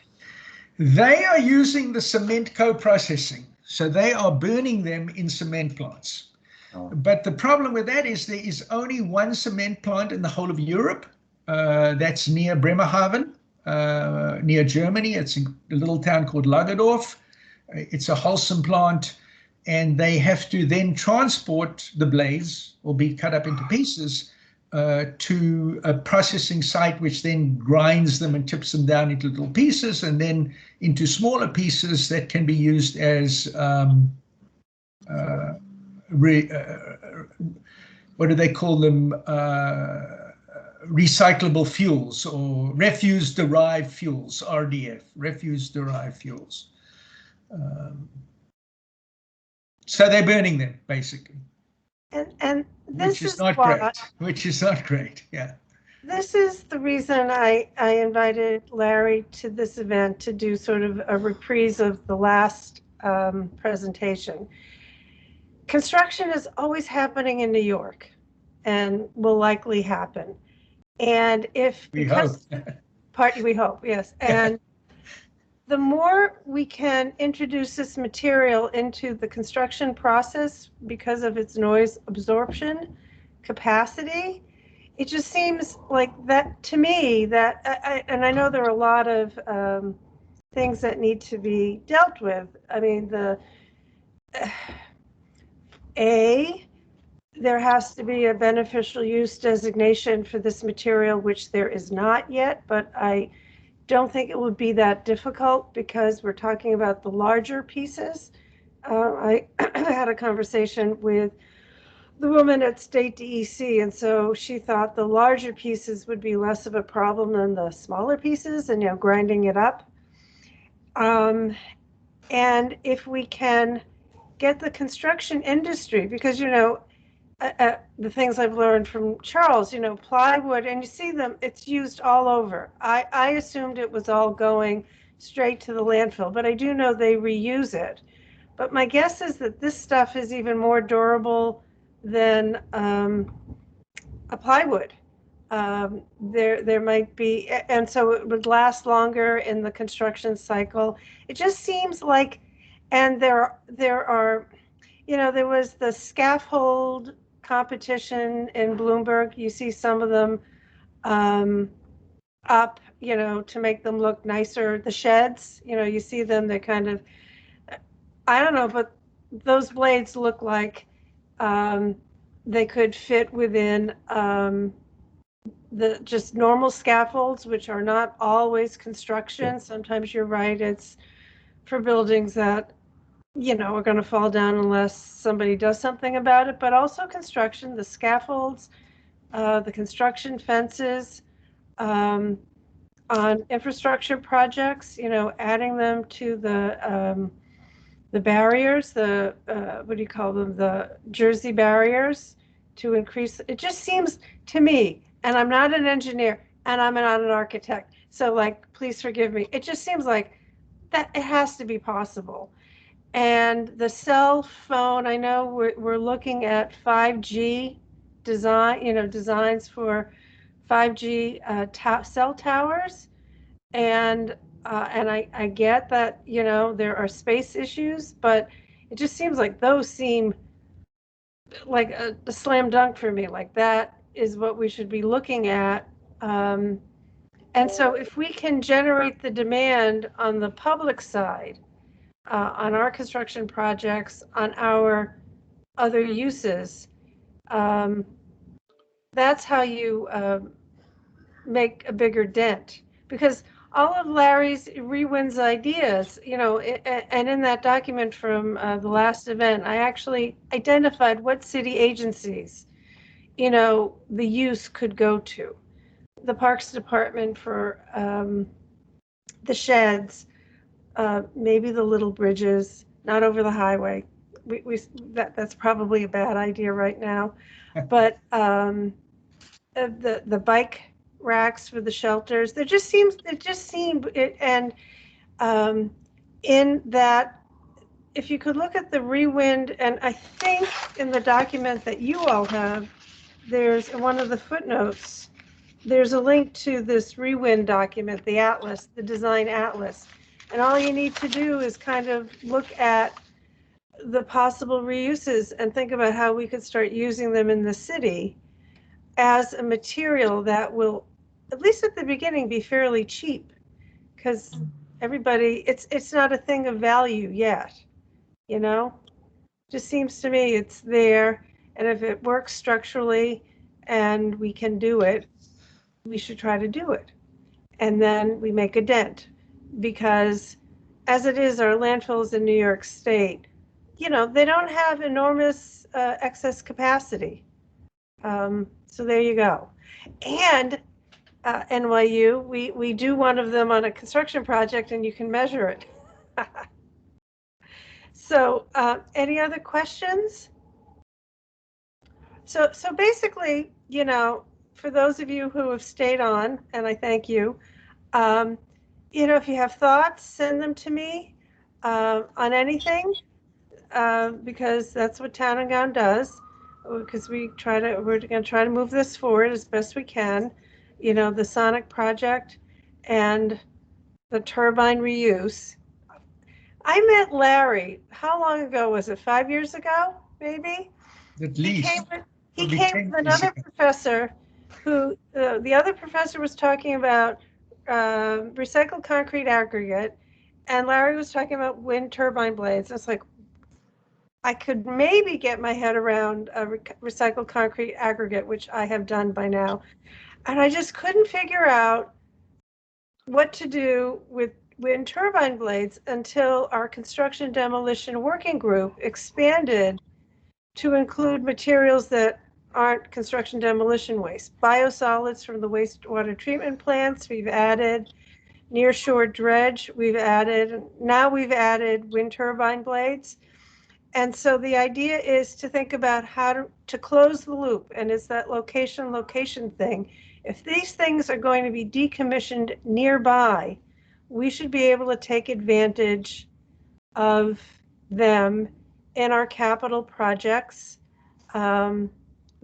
F: They are using the cement co-processing. So they are burning them in cement plants.
G: Oh.
F: But the problem with that is there is only one cement plant in the whole of Europe. That's near Bremerhaven, near Germany. It's a little town called Lagerdorf. It's a Holcim plant, and they have to then transport the blades or be cut up into pieces to a processing site, which then grinds them and tips them down into little pieces and then into smaller pieces that can be used as what do they call them? Recyclable fuels or refuse-derived fuels, RDF, refuse-derived fuels. So they're burning them, basically.
A: And this
F: which is not
A: why,
F: great. Which is not great. Yeah.
A: This is the reason I invited Larry to this event, to do sort of a reprise of the last presentation. Construction is always happening in New York and will likely happen. And if
F: We hope.
A: we hope, yes. And the more we can introduce this material into the construction process because of its noise absorption capacity, it just seems like that to me, that and I know there are a lot of things that need to be dealt with. I mean, there has to be a beneficial use designation for this material, which there is not yet, but I don't think it would be that difficult because we're talking about the larger pieces. I had a conversation with the woman at State DEC, and so she thought the larger pieces would be less of a problem than the smaller pieces, and grinding it up. And if we can get the construction industry, because the things I've learned from Charles, plywood, and you see them, it's used all over. I assumed it was all going straight to the landfill, but I do know they reuse it. But my guess is that this stuff is even more durable than a plywood. There might be, and so it would last longer in the construction cycle. It just seems like, and there are, there was the scaffold competition in Bloomberg. You see some of them up, to make them look nicer. The sheds, you see them, they're kind of, I don't know, but those blades look like they could fit within the just normal scaffolds, which are not always construction. Sometimes you're right, it's for buildings that are going to fall down unless somebody does something about it, but also construction, the scaffolds, the construction fences, on infrastructure projects, adding them to the barriers, what do you call them, the Jersey barriers, to increase. It just seems to me, and I'm not an engineer and I'm not an architect, so please forgive me, it just seems like that it has to be possible. And the cell phone, I know we're looking at 5G designs for 5G cell towers, and I get that there are space issues, but it just seems like those seem like a slam dunk for me. Like that is what we should be looking at. And so if we can generate the demand on the public side, on our construction projects, on our other uses, that's how you make a bigger dent. Because all of Larry's Rewin's ideas, and in that document from the last event, I actually identified what city agencies, the use could go to. The Parks Department for the sheds, maybe the little bridges, not over the highway. That's probably a bad idea right now, but the bike racks for the shelters. It just seemed, and in that, if you could look at the Rewind, and I think in the document that you all have, there's in one of the footnotes, there's a link to this Rewind document, the atlas, the design atlas. And all you need to do is kind of look at the possible reuses and think about how we could start using them in the city as a material that will, at least at the beginning, be fairly cheap, because everybody, it's not a thing of value yet, Just seems to me it's there, and if it works structurally and we can do it, we should try to do it. And then we make a dent, because as it is, our landfills in New York State, they don't have enormous excess capacity. So there you go. And NYU, we do one of them on a construction project, and you can measure it. So any other questions? So basically, for those of you who have stayed on, and I thank you, if you have thoughts, send them to me on anything, because that's what Town and Gown does. Because we're going to try to move this forward as best we can. The Sonyc project and the turbine reuse. I met Larry. How long ago was it? 5 years ago, maybe.
F: At least.
A: He came with another professor who, the other professor was talking about recycled concrete aggregate, and Larry was talking about wind turbine blades. It's like, I could maybe get my head around recycled concrete aggregate, which I have done by now. And I just couldn't figure out what to do with wind turbine blades until our construction demolition working group expanded to include materials that aren't construction demolition waste. Biosolids from the wastewater treatment plants, we've added nearshore dredge, now we've added wind turbine blades. And so the idea is to think about how to close the loop, and it's that location thing. If these things are going to be decommissioned nearby, we should be able to take advantage of them in our capital projects, the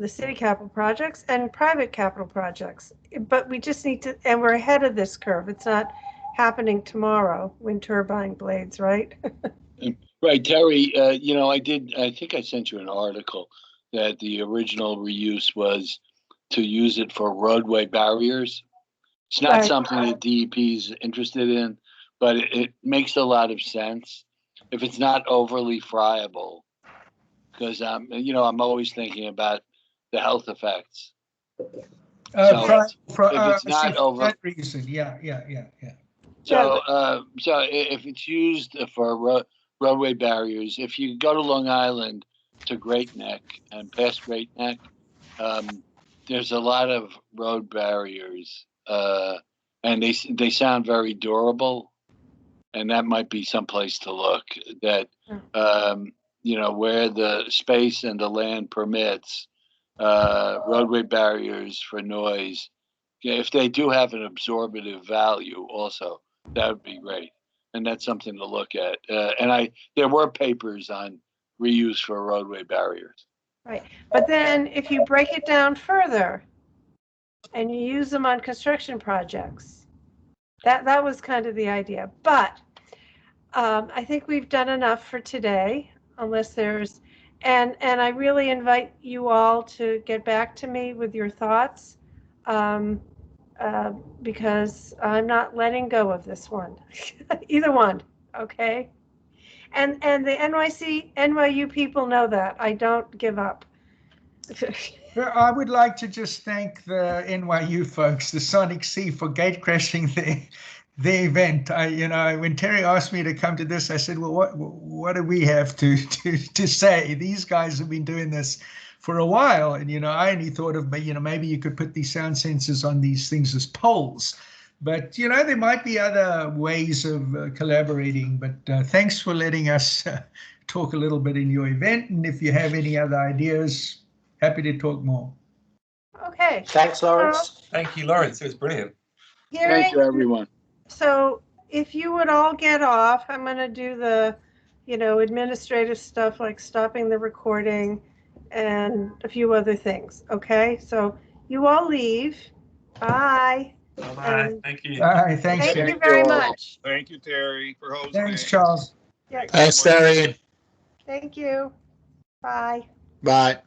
A: city capital projects and private capital projects. But we just need to, and we're ahead of this curve. It's not happening tomorrow, wind turbine blades, right?
B: Right, Terry, I think I sent you an article that the original reuse was to use it for roadway barriers. It's not something that DEP is interested in, but it makes a lot of sense if it's not overly friable, because I'm always thinking about the health effects. If it's not over
F: that reason, yeah.
B: So if it's used for roadway barriers, if you go to Long Island to Great Neck and past Great Neck, there's a lot of road barriers, and they sound very durable, and that might be someplace to look. That where the space and the land permits, roadway barriers for noise. If they do have an absorptive value, also that would be great. And that's something to look at. There were papers on reuse for roadway barriers.
A: Right. But then if you break it down further and you use them on construction projects, that was kind of the idea. But I think we've done enough for today, unless there's, and I really invite you all to get back to me with your thoughts, because I'm not letting go of this one, either one, okay? And the NYU people know that. I don't give up.
F: Well, I would like to just thank the NYU folks, the Sonic Sea, for gate crashing the event. When Terry asked me to come to this, I said, well, what do we have to say? These guys have been doing this for a while. And, I only thought of, maybe you could put these sound sensors on these things as poles. But, there might be other ways of collaborating. But thanks for letting us talk a little bit in your event. And if you have any other ideas, happy to talk more.
A: Okay.
E: Thanks, Lawrence.
C: Thank you, Lawrence. It was brilliant.
B: Thank you, everyone.
A: So if you would all get off, I'm going to do the, administrative stuff like stopping the recording and a few other things. Okay. So you all leave. Bye.
C: Bye-bye. Thank you.
F: Bye. Thanks.
A: Thank
F: Terry.
A: you very
B: all.
A: much.
H: Thank you, Terry, for hosting.
F: Thanks, Charles.
A: Yeah.
I: Thanks, Terry.
A: Thank you. Bye.
I: Bye.